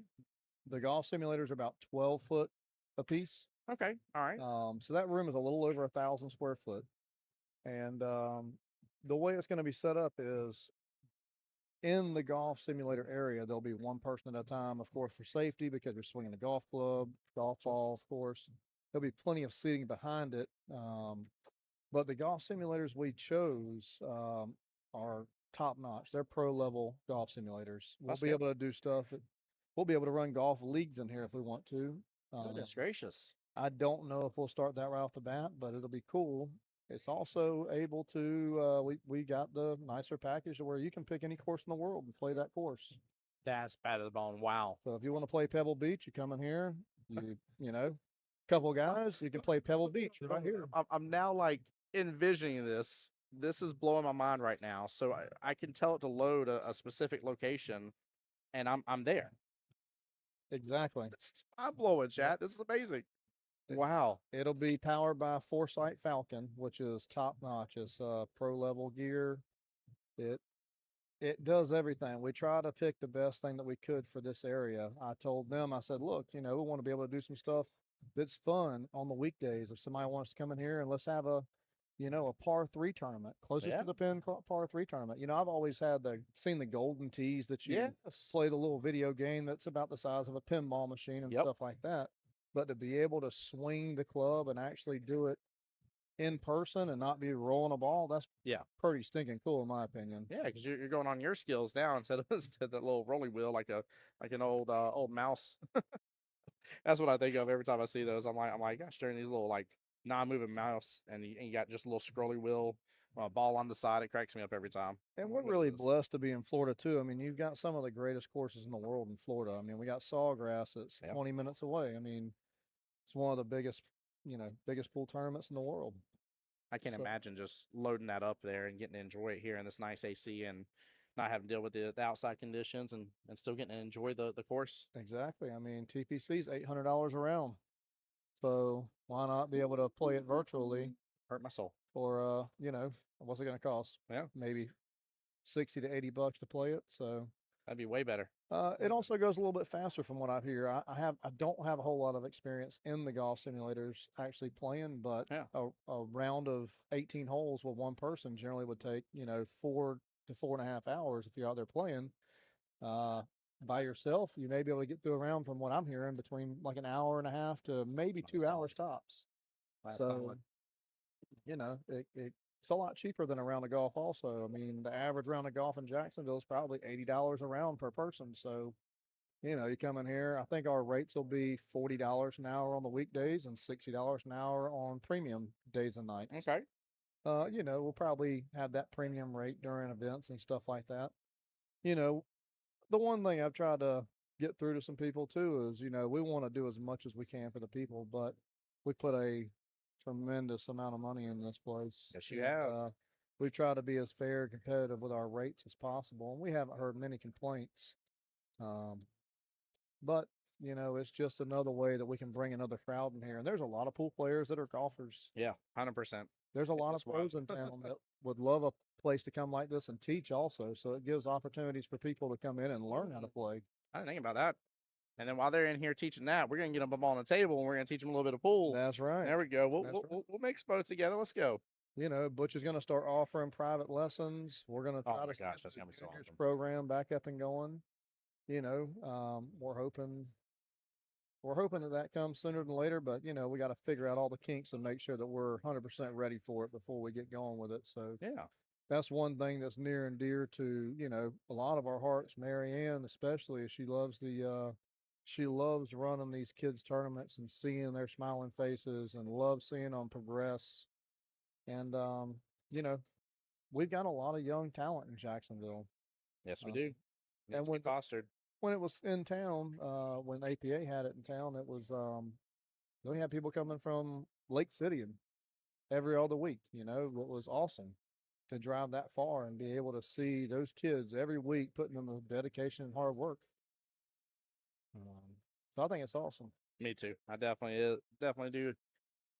The golf simulators are about 12 foot a piece. Okay. All right. So that room is a little over 1,000 square foot. And the way it's going to be set up is in the golf simulator area, there'll be one person at a time, of course, for safety, because you're swinging a golf club, golf ball, of course. There'll be plenty of seating behind it. But the golf simulators we chose are top notch. They're pro level golf simulators. We'll be able to do stuff. We'll be able to run golf leagues in here if we want to. Goodness gracious. I don't know if we'll start that right off the bat, but it'll be cool. It's also able to, we got the nicer package where you can pick any course in the world and play that course. That's bad to the bone. Wow. So if you want to play Pebble Beach, you come in here, you know, couple guys, you can play Pebble Beach right here. I'm now like envisioning this. This is blowing my mind right now. So I can tell it to load a specific location, and I'm there. Exactly. This is mind blowing, chat. This is amazing. Wow. It'll be powered by Foresight Falcon, which is top notch. It's pro level gear. It does everything. We try to pick the best thing that we could for this area. I told them, I said, look, we want to be able to do some stuff that's fun on the weekdays. If somebody wants to come in here and let's have a par 3 tournament, closest to the pin par 3 tournament. I've always seen the golden tees that you play the little video game that's about the size of a pinball machine and stuff like that. But to be able to swing the club and actually do it in person and not be rolling a ball, that's pretty stinking cool in my opinion. Yeah, because you're going on your skills now instead of that little rolling wheel like an old mouse. That's what I think of every time I see those. I'm like, gosh, during these little like non-moving mouse, and you got just a little scrolly wheel, ball on the side. It cracks me up every time. And we're really blessed to be in Florida too. I mean, you've got some of the greatest courses in the world in Florida. I mean, we got Sawgrass that's 20 minutes away. I mean, it's one of the biggest pool tournaments in the world. I can't imagine just loading that up there and getting to enjoy it here in this nice AC and not having to deal with the outside conditions and still getting to enjoy the course. Exactly. I mean, TPC's $800 a round. So why not be able to play it virtually? Hurt my soul. For, what's it going to cost? Yeah. Maybe $60 to $80 to play it. So that'd be way better. It also goes a little bit faster from what I hear. I don't have a whole lot of experience in the golf simulators actually playing, but a round of 18 holes with one person generally would take 4 to 4.5 hours if you're out there playing. By yourself, you may be able to get through a round, from what I'm hearing, between like an hour and a half to maybe 2 hours tops. So it's a lot cheaper than a round of golf also. I mean, the average round of golf in Jacksonville is probably $80 a round per person. So, you come in here, I think our rates will be $40 an hour on the weekdays and $60 an hour on premium days and nights. Okay. We'll probably have that premium rate during events and stuff like that. The one thing I've tried to get through to some people too is, we want to do as much as we can for the people, but we put a tremendous amount of money in this place. Yes, you have. We try to be as fair and competitive with our rates as possible, and we haven't heard many complaints. But it's just another way that we can bring another crowd in here. And there's a lot of pool players that are golfers. Yeah, 100%. There's a lot of pros in town that would love a place to come like this and teach also. So it gives opportunities for people to come in and learn how to play. I didn't think about that. And then while they're in here teaching that, we're going to get them up on the table and we're going to teach them a little bit of pool. That's right. There we go. We'll make both together. Let's go. Butch is going to start offering private lessons. We're going to try to get that's going to be so awesome. Program back up and going. We're hoping that comes sooner than later, but we got to figure out all the kinks and make sure that we're 100% ready for it before we get going with it. So that's one thing that's near and dear to, a lot of our hearts. Mary Ann, especially, she loves running these kids tournaments and seeing their smiling faces and loves seeing them progress. And, we've got a lot of young talent in Jacksonville. Yes, we do. And when it was in town, when APA had it in town, it was, we had people coming from Lake City and every other week, it was awesome to drive that far and be able to see those kids every week putting in the dedication and hard work. So I think it's awesome. Me too. I definitely do.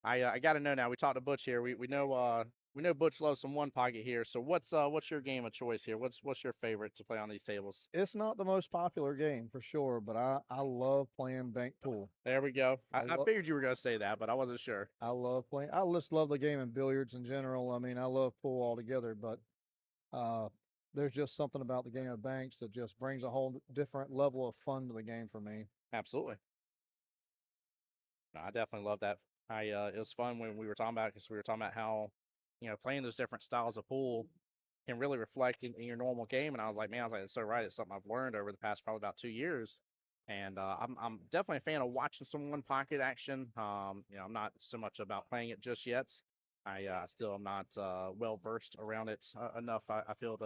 I got to know now. We talked to Butch here. We know Butch loves some one pocket here. So what's your game of choice here? What's your favorite to play on these tables? It's not the most popular game for sure, but I love playing bank pool. There we go. I figured you were gonna say that, but I wasn't sure. I love playing. I just love the game of billiards in general. I mean, I love pool altogether, but there's just something about the game of banks that just brings a whole different level of fun to the game for me. Absolutely. No, I definitely love that. It was fun when we were talking about, because we were talking about how, playing those different styles of pool can really reflect in your normal game. And I was like, it's so right. It's something I've learned over the past probably about 2 years. And I'm definitely a fan of watching some one pocket action. I'm not so much about playing it just yet. I still am not well versed around it enough. I feel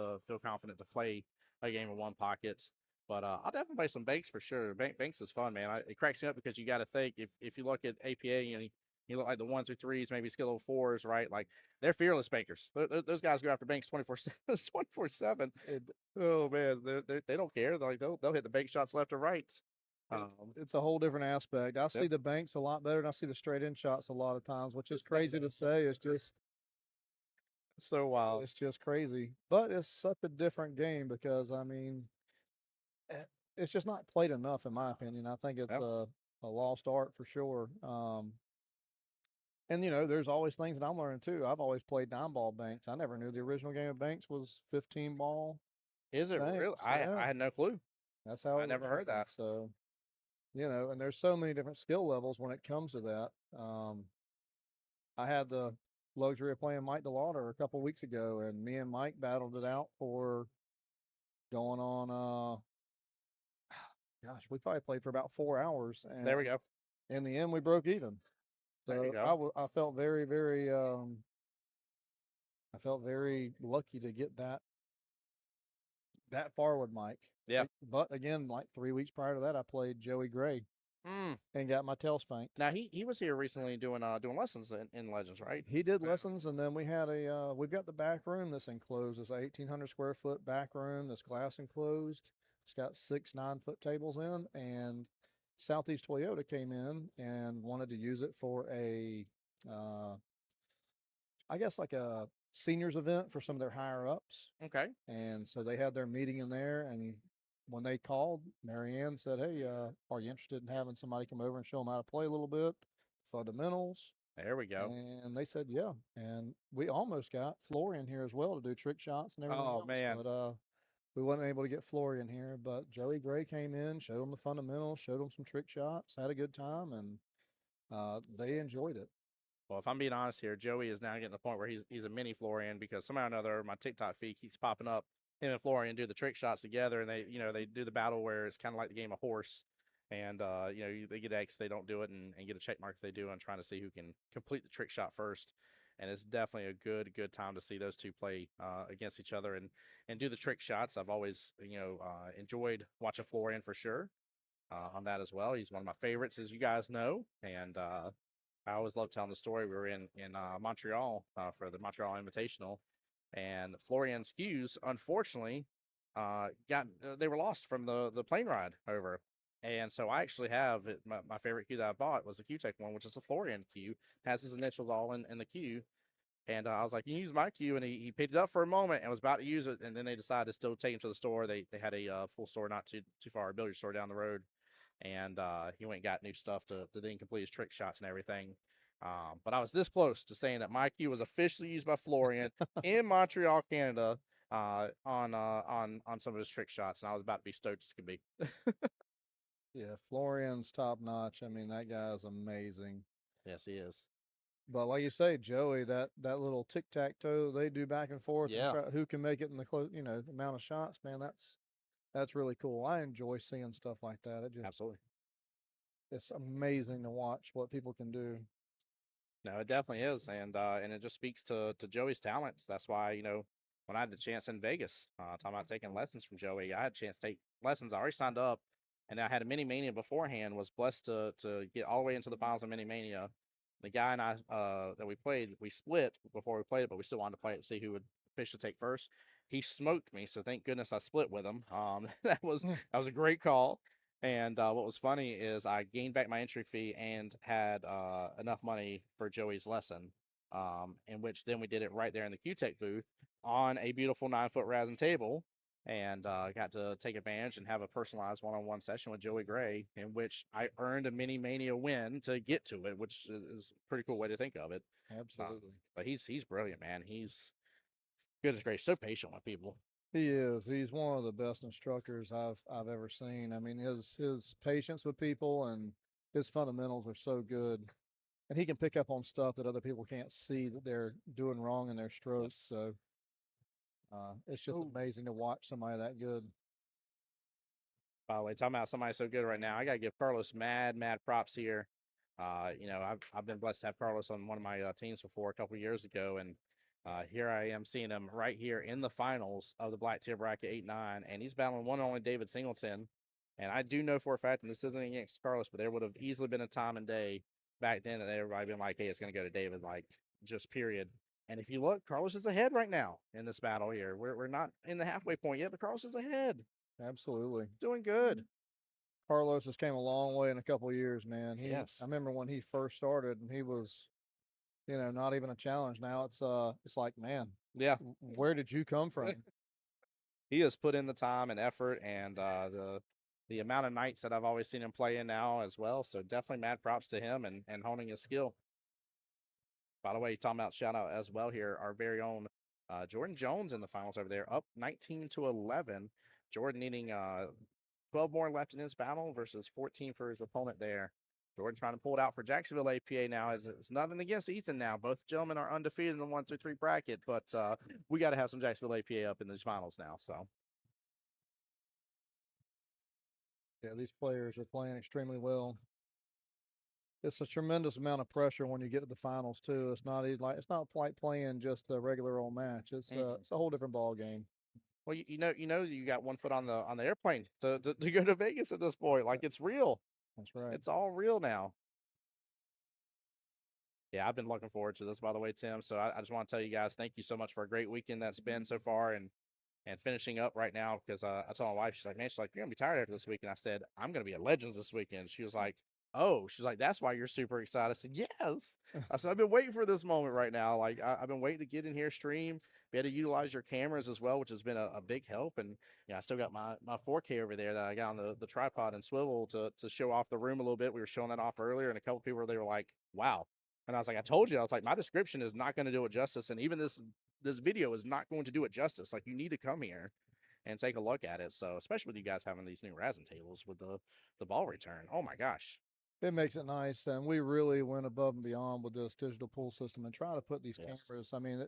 confident to play a game of one pockets. But I'll definitely play some banks for sure. Banks is fun, man. It cracks me up because you got to think if you look at APA, you look like the 1s or 3s, maybe skill 4s, right? Like they're fearless bankers. Those guys go after banks 24/7, 24/7. Oh man, they don't care. They'll hit the bank shots left or right. It's a whole different aspect. I see the banks a lot better, and I see the straight in shots a lot of times, which is crazy to say. It's just so wild. It's just crazy, but it's such a different game because I mean, it's just not played enough, in my opinion. I think it's a lost art for sure. And there's always things that I'm learning too. I've always played 9-ball banks. I never knew the original game of banks was 15-ball. Is it real? I had no clue. That's how I never heard that. So, and there's so many different skill levels when it comes to that. I had the luxury of playing Mike DeLauder a couple weeks ago, and me and Mike battled it out for going on. Gosh, we probably played for about 4 hours. And there we go. In the end, we broke even. So I felt very, very, I felt very lucky to get that far with Mike. Yeah. But again, like 3 weeks prior to that, I played Joey Gray and got my tail spanked. Now he was here recently doing lessons in Legends, right? He did lessons, and then we had we've got the back room that's enclosed. It's a 1,800 square foot back room that's glass enclosed. It's got 6 9-foot tables in, and Southeast Toyota came in and wanted to use it for I guess like a seniors event for some of their higher ups. Okay. And so they had their meeting in there, and when they called, Marianne said, "Hey, are you interested in having somebody come over and show them how to play a little bit, fundamentals?" There we go. And they said, "Yeah." And we almost got Florian here as well to do trick shots and everything. Oh man. But we weren't able to get Florian here, but Joey Gray came in, showed them the fundamentals, showed them some trick shots, had a good time, and they enjoyed it. Well, if I'm being honest here, Joey is now getting to the point where he's a mini Florian because somehow or another my TikTok feed keeps popping up. Him and Florian do the trick shots together, and they do the battle where it's kind of like the game of horse, and they get X if they don't do it, and get a check mark if they do, and trying to see who can complete the trick shot first. And it's definitely a good time to see those two play against each other and do the trick shots. I've always enjoyed watching Florian for sure on that as well. He's one of my favorites, as you guys know, and I always love telling the story. We were in Montreal for the Montreal Invitational, and Florian Skews, unfortunately, they were lost from the plane ride over. And so I actually have my favorite cue that I bought was the Q-Tech one, which is a Florian cue, has his initials all in the cue. And I was like, "You use my cue," and he picked it up for a moment and was about to use it, and then they decided to still take him to the store. They had a full store not too far, a billiard store down the road, and he went and got new stuff to then complete his trick shots and everything. But I was this close to saying that my cue was officially used by Florian in Montreal, Canada, on some of his trick shots, and I was about to be stoked as could be. Yeah, Florian's top notch. I mean, that guy is amazing. Yes, he is. But like you say, Joey, that little tic tac toe they do back and forth, and who can make it in the the amount of shots, man. That's really cool. I enjoy seeing stuff like that. Absolutely, it's amazing to watch what people can do. No, it definitely is, and it just speaks to Joey's talents. That's why when I had the chance in Vegas, talking about taking lessons from Joey, I had a chance to take lessons. I already signed up, and I had a mini mania beforehand. Was blessed to get all the way into the finals of mini mania. The guy and I that we played, we split before we played it, but we still wanted to play it to see who would officially take first. He smoked me, so thank goodness I split with him. That was a great call. And what was funny is I gained back my entry fee and had enough money for Joey's lesson, in which then we did it right there in the Q-Tech booth on a beautiful 9-foot resin table, and got to take advantage and have a personalized one-on-one session with Joey Gray, in which I earned a mini mania win to get to it, which is a pretty cool way to think of it. Absolutely. But he's brilliant, man. He's good as great. So patient with people. He is. He's one of the best instructors I've ever seen. I mean, his patience with people and his fundamentals are so good, and he can pick up on stuff that other people can't see that they're doing wrong in their strokes. So it's just amazing to watch somebody that good. By the way, talking about somebody so good right now, I gotta give Carlos mad props here. I've been blessed to have Carlos on one of my teams before a couple of years ago, and Here I am seeing him right here in the finals of the black tier bracket 8-9, and he's battling one and only David Singleton. And I do know for a fact, and this isn't against Carlos, but there would have easily been a time and day back then that everybody been like, hey, it's going to go to David, like, just period. And if you look, Carlos is ahead right now in this battle here. We're not in the halfway point yet, but Carlos is ahead. Absolutely. Doing good. Carlos has came a long way in a couple of years, man. Yes. I remember when he first started and he was, not even a challenge. Now it's like, man, yeah, where did you come from? He has put in the time and effort, and the amount of nights that I've always seen him play in now as well. So definitely mad props to him and honing his skill. By the way, talking about shout out as well here, our very own Jordan Jones in the finals over there, up 19-11. Jordan needing 12 more left in his battle versus 14 for his opponent there. Jordan trying to pull it out for Jacksonville APA now. It's nothing against Ethan now. Both gentlemen are undefeated in the 1-3 bracket, but we got to have some Jacksonville APA up in these finals now. So, yeah, these players are playing extremely well. It's a tremendous amount of pressure when you get to the finals too. It's not like playing just a regular old match. It's a whole different ball game. Well, you got one foot on the airplane to go to Vegas at this point. Like, it's real. That's right. It's all real now. Yeah, I've been looking forward to this, by the way, Tim. So I just want to tell you guys, thank you so much for a great weekend that's been so far, and finishing up right now, because I told my wife, she's like, you're gonna be tired after this weekend. I said, I'm gonna be at Legends this weekend. She was like, oh, she's like, that's why you're super excited. I said, yes. I said, I've been waiting for this moment right now. Like, I've been waiting to get in here, stream, be able to utilize your cameras as well, which has been a big help. And I still got my 4K over there that I got on the tripod and swivel to show off the room a little bit. We were showing that off earlier, and a couple people, they were like, wow. And I was like, I told you, I was like, my description is not going to do it justice. And even this video is not going to do it justice. Like, you need to come here and take a look at it. So, especially with you guys having these new resin tables with the ball return. Oh my gosh. It makes it nice. And we really went above and beyond with this digital pool system and try to put these cameras. I mean,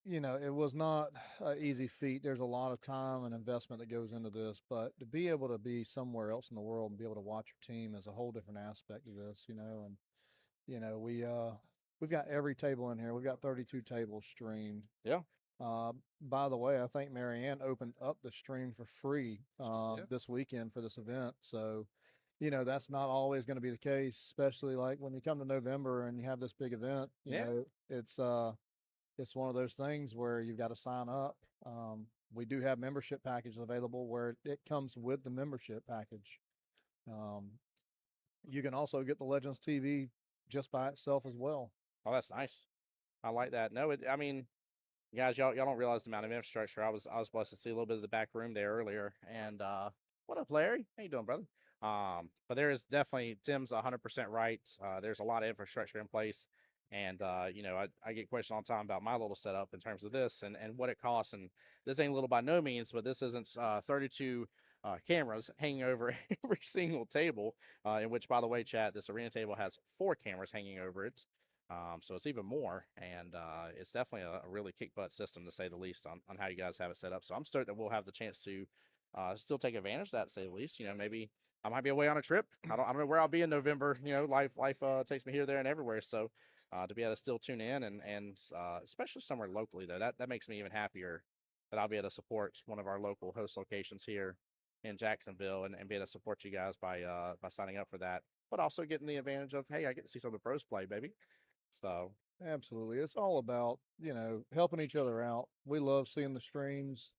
it was not an easy feat. There's a lot of time and investment that goes into this, but to be able to be somewhere else in the world and be able to watch your team is a whole different aspect of this, and we've got every table in here. We've got 32 tables streamed. Yeah. By the way, I think Marianne opened up the stream for free this weekend for this event. So, that's not always going to be the case, especially like when you come to November and you have this big event. You know, it's one of those things where you've got to sign up. We do have membership packages available where it comes with the membership package. You can also get the Legends TV just by itself as well. Oh, that's nice. I like that. No, I mean, guys, y'all don't realize the amount of infrastructure. I was blessed to see a little bit of the back room there earlier. And what up, Larry? How you doing, brother? But there is definitely, Tim's 100% right. There's a lot of infrastructure in place. And I get questions all the time about my little setup in terms of this and what it costs. And this ain't little by no means, but this isn't 32 cameras hanging over every single table, in which, by the way, chat, this arena table has 4 cameras hanging over it. So it's even more, and it's definitely a really kick butt system, to say the least, on how you guys have it set up. So I'm stoked that we'll have the chance to still take advantage of that, to say the least. Maybe I might be away on a trip. I don't know where I'll be in November. Life takes me here, there, and everywhere. So to be able to still tune in and especially somewhere locally, though, that makes me even happier that I'll be able to support one of our local host locations here in Jacksonville and be able to support you guys by signing up for that, but also getting the advantage of, hey, I get to see some of the pros play, baby. So absolutely, it's all about helping each other out. We love seeing the streams,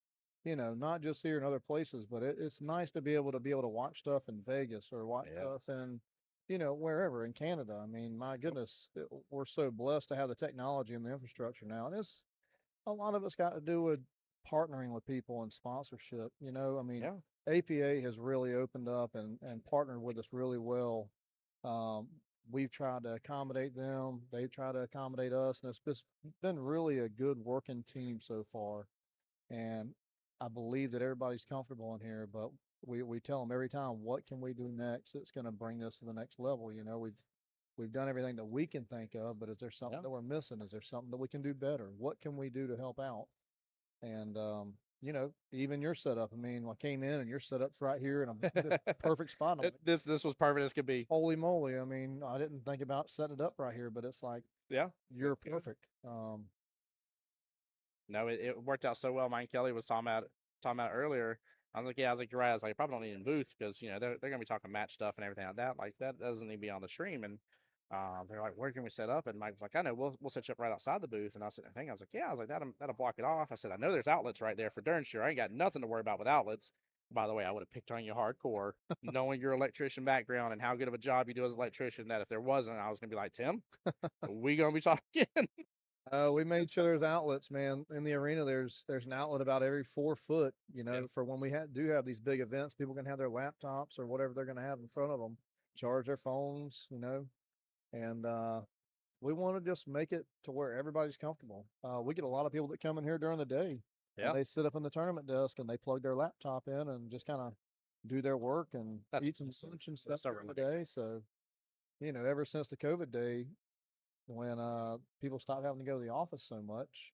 not just here in other places, but it's nice to be able to watch stuff in Vegas or watch stuff in wherever in Canada. I mean, my goodness, we're so blessed to have the technology and the infrastructure now, and it's a lot of it's got to do with partnering with people and sponsorship. I mean, APA has really opened up and partnered with us really well. We've tried to accommodate them. They've tried to accommodate us, and it's been really a good working team so far. And I believe that everybody's comfortable in here, but we tell them every time, what can we do next that's going to bring this to the next level? We've done everything that we can think of, but is there something that we're missing? Is there something that we can do better? What can we do to help out? And even your setup. I mean, I came in and your setup's right here in a perfect spot. This was perfect as could be. Holy moly! I mean, I didn't think about setting it up right here, but it's like, you're perfect. No, it worked out so well. Mine Kelly was talking about earlier. I was like, yeah, I was like, you're right. I was like, I probably don't need a booth because they're gonna be talking match stuff and everything like that. Like that doesn't need to be on the stream. And they're like, where can we set up? And Mike was like, I know, we'll set you up right outside the booth. And I was sitting there thinking, I was like, yeah, I was like, that'll block it off. I said, I know there's outlets right there for darn sure. I ain't got nothing to worry about with outlets. By the way, I would have picked on you hardcore, knowing your electrician background and how good of a job you do as an electrician. That if there wasn't, I was gonna be like, Tim, we gonna be talking. We made sure there's outlets, man. In the arena, there's an outlet about every 4 foot, for when we do have these big events, people can have their laptops or whatever they're going to have in front of them, charge their phones, and we want to just make it to where everybody's comfortable. We get a lot of people that come in here during the day, and they sit up in the tournament desk and they plug their laptop in and just kind of do their work and eat some lunch and stuff during the day. So, ever since the COVID day, when people stop having to go to the office so much,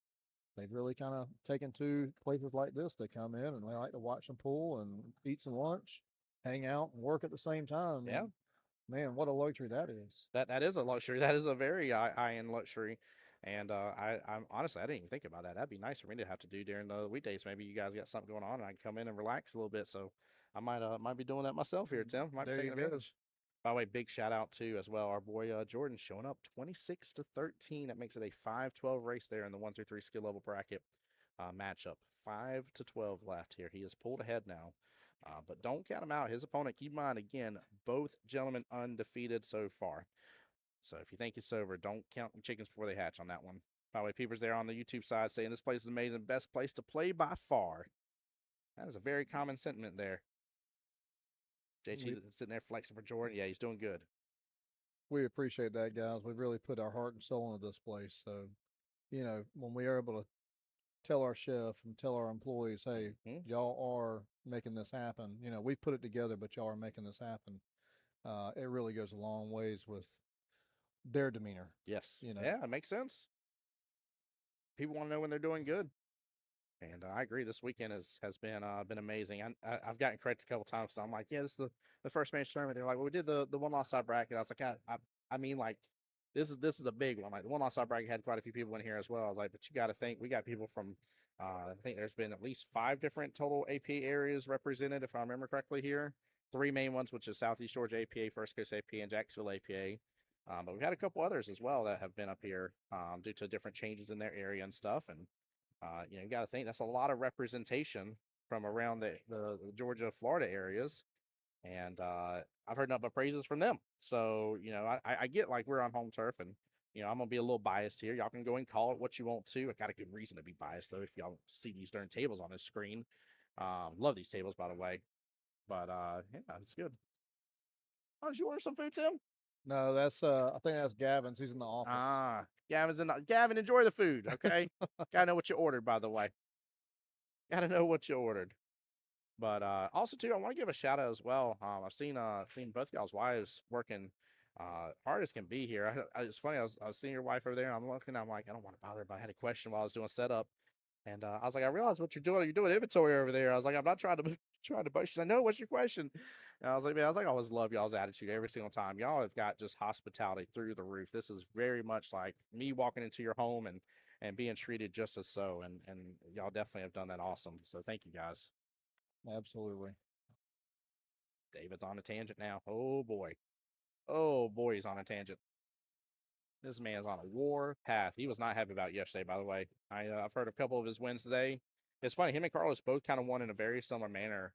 they've really kind of taken to places like this. They come in and they like to watch some pool and eat some lunch, hang out and work at the same time. Yeah. And, man, what a luxury that is. That is a luxury. That is a very high-end luxury. And I'm honestly, I didn't even think about that. That'd be nice for me to have to do during the weekdays. Maybe you guys got something going on and I can come in and relax a little bit. So I might be doing that myself here, Tim. Might be There taking you go. advantage. By the way, big shout out to as well our boy Jordan showing up 26-13. That makes it a 5-12 race there in the 1-3 skill level bracket matchup. 5-12 left here. He has pulled ahead now. But don't count him out. His opponent, keep in mind, again, both gentlemen undefeated so far. So if you think it's over, don't count the chickens before they hatch on that one. By the way, people's there on the YouTube side saying this place is amazing. Best place to play by far. That is a very common sentiment there. JT sitting there flexing for Jordan. Yeah, he's doing good. We appreciate that, guys. We've really put our heart and soul into this place. So, when we are able to tell our chef and tell our employees, hey, y'all are making this happen. We've put it together, but y'all are making this happen. It really goes a long ways with their demeanor. Yes. Yeah, it makes sense. People want to know when they're doing good. And I agree. This weekend has been amazing. I've gotten credit a couple times. So I'm like, yeah, this is the first major tournament. They're like, well, we did the one loss side bracket. I was like, I mean, like, this is a big one. Like the one loss side bracket had quite a few people in here as well. I was like, but you got to think we got people from. I think there's been at least 5 different total APA areas represented, if I remember correctly here. 3 main ones, which is Southeast Georgia APA, First Coast APA, and Jacksonville APA. But we've had a couple others as well that have been up here due to different changes in their area and stuff. And you got to think that's a lot of representation from around the Georgia, Florida areas. And I've heard nothing but praises from them. So, I get like we're on home turf and, I'm going to be a little biased here. Y'all can go and call it what you want to. I got a good reason to be biased, though, if y'all see these darn tables on this screen. Love these tables, by the way. But, yeah, it's good. Oh, did you order some food, Tim? No, that's I think that's Gavin's. He's in the office. Gavin, enjoy the food, okay? Gotta know what you ordered, by the way. Gotta know what you ordered. But also too, I want to give a shout out as well. I've seen both y'all's wives working hard as can be here. It's funny. I was seeing your wife over there. And I'm looking. I'm like, I don't want to bother her, but I had a question while I was doing setup, and I was like, I realized what you're doing. You're doing inventory over there. I was like, I'm not trying to bust you. I know what's your question. And I was like, man, I always love y'all's attitude every single time. Y'all have got just hospitality through the roof. This is very much like me walking into your home and being treated just as so. And y'all definitely have done that awesome. So thank you guys. Absolutely. David's on a tangent now. Oh boy, he's on a tangent. This man's on a war path. He was not happy about it yesterday, by the way. I've heard a couple of his wins today. It's funny, him and Carlos both kind of won in a very similar manner.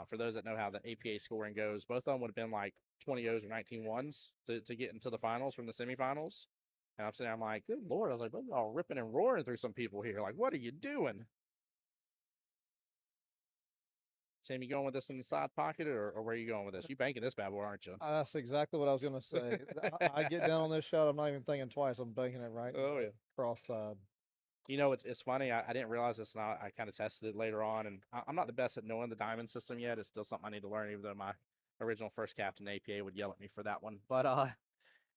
For those that know how the APA scoring goes, both of them would have been like 20 O's or 19 ones to get into the finals from the semifinals. And I'm sitting there, I'm like, good Lord. I was like, look, y'all ripping and roaring through some people here. Like, what are you doing? Tim, you going with this in the side pocket, or where are you going with this? You banking this bad boy, aren't you? That's exactly what I was going to say. I get down on this shot. I'm not even thinking twice. I'm banking it right. Oh, yeah. Cross side. It's funny. I didn't realize this, and I kind of tested it later on. And I'm not the best at knowing the diamond system yet. It's still something I need to learn, even though my original first captain APA would yell at me for that one. But I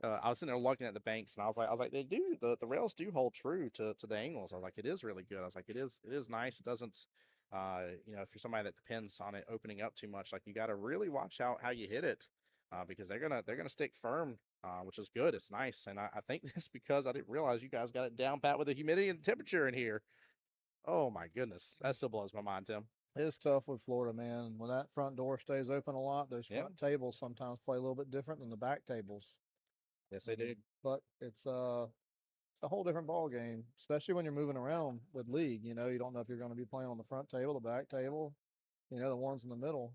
was sitting there looking at the banks, and I was like, they do the rails do hold true to the angles. I was like, it is really good. I was like, it is nice. It doesn't. If you're somebody that depends on it opening up too much, like you got to really watch out how you hit it, because they're gonna stick firm, which is good. It's nice, and I think this because I didn't realize you guys got it down pat with the humidity and temperature in here. Oh my goodness, that still blows my mind, Tim. It's tough with Florida, man. When that front door stays open a lot, those Yep. front tables sometimes play a little bit different than the back tables. Yes, they do. But it's a whole different ball game, especially when you're moving around with league. You know, you don't know if you're going to be playing on the front table, the back table, you know, the ones in the middle.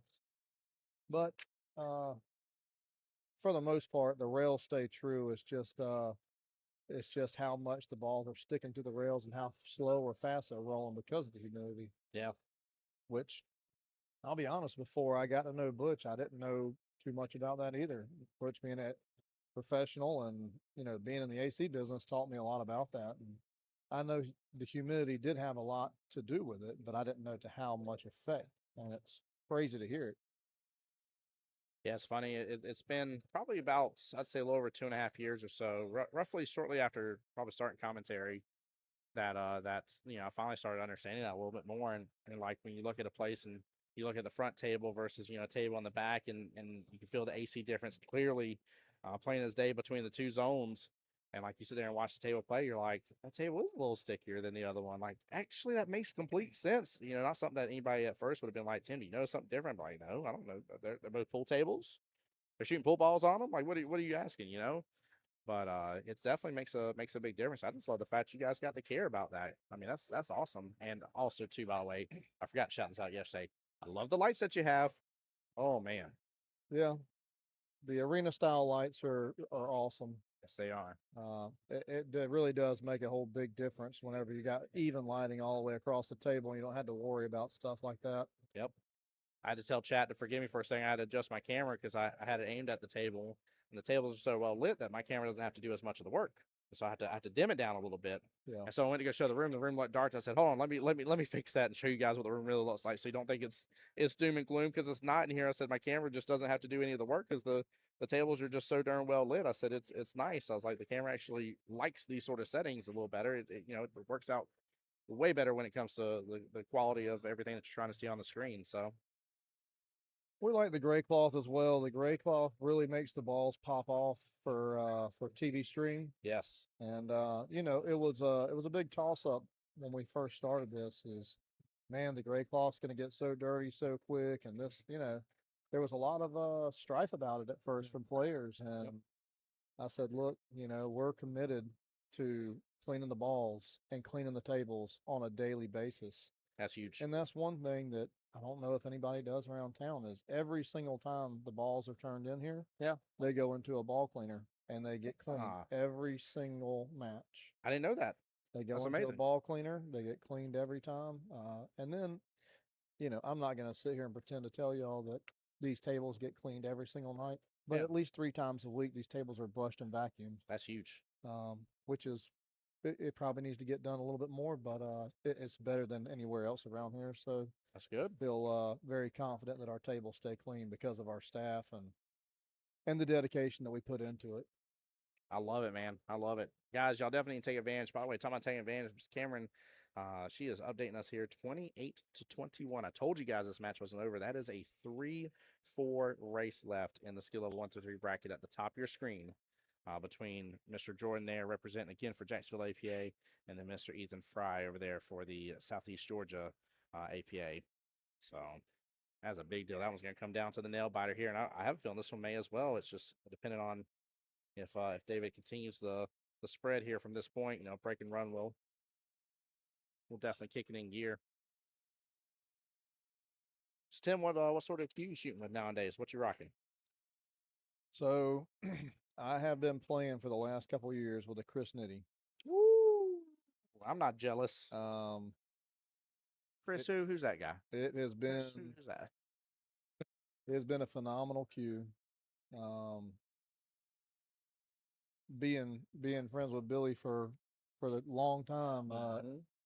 But uh, for the most part, the rails stay true. It's just how much the balls are sticking to the rails and how slow or fast they're rolling because of the humidity. Yeah. Which I'll be honest, before I got to know Butch, I didn't know too much about that either. Butch being a professional and, you know, being in the AC business taught me a lot about that. And I know the humidity did have a lot to do with it, but I didn't know to how much effect. And it's crazy to hear it. Yeah, it's funny. It's been probably about, I'd say, a little over 2.5 years or so, roughly shortly after probably starting commentary, that's I finally started understanding that a little bit more. And like when you look at a place and you look at the front table versus a table on the back, and you can feel the AC difference clearly, plain as day between the two zones. And like you sit there and watch the table play, you're like, that table is a little stickier than the other one. Like, actually, that makes complete sense. Not something that anybody at first would have been like, Tim, do you know something different? But like, no, I don't know. They're both pool tables. They're shooting pool balls on them. Like, what are you asking? But it definitely makes a big difference. I just love the fact you guys got to care about that. I mean, that's awesome. And also too, by the way, I forgot to shout this out yesterday. I love the lights that you have. Oh man, Yeah. The arena style lights are awesome. yes they are. It really does make a whole big difference whenever you got even lighting all the way across the table and you don't have to worry about stuff like that. Yep. I had to tell chat to forgive me for saying I had to adjust my camera because I had it aimed at the table, and the table is so well lit that my camera doesn't have to do as much of the work. So I have to dim it down a little bit. Yeah. And so I went to go show the room. The room looked dark. I said, "Hold on, let me fix that and show you guys what the room really looks like, so you don't think it's doom and gloom because it's not in here." I said my camera just doesn't have to do any of the work because the tables are just so darn well lit. I said it's nice. I was like, the camera actually likes these sort of settings a little better. It works out way better when it comes to the quality of everything that you're trying to see on the screen. So We like the gray cloth as well. The gray cloth really makes the balls pop off for TV stream. yes, And it was a big toss up when we first started this. Is man, the gray cloth's going to get so dirty so quick, and this, there was a lot of strife about it at first from players. And I said, look, we're committed to cleaning the balls and cleaning the tables on a daily basis. that's huge. And that's one thing that I don't know if anybody does around town is every single time the balls are turned in here, Yeah. they go into a ball cleaner and they get cleaned every single match. I didn't know that. They go That's into a amazing. ball cleaner, they get cleaned every time. And then, I'm not going to sit here and pretend to tell y'all that these tables get cleaned every single night, but at least 3 times a week, these tables are brushed and vacuumed. That's huge. Which is, it probably needs to get done a little bit more, but it's better than anywhere else around here. So that's good. Feel very confident that our tables stay clean because of our staff and the dedication that we put into it. I love it, man. I love it. Guys, y'all definitely take advantage. By the way, talking about taking advantage, Miss Cameron, she is updating us here 28-21. I told you guys this match wasn't over. That is a 3-4 race left in the skill level 1 through 3 bracket at the top of your screen, between Mr. Jordan there representing again for Jacksonville APA, and then Mr. Ethan Fry over there for the Southeast Georgia APA. So that's a big deal. That one's going to come down to the nail biter here, and I have a feeling this one may as well. It's just depending on if David continues the spread here from this point. Break and run will definitely kick it in gear. So Tim, what sort of cue you shooting with nowadays? What you rocking? So I have been playing for the last couple of years with a Chris Nitty. Woo! I'm not jealous. Chris, who's that guy? It has been who's that? It has been a phenomenal cue. Being friends with Billy for a long time,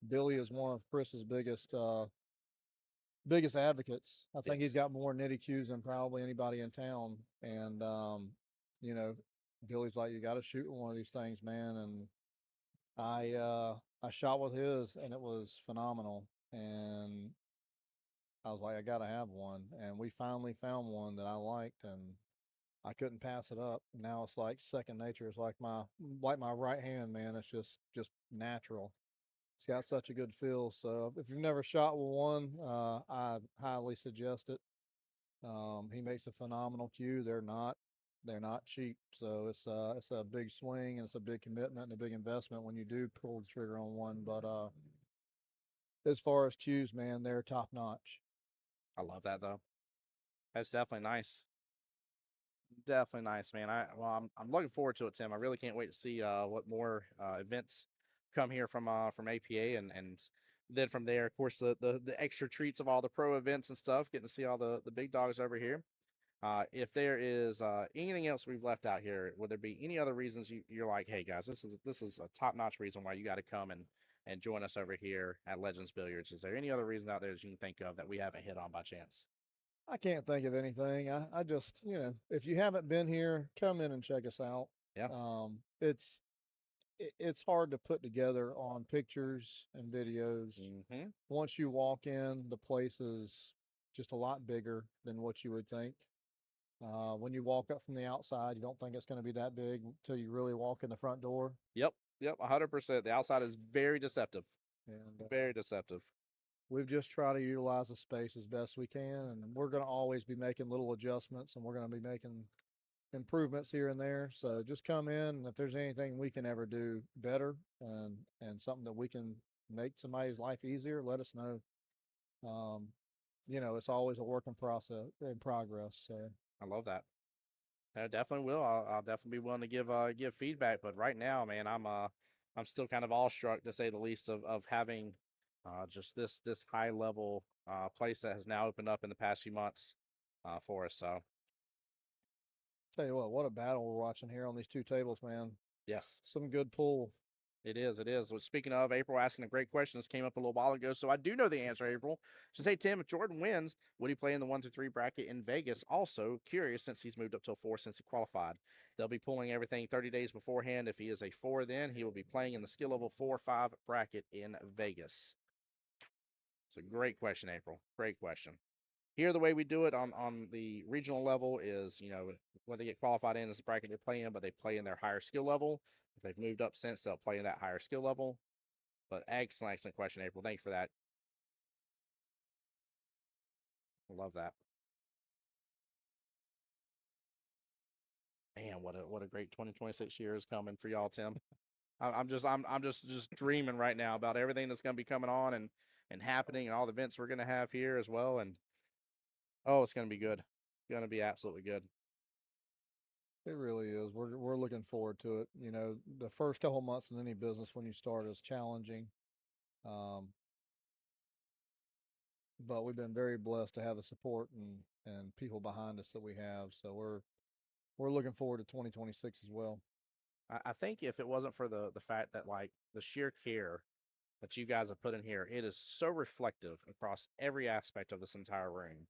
Billy is one of Chris's biggest advocates. I think he's got more nitty cues than probably anybody in town. And Billy's like, you got to shoot one of these things, man. And I shot with his, and it was phenomenal. And I was like, I got to have one. And we finally found one that I liked, and I couldn't pass it up. Now it's like second nature. It's like my right hand, man. It's just natural. It's got such a good feel. So if you've never shot with one, I highly suggest it. He makes a phenomenal cue. They're not cheap. So it's a big swing and it's a big commitment and a big investment when you do pull the trigger on one. But as far as cues, man, they're top notch. I love that though. That's definitely nice. Definitely nice, man. I'm looking forward to it, Tim. I really can't wait to see what more events come here from APA and then from there, of course, the extra treats of all the pro events and stuff, getting to see all the big dogs over here. If there is anything else we've left out here, would there be any other reasons you're like, hey guys, this is a top notch reason why you got to come and join us over here at Legends Billiards? Is there any other reason out there that you can think of that we haven't hit on by chance? I can't think of anything. I just, if you haven't been here, come in and check us out. Yeah. It's hard to put together on pictures and videos. Mm-hmm. Once you walk in, the place is just a lot bigger than what you would think. When you walk up from the outside, you don't think it's going to be that big until you really walk in the front door. Yep, 100%. The outside is very deceptive. And very deceptive. We've just tried to utilize the space as best we can, and we're going to always be making little adjustments, and we're going to be making improvements here and there. So just come in, and if there's anything we can ever do better and something that we can make somebody's life easier, let us know. It's always a work in progress. So I love that. I definitely will. I'll definitely be willing to give feedback. But right now, man, I'm still kind of awestruck, to say the least, of having just this high level place that has now opened up in the past few months for us. So, tell you what a battle we're watching here on these two tables, man. Yes, some good pull. It is. Well, speaking of, April asking a great question. This came up a little while ago, so I do know the answer, April. She said, Tim, if Jordan wins, would he play in the 1 through 3 bracket in Vegas? Also, curious, since he's moved up to a 4 since he qualified. They'll be pulling everything 30 days beforehand. If he is a 4, then he will be playing in the skill level 4-5 bracket in Vegas. It's a great question, April. Great question. Here, the way we do it on the regional level is, when they get qualified in as the bracket they play in, but they play in their higher skill level. If they've moved up since, they'll play in that higher skill level. But excellent question, April. Thank you for that. I love that. Man, what a great 2026 year is coming for y'all, Tim. I'm just dreaming right now about everything that's going to be coming on and happening, and all the events we're going to have here as well. And oh, it's going to be good. It's going to be absolutely good. It really is. We're looking forward to it. The first couple months in any business when you start is challenging. But we've been very blessed to have the support and people behind us that we have. So we're looking forward to 2026 as well. I think if it wasn't for the fact that, like, the sheer care that you guys have put in here, it is so reflective across every aspect of this entire room.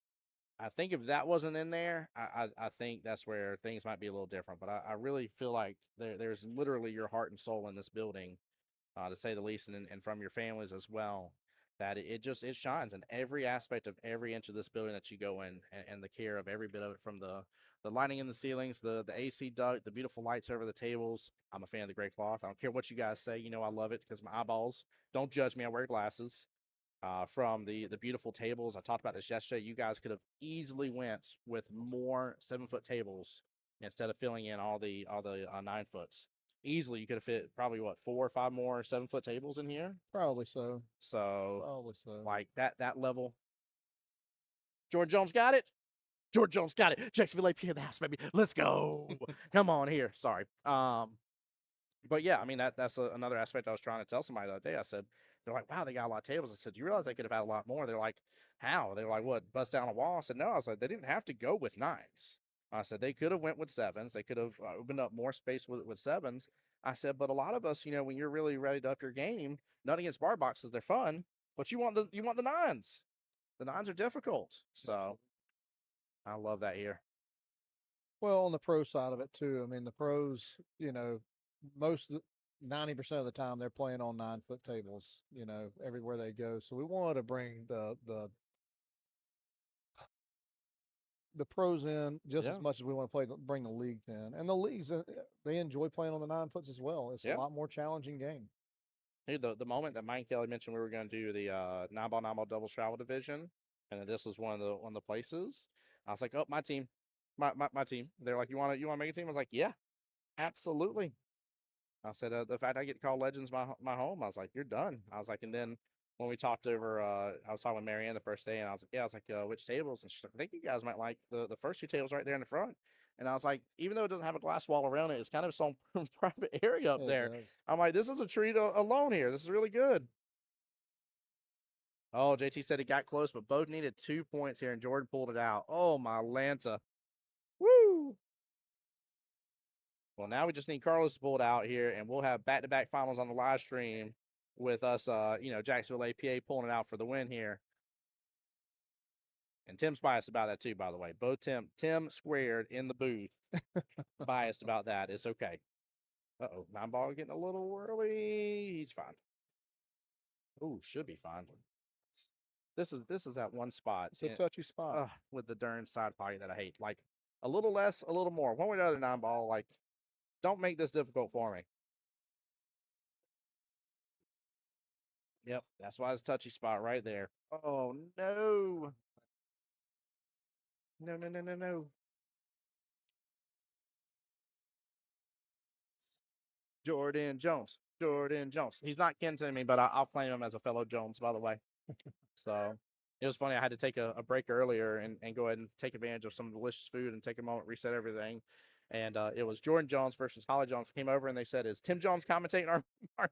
I think if that wasn't in there, I think that's where things might be a little different. But I really feel like there's literally your heart and soul in this building, to say the least, and from your families as well, that it shines in every aspect of every inch of this building that you go in, and the care of every bit of it, from the lighting in the ceilings, the AC duct, the beautiful lights over the tables. I'm a fan of the gray cloth. I don't care what you guys say. I love it because my eyeballs. Don't judge me. I wear glasses. From the beautiful tables. I talked about this yesterday. You guys could have easily went with more 7-foot tables instead of filling in all the 9 foots. Easily, you could have fit probably 4 or 5 more 7-foot tables in here. Probably so. Probably so. Like that level. George Jones got it. George Jones got it. Jacksonville AP in the house, baby. Let's go. Come on here. Sorry. But yeah, I mean, that's another aspect I was trying to tell somebody the other day. I said, they're like, wow, they got a lot of tables. I said, you realize they could have had a lot more? They're like, how? They were like, what, bust down a wall? I said, no. I was like, they didn't have to go with 9s. I said, they could have went with 7s. They could have opened up more space with 7s. I said, but a lot of us, when you're really ready to up your game, not against bar boxes, they're fun, but you want the 9s. The 9s are difficult. So I love that here. Well, on the pro side of it too, I mean, the pros, most 90% of the time they're playing on 9-foot tables, everywhere they go. So we wanted to bring the pros in just as much as we want to bring the leagues in. And the leagues, they enjoy playing on the 9 foots as well. It's a lot more challenging game. Dude, the moment that Mike and Kelly mentioned we were going to do the 9x9 doubles travel division, and this was one of the places, I was like, oh, my team, my team. They're like, you want to make a team? I was like, yeah, absolutely. I said, the fact I get to call Legends my home, I was like, you're done. I was like, and then when we talked over, I was talking with Marianne the first day, and I was like, yeah, I was like, which tables? And she's like, I think you guys might like the first two tables right there in the front. And I was like, even though it doesn't have a glass wall around it, it's kind of some private area up there. I'm like, this is a treat alone here. This is really good. Oh, JT said he got close, but both needed 2 points here, and Jordan pulled it out. Oh, my Lanta. Woo! Well, now we just need Carlos to pull it out here, and we'll have back-to-back finals on the live stream with us, Jacksonville APA pulling it out for the win here. And Tim's biased about that too, by the way. Both Tim squared in the booth, biased about that. It's okay. Uh-oh, 9-ball getting a little early. He's fine. Ooh, should be fine. This is that one spot. It's a touchy spot. With the darn side pocket that I hate. Like, a little less, a little more. One way or the other, 9-ball, like, don't make this difficult for me. Yep, that's why it's a touchy spot right there. Oh, no. No. Jordan Jones. He's not kin to me, but I'll claim him as a fellow Jones, by the way. So it was funny. I had to take a break earlier and go ahead and take advantage of some delicious food and take a moment, reset everything. And it was Jordan Jones versus Holly Jones. Came over and they said, is Tim Jones commentating our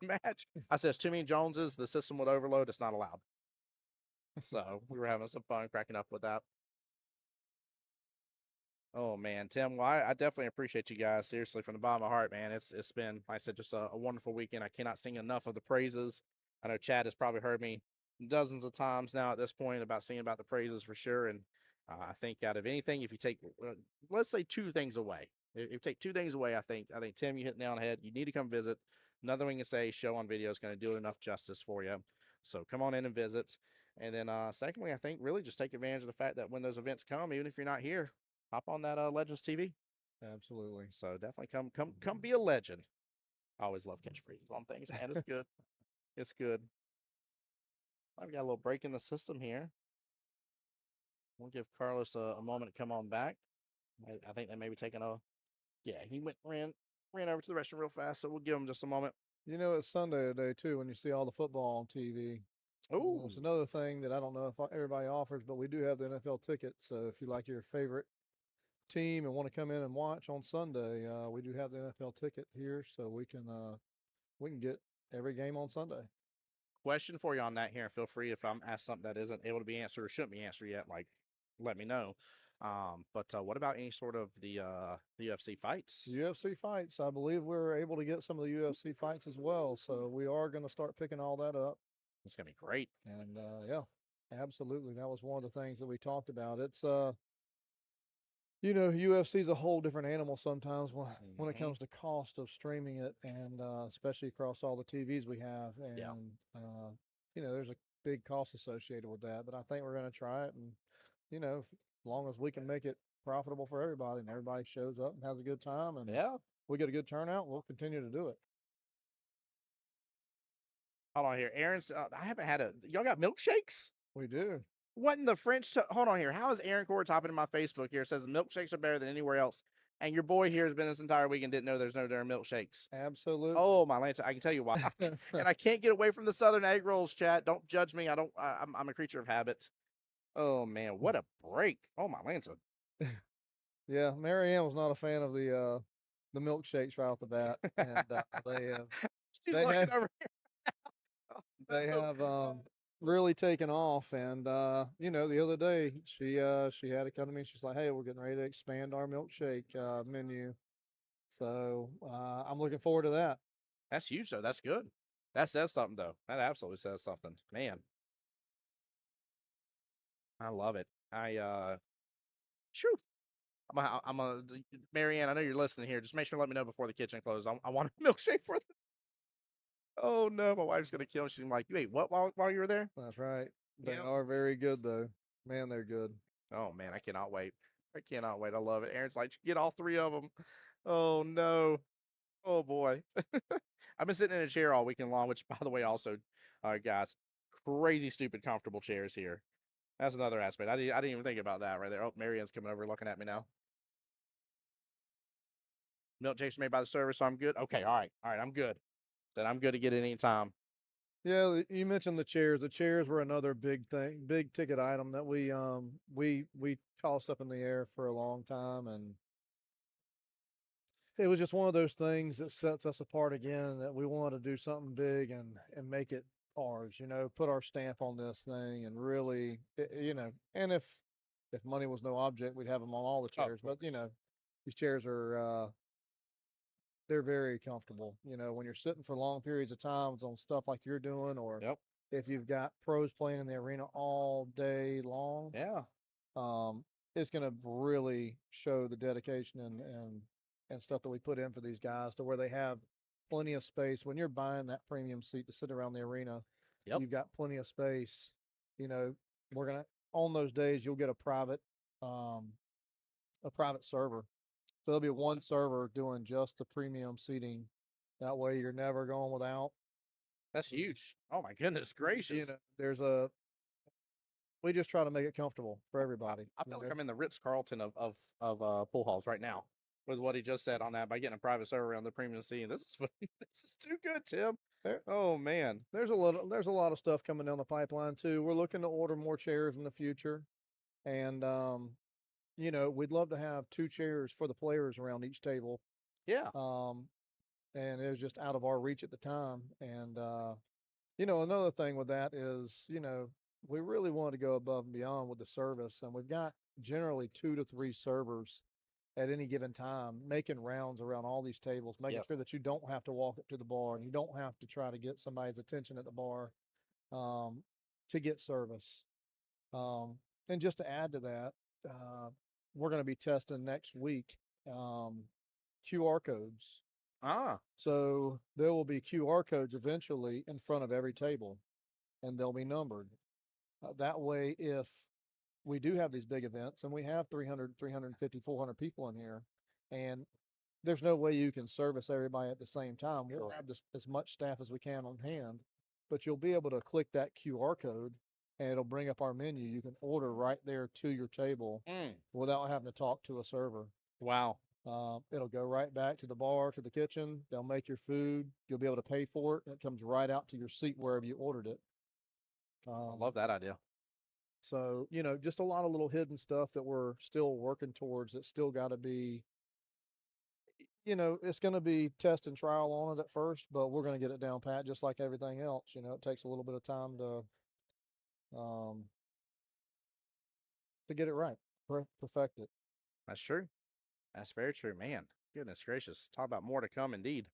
match? I said, too many Joneses. The system would overload. It's not allowed. So we were having some fun cracking up with that. Oh man, Tim, well, I definitely appreciate you guys. Seriously, from the bottom of my heart, man. It's been, like I said, just a wonderful weekend. I cannot sing enough of the praises. I know Chad has probably heard me dozens of times now at this point about singing about the praises for sure. And I think out of anything, if you take, let's say 2 things away, if you take 2 things away, I think Tim, you hit the nail on the head. You need to come visit. Nothing we can say, show on video is going to do enough justice for you. So come on in and visit. And then secondly, I think really just take advantage of the fact that when those events come, even if you're not here, hop on that Legends TV. Absolutely. So definitely come be a legend. I always love catchphrases on things, man. It's good. It's good. I've got a little break in the system here. We'll give Carlos a moment to come on back. I think they may be taking he ran over to the restroom real fast, so we'll give him just a moment. You know, it's Sunday today too when you see all the football on TV. Oh, it's another thing that I don't know if everybody offers, but we do have the NFL ticket. So if you like your favorite team and want to come in and watch on Sunday, we do have the NFL ticket here, so we can get every game on Sunday. Question for you on that here, and feel free if I'm asked something that isn't able to be answered or shouldn't be answered yet, like let me know. But what about any sort of the UFC fights? UFC fights, I believe we're able to get some of the UFC fights as well, so we are going to start picking all that up. It's gonna be great. And yeah, absolutely, that was one of the things that we talked about. It's UFC is a whole different animal sometimes when it comes to cost of streaming it, and especially across all the TVs we have. And, there's a big cost associated with that, but I think we're going to try it. And, as long as we can make it profitable for everybody and everybody shows up and has a good time and we get a good turnout, we'll continue to do it. Hold on here. Aaron's, I haven't had y'all got milkshakes? We do. What in the French? Hold on here. How is Aaron Cord topping in my Facebook here? It says milkshakes are better than anywhere else. And your boy here has been this entire week and didn't know there's no darn milkshakes. Absolutely. Oh, my Lance, I can tell you why. And I can't get away from the Southern egg rolls, chat. Don't judge me. I'm a creature of habit. Oh, man. What a break. Oh, my Lance. Yeah, Marianne was not a fan of the milkshakes right off the bat. And they have really taken off. And the other day she had to come to me. She's like, hey, we're getting ready to expand our milkshake menu, so I'm looking forward to that. That's huge though. That's good. That says something though. That absolutely says something, man. I love it. I'm gonna Marianne, I know you're listening here, just make sure to let me know before the kitchen closes. I want a milkshake for them. Oh no, my wife's gonna kill me. She's like, you ate what while you were there? That's right. They are very good though. Man, they're good. Oh man, I cannot wait. I love it. Aaron's like, get all 3 of them. Oh no. Oh boy. I've been sitting in a chair all weekend long, which by the way, also, guys, crazy stupid comfortable chairs here. That's another aspect. I didn't even think about that right there. Oh, Marianne's coming over looking at me now. Milk chased made by the server, so I'm good. Okay, all right, I'm good. Then I'm good to get it anytime. Yeah, you mentioned the chairs. The chairs were another big thing, big ticket item that we tossed up in the air for a long time, and it was just one of those things that sets us apart again. That we wanted to do something big and make it ours. You know, put our stamp on this thing, and really, you know, and if money was no object, we'd have them on all the chairs. But you know, these chairs are they're very comfortable. You know, when you're sitting for long periods of times on stuff like you're doing, or Yep. if you've got pros playing in the arena all day long, Yeah. it's going to really show the dedication and stuff that we put in for these guys to where they have plenty of space. When you're buying that premium seat to sit around the arena, Yep. you've got plenty of space. You know, we're gonna on those days you'll get a private server. So there'll be one server doing just the premium seating. That way you're never going without. That's huge. Oh my goodness gracious. You know, we just try to make it comfortable for everybody. I feel like I'm in the Ritz-Carlton of pool halls right now with what he just said on that by getting a private server on the premium seating. This is too good, Tim. Oh man, there's a lot of stuff coming down the pipeline too. We're looking to order more chairs in the future, and you know, we'd love to have 2 chairs for the players around each table. Yeah. And it was just out of our reach at the time. And you know, another thing with that is, you know, we really want to go above and beyond with the service, and we've got generally 2 to 3 servers at any given time making rounds around all these tables, making sure that you don't have to walk up to the bar and you don't have to try to get somebody's attention at the bar to get service. And just to add to that, we're going to be testing next week QR codes. So there will be QR codes eventually in front of every table, and they'll be numbered. That way, if we do have these big events and we have 300, 350, 400 people in here, and there's no way you can service everybody at the same time. We'll have as much staff as we can on hand, but you'll be able to click that QR code and it'll bring up our menu. You can order right there to your table without having to talk to a server. Wow. It'll go right back to the bar, to the kitchen. They'll make your food. You'll be able to pay for it. And it comes right out to your seat wherever you ordered it. I love that idea. So, you know, just a lot of little hidden stuff that we're still working towards that still got to be, you know, it's going to be test and trial on it at first, but we're going to get it down pat just like everything else. You know, it takes a little bit of time to get it right, perfect it. That's true. That's very true, man. Goodness gracious. Talk about more to come indeed.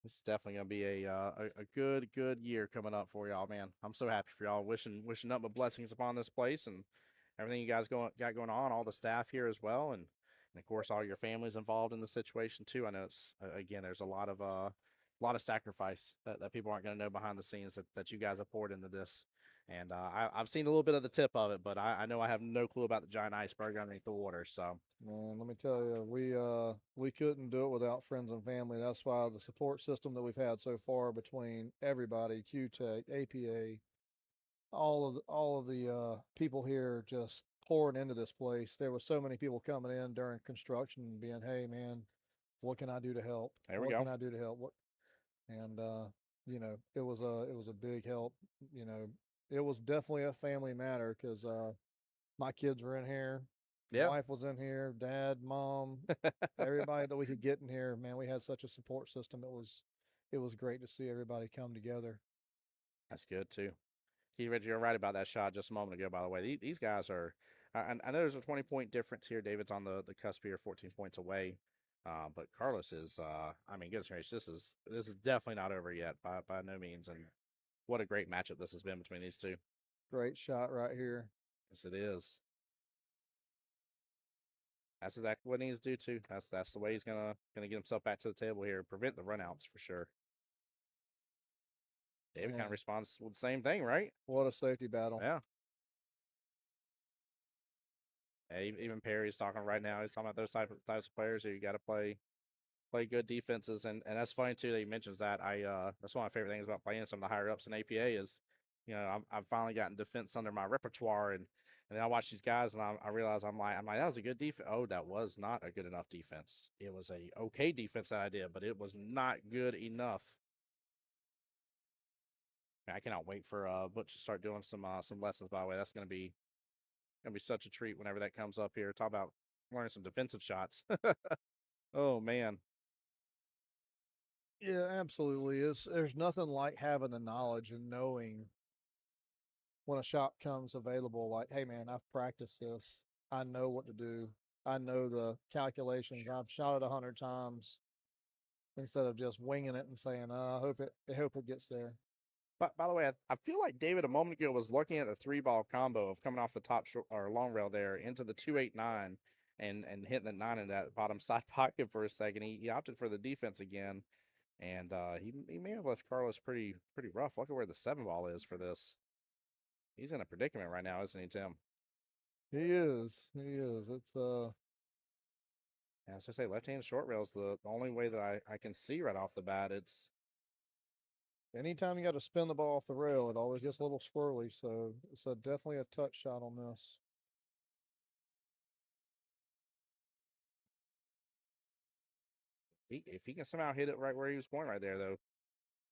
This is definitely going to be a good year coming up for y'all, man. I'm so happy for y'all. Wishing nothing but blessings upon this place and everything you guys got going on, all the staff here as well, and of course all your families involved in the situation too. I know it's again, there's a lot of sacrifice that people aren't going to know behind the scenes that you guys have poured into this. And I've seen a little bit of the tip of it, but I know I have no clue about the giant iceberg underneath the water. So, man, let me tell you, we couldn't do it without friends and family. That's why the support system that we've had so far between everybody, QTech, APA, all of the people here just pouring into this place. There were so many people coming in during construction and being, "Hey, man, what can I do to help? There we go. What can I do to help?" And you know, it was a big help. You know, it was definitely a family matter because my kids were in here, my wife was in here, dad, mom, everybody that we could get in here. Man, we had such a support system. It was great to see everybody come together. That's good too. You're right about that shot just a moment ago. By the way, these guys are. I know there's a 20-point difference here. David's on the cusp here, 14 points away. But Carlos is. I mean, goodness gracious, this is definitely not over yet by no means. And what a great matchup this has been between these two. Great shot right here. Yes, it is. That's exactly what he needs to do too. That's the way he's gonna get himself back to the table here, prevent the runouts for sure. David kind of responds with the same thing, right? What a safety battle. Yeah. Even Perry's talking right now. He's talking about those types of players who you got to play play good defenses, and that's funny too that he mentions that. That's one of my favorite things about playing some of the higher ups in APA is, I've finally gotten defense under my repertoire, and then I watch these guys and I realize I'm like that was a good defense. Oh, that was not a good enough defense. It was a okay defense that I did, but it was not good enough. I cannot wait for Butch to start doing some lessons. By the way, that's gonna be such a treat whenever that comes up here. Talk about learning some defensive shots. Oh man. Yeah, absolutely. There's nothing like having the knowledge and knowing when a shot comes available. Like, hey man, I've practiced this. I know what to do. I know the calculations. I've shot it 100 times instead of just winging it and saying, I hope it gets there. But by the way, I feel like David a moment ago was looking at the 3-ball combo of coming off the top or long rail there into the 2-8-9 and hitting the 9 in that bottom side pocket for a second. He opted for the defense again, and he may have left Carlos pretty rough. Look at where the 7-ball is for this. He's in a predicament right now, isn't he, Tim? He is. It's as I say, left-hand short rail is the only way that I can see right off the bat. It's anytime you got to spin the ball off the rail, it always gets a little squirrely. So it's definitely a touch shot on this. If he can somehow hit it right where he was going right there, though,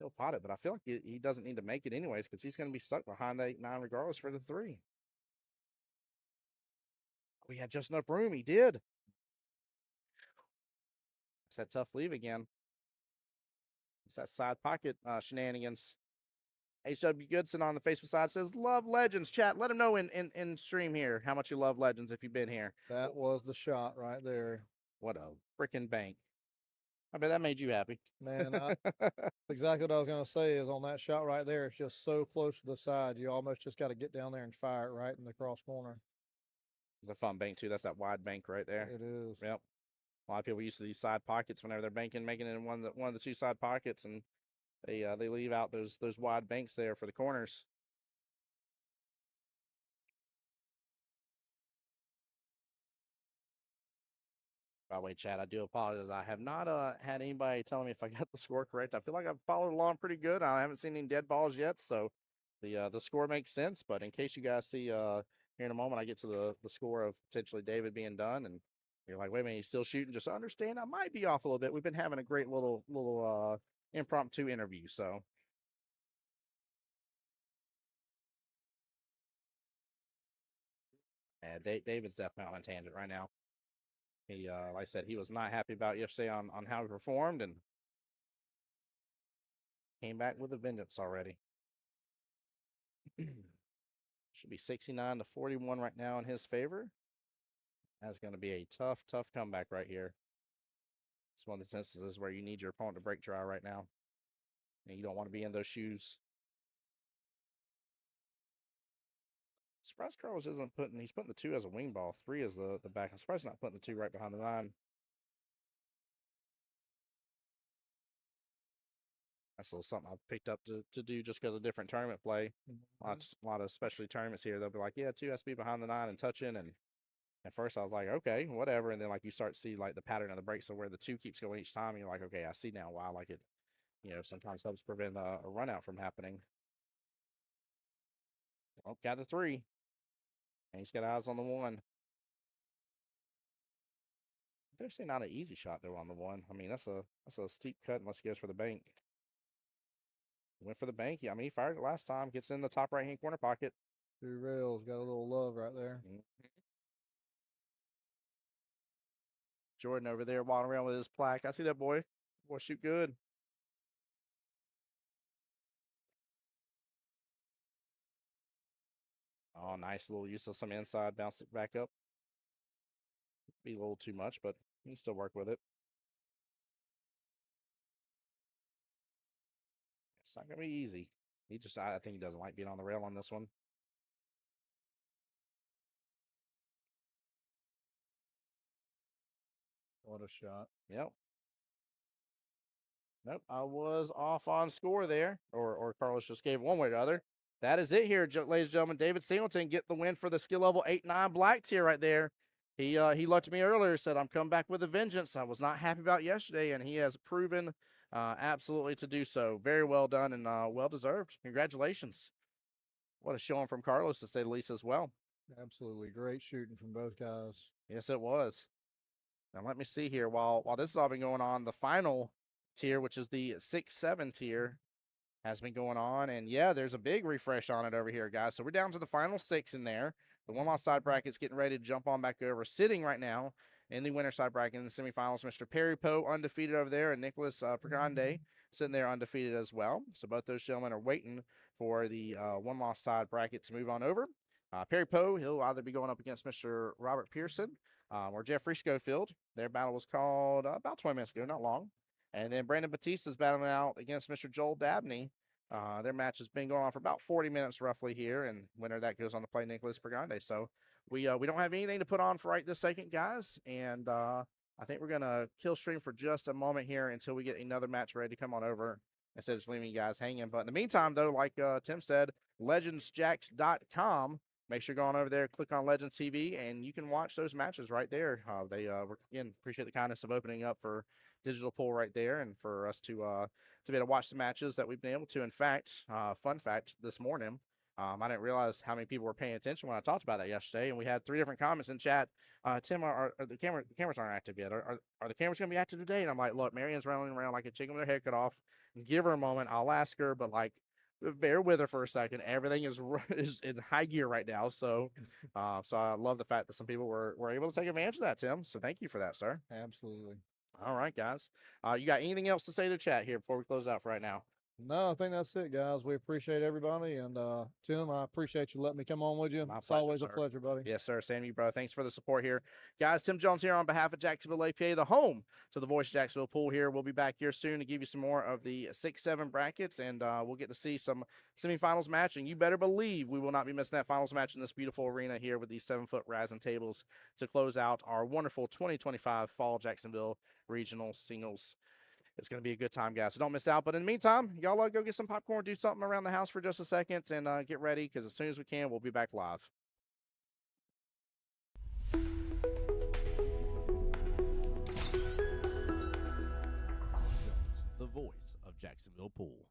he'll pot it. But I feel like he doesn't need to make it anyways because he's going to be stuck behind the 8-9 regardless for the 3. We had just enough room. He did. It's that tough leave again. It's that side pocket shenanigans. HW Goodson on the Facebook side says, love Legends. Chat, let him know in stream here how much you love Legends if you've been here. That was the shot right there. What a freaking bank. I bet that made you happy. Man, exactly what I was going to say is on that shot right there, it's just so close to the side. You almost just got to get down there and fire it right in the cross corner. It's a fun bank, too. That's that wide bank right there. It is. Yep. A lot of people used to these side pockets whenever they're banking, making it in one of the 2 side pockets, and they leave out those wide banks there for the corners. By the way, Chad, I do apologize. I have not had anybody tell me if I got the score correct. I feel like I've followed along pretty good. I haven't seen any dead balls yet, so the score makes sense. But in case you guys see here in a moment, I get to the score of potentially David being done, and you're like, wait a minute, he's still shooting. Just understand, I might be off a little bit. We've been having a great little impromptu interview, so. Yeah, David's definitely on a tangent right now. He, like I said, he was not happy about yesterday on how he performed and came back with a vengeance already. Should be 69-41 right now in his favor. That's going to be a tough comeback right here. It's one of the instances where you need your opponent to break dry right now. And you don't want to be in those shoes. Surprised Carlos isn't he's putting the 2 as a wing ball, 3 as the back. I'm surprised he's not putting the 2 right behind the 9. That's a little something I've picked up to do just because of different tournament play. A lot of specialty tournaments here, they'll be like, yeah, 2 has to be behind the 9 and touching. And at first I was like, okay, whatever. And then like you start to see like the pattern of the break. So where the 2 keeps going each time, and you're like, okay, I see now why like it, sometimes helps prevent a run out from happening. Oh, got the 3. And he's got eyes on the 1. They're saying not an easy shot though on the 1. I mean, that's a steep cut unless he goes for the bank. Went for the bank. I mean, he fired it last time. Gets in the top right-hand corner pocket. 2 rails. Got a little love right there. Mm-hmm. Jordan over there walking around with his plaque. I see that boy. Boy, shoot good. Oh, nice little use of some inside. Bounce it back up. Be a little too much, but you can still work with it. It's not going to be easy. I think he doesn't like being on the rail on this one. What a shot. Yep. Nope, I was off on score there, or Carlos just gave one way or the other. That is it here, ladies and gentlemen. David Singleton get the win for the skill level 8-9 black tier right there. He looked at me earlier, said, "I'm coming back with a vengeance. I was not happy about yesterday," and he has proven absolutely to do so. Very well done and well deserved. Congratulations. What a showing from Carlos, to say the least, as well. Absolutely great shooting from both guys. Yes, it was. Now let me see here. While this has all been going on, the final tier, which is the 6-7 tier, has been going on. And yeah, there's a big refresh on it over here, guys. So we're down to the final 6 in there. The one-loss side bracket's getting ready to jump on back over. Sitting right now in the winner side bracket in the semifinals, Mr. Perry Poe undefeated over there, and Nicholas Pregande sitting there undefeated as well. So both those gentlemen are waiting for the one-loss side bracket to move on over. Perry Poe, he'll either be going up against Mr. Robert Pearson or Jeffrey Schofield. Their battle was called about 20 minutes ago, not long. And then Brandon Batista's battling out against Mr. Joel Dabney. Their match has been going on for about 40 minutes roughly here, and winner that goes on to play Nicholas Pregande. So we don't have anything to put on for right this second, guys, and I think we're going to kill stream for just a moment here until we get another match ready to come on over instead of just leaving you guys hanging. But in the meantime, though, like Tim said, legendsjacks.com. Make sure you go on over there, click on Legends TV, and you can watch those matches right there. Again, appreciate the kindness of opening up for digital pool right there, and for us to be able to watch the matches that we've been able to. In fact, fun fact, this morning, I didn't realize how many people were paying attention when I talked about that yesterday, and we had 3 different comments in chat. Tim, are the cameras aren't active yet? Are the cameras going to be active today? And I'm like, look, Marianne's running around like a chicken with her head cut off. Give her a moment. I'll ask her, but like, bear with her for a second. Everything is in high gear right now. So I love the fact that some people were able to take advantage of that, Tim. So thank you for that, sir. Absolutely. All right, guys. You got anything else to say to chat here before we close out for right now? No, I think that's it, guys. We appreciate everybody. And Tim, I appreciate you letting me come on with you. My It's pleasure, always sir. a pleasure, buddy. Yes, sir. Same to you, bro. Thanks for the support here. Guys, Tim Jones here on behalf of Jacksonville APA, the home to the Voice of Jacksonville Pool here. We'll be back here soon to give you some more of the 6-7 brackets, and we'll get to see some semifinals match. And you better believe we will not be missing that finals match in this beautiful arena here with these 7-foot rising tables to close out our wonderful 2025 Fall Jacksonville Regional Singles. It's going to be a good time, guys, so don't miss out. But in the meantime, y'all go get some popcorn, do something around the house for just a second, and get ready, because as soon as we can, we'll be back live. The voice of Jacksonville Pool.